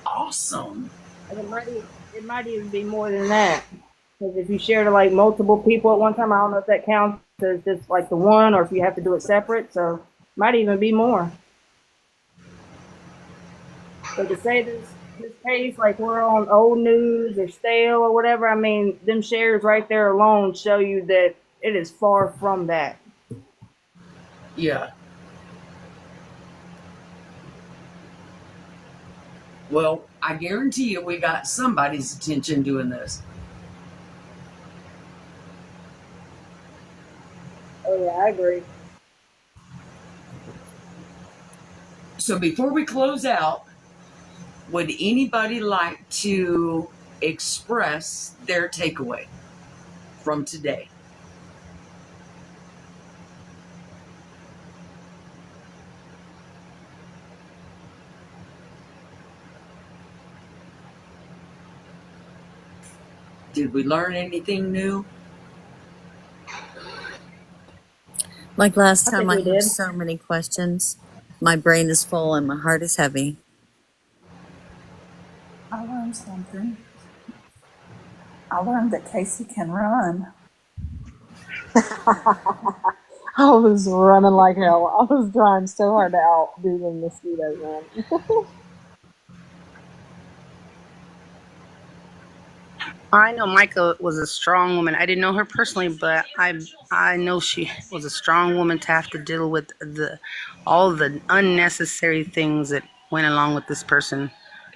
Awesome. And it might even be more than that. Because if you share to like multiple people at one time, I don't know if that counts as just like the one or if you have to do it separate. So it might even be more. So to say this case like we're on old news or stale or whatever, I mean, them shares right there alone show you that it is far from that. Yeah. Well, I guarantee you we got somebody's attention doing this. Oh yeah, I agree. So before we close out, would anybody like to express their takeaway from today? Did we learn anything new? Like last I time, think I we have did. so many questions. My brain is full and my heart is heavy. I learned something. I learned that Casey can run. I was running like hell. I was trying so hard to outdo the mosquitoes, man. I know Mica was a strong woman. I didn't know her personally, but I know she was a strong woman to have to deal with the all the unnecessary things that went along with this person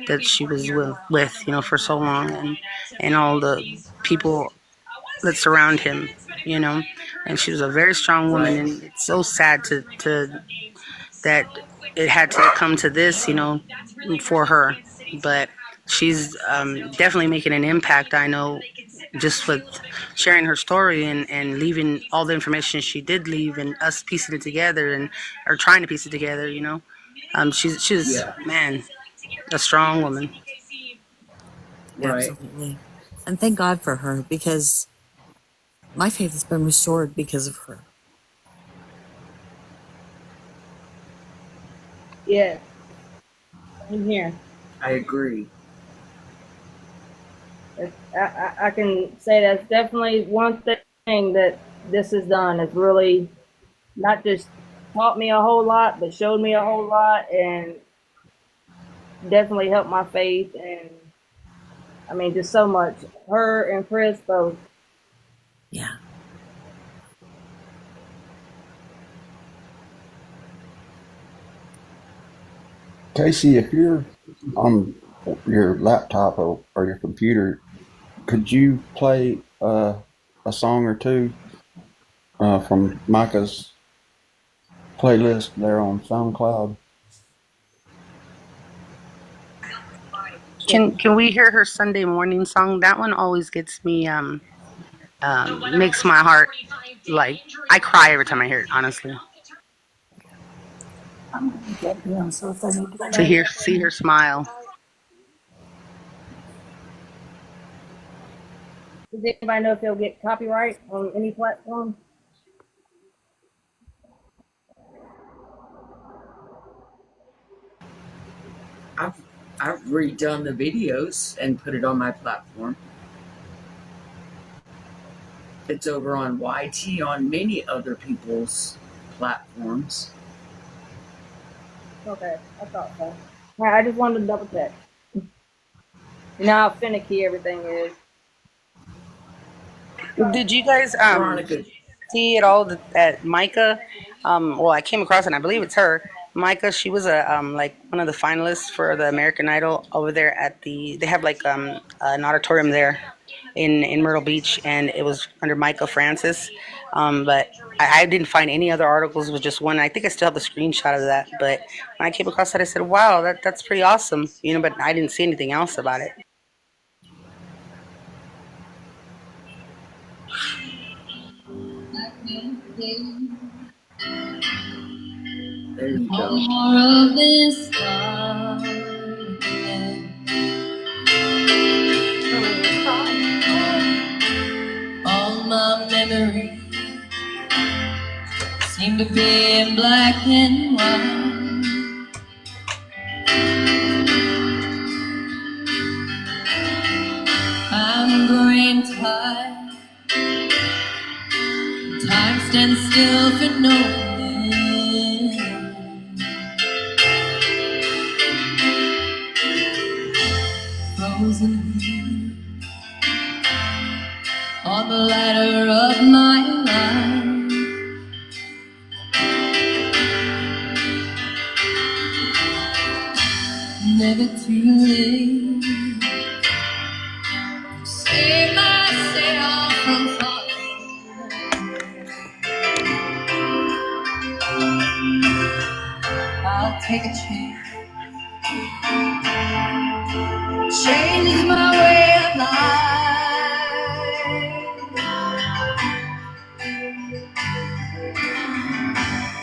that she was with for so long, and all the people that surround him, you know. And she was a very strong woman, Right. and it's so sad to that it had to come to this, for her. But she's definitely making an impact. I know, just with sharing her story and leaving all the information she did leave, and us piecing it together and or trying to piece it together. She's Yeah. man, a strong woman. Right. Absolutely. And thank God for her because my faith has been restored because of her. Yes, same here. I agree. I can say that's definitely one thing that this has done. Is really not just taught me a whole lot, but showed me a whole lot, and definitely helped my faith. And I mean, just so much. Her and Chris both. Yeah. Casey, if you're on your laptop or your computer, could you play a song or two from Micah's playlist there on SoundCloud? Can we hear her Sunday morning song? That one always gets me makes my heart, like, I cry every time I hear it, honestly. I'm going to get them, so if they need to To play. see her smile. Does anybody know if they'll get copyright on any platform? I've I've redone the videos and put it on my platform. It's over on YT on many other people's platforms. Okay, I thought so. All right, I just wanted to double check. You know how finicky everything is. Did you guys Veronica, see it all at Mica? Well, I came across it, and I believe it's her. Mica, she was a like one of the finalists for the American Idol over there at the. They have like an auditorium there in Myrtle Beach, and it was under Mica Francis. But I didn't find any other articles. It was just one. I think I still have the screenshot of that. But when I came across that, I said, "Wow, that's pretty awesome," But I didn't see anything else about it. there you go. More of this all my memories seem to be in black and white. I'm growing tired. Time stands still for no one. Frozen on the ladder of my life. Never too late. Save myself from falling. I'll take a chance. Change my way of life.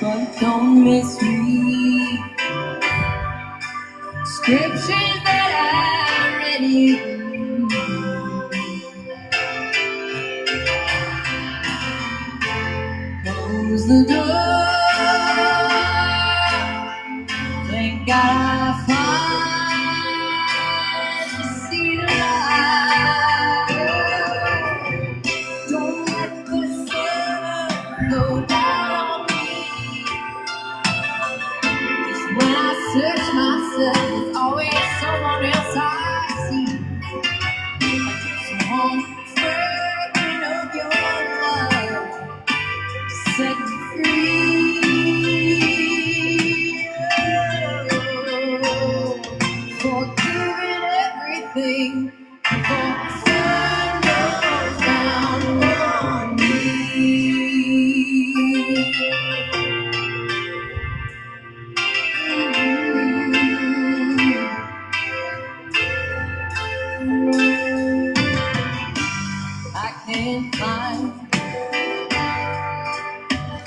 But don't misread scriptures that I read you. Close the door. Thank God I find no doubt on me. When I search myself, there's always someone else I see. So I'm afraid of your love, set me free. Oh, forgiving everything before the sun goes down on me. I can't find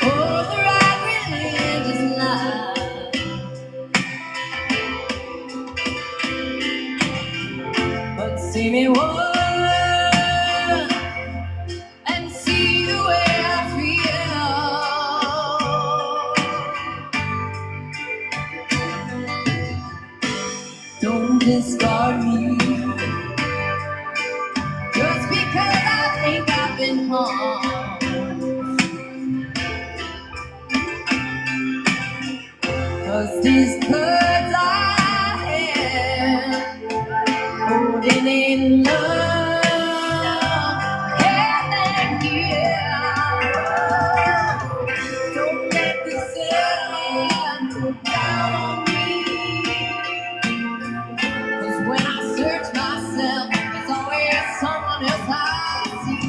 all the right religious life, but see me once and see the way I feel. Don't discard me just because I think I've been harmed. 'Cause these curds I have holding in love, yeah, thank you. Don't let the sun go down on me. 'Cause when I search myself, there's always someone else I see.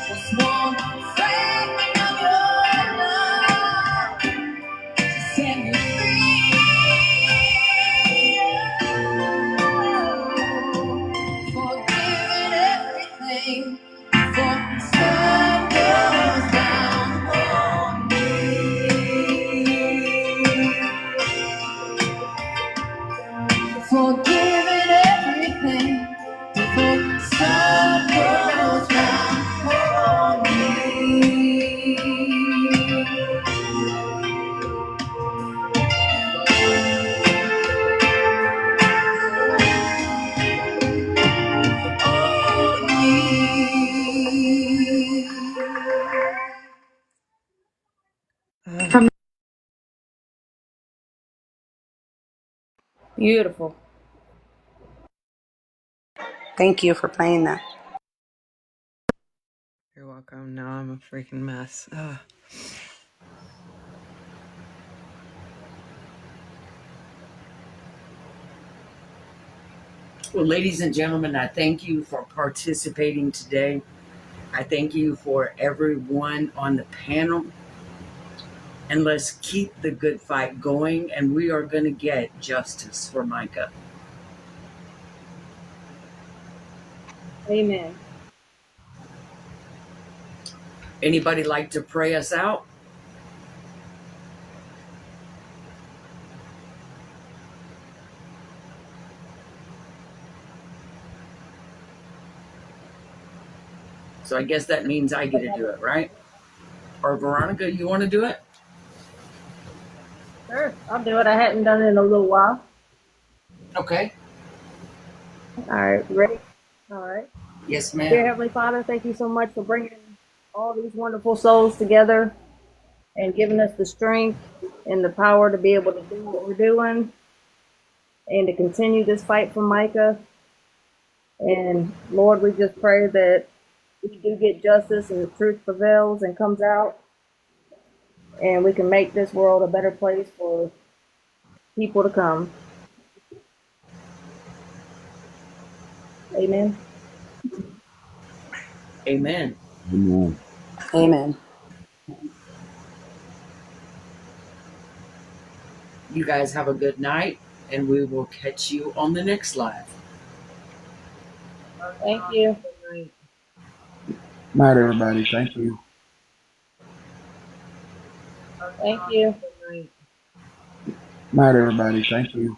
Just one fragment of your love to set me free. Forgiving everything before the sun goes down on me. Forgiving everything before the sun goes down on me. Beautiful. Thank you for playing that. You're welcome. Now I'm a freaking mess. Ugh. Well, ladies and gentlemen, I thank you for participating today. I thank you for everyone on the panel. And let's keep the good fight going, and we are going to get justice for Mica. Amen. Anybody like to pray us out? So I guess that means I get to do it, right? Or Veronica, you want to do it? Sure, I'll do it. I hadn't done it in a little while. Okay. All right, ready? All right. Yes, Dear ma'am. Heavenly Father, thank you so much for bringing all these wonderful souls together and giving us the strength and the power to be able to do what we're doing and to continue this fight for Micah. And Lord, we just pray that we do get justice and the truth prevails and comes out, and we can make this world a better place for people to come. Amen. Amen. Amen. Amen. You guys have a good night, and we will catch you on the next live. Thank you. Night, everybody. Thank you. Thank you. Night, everybody. Thank you.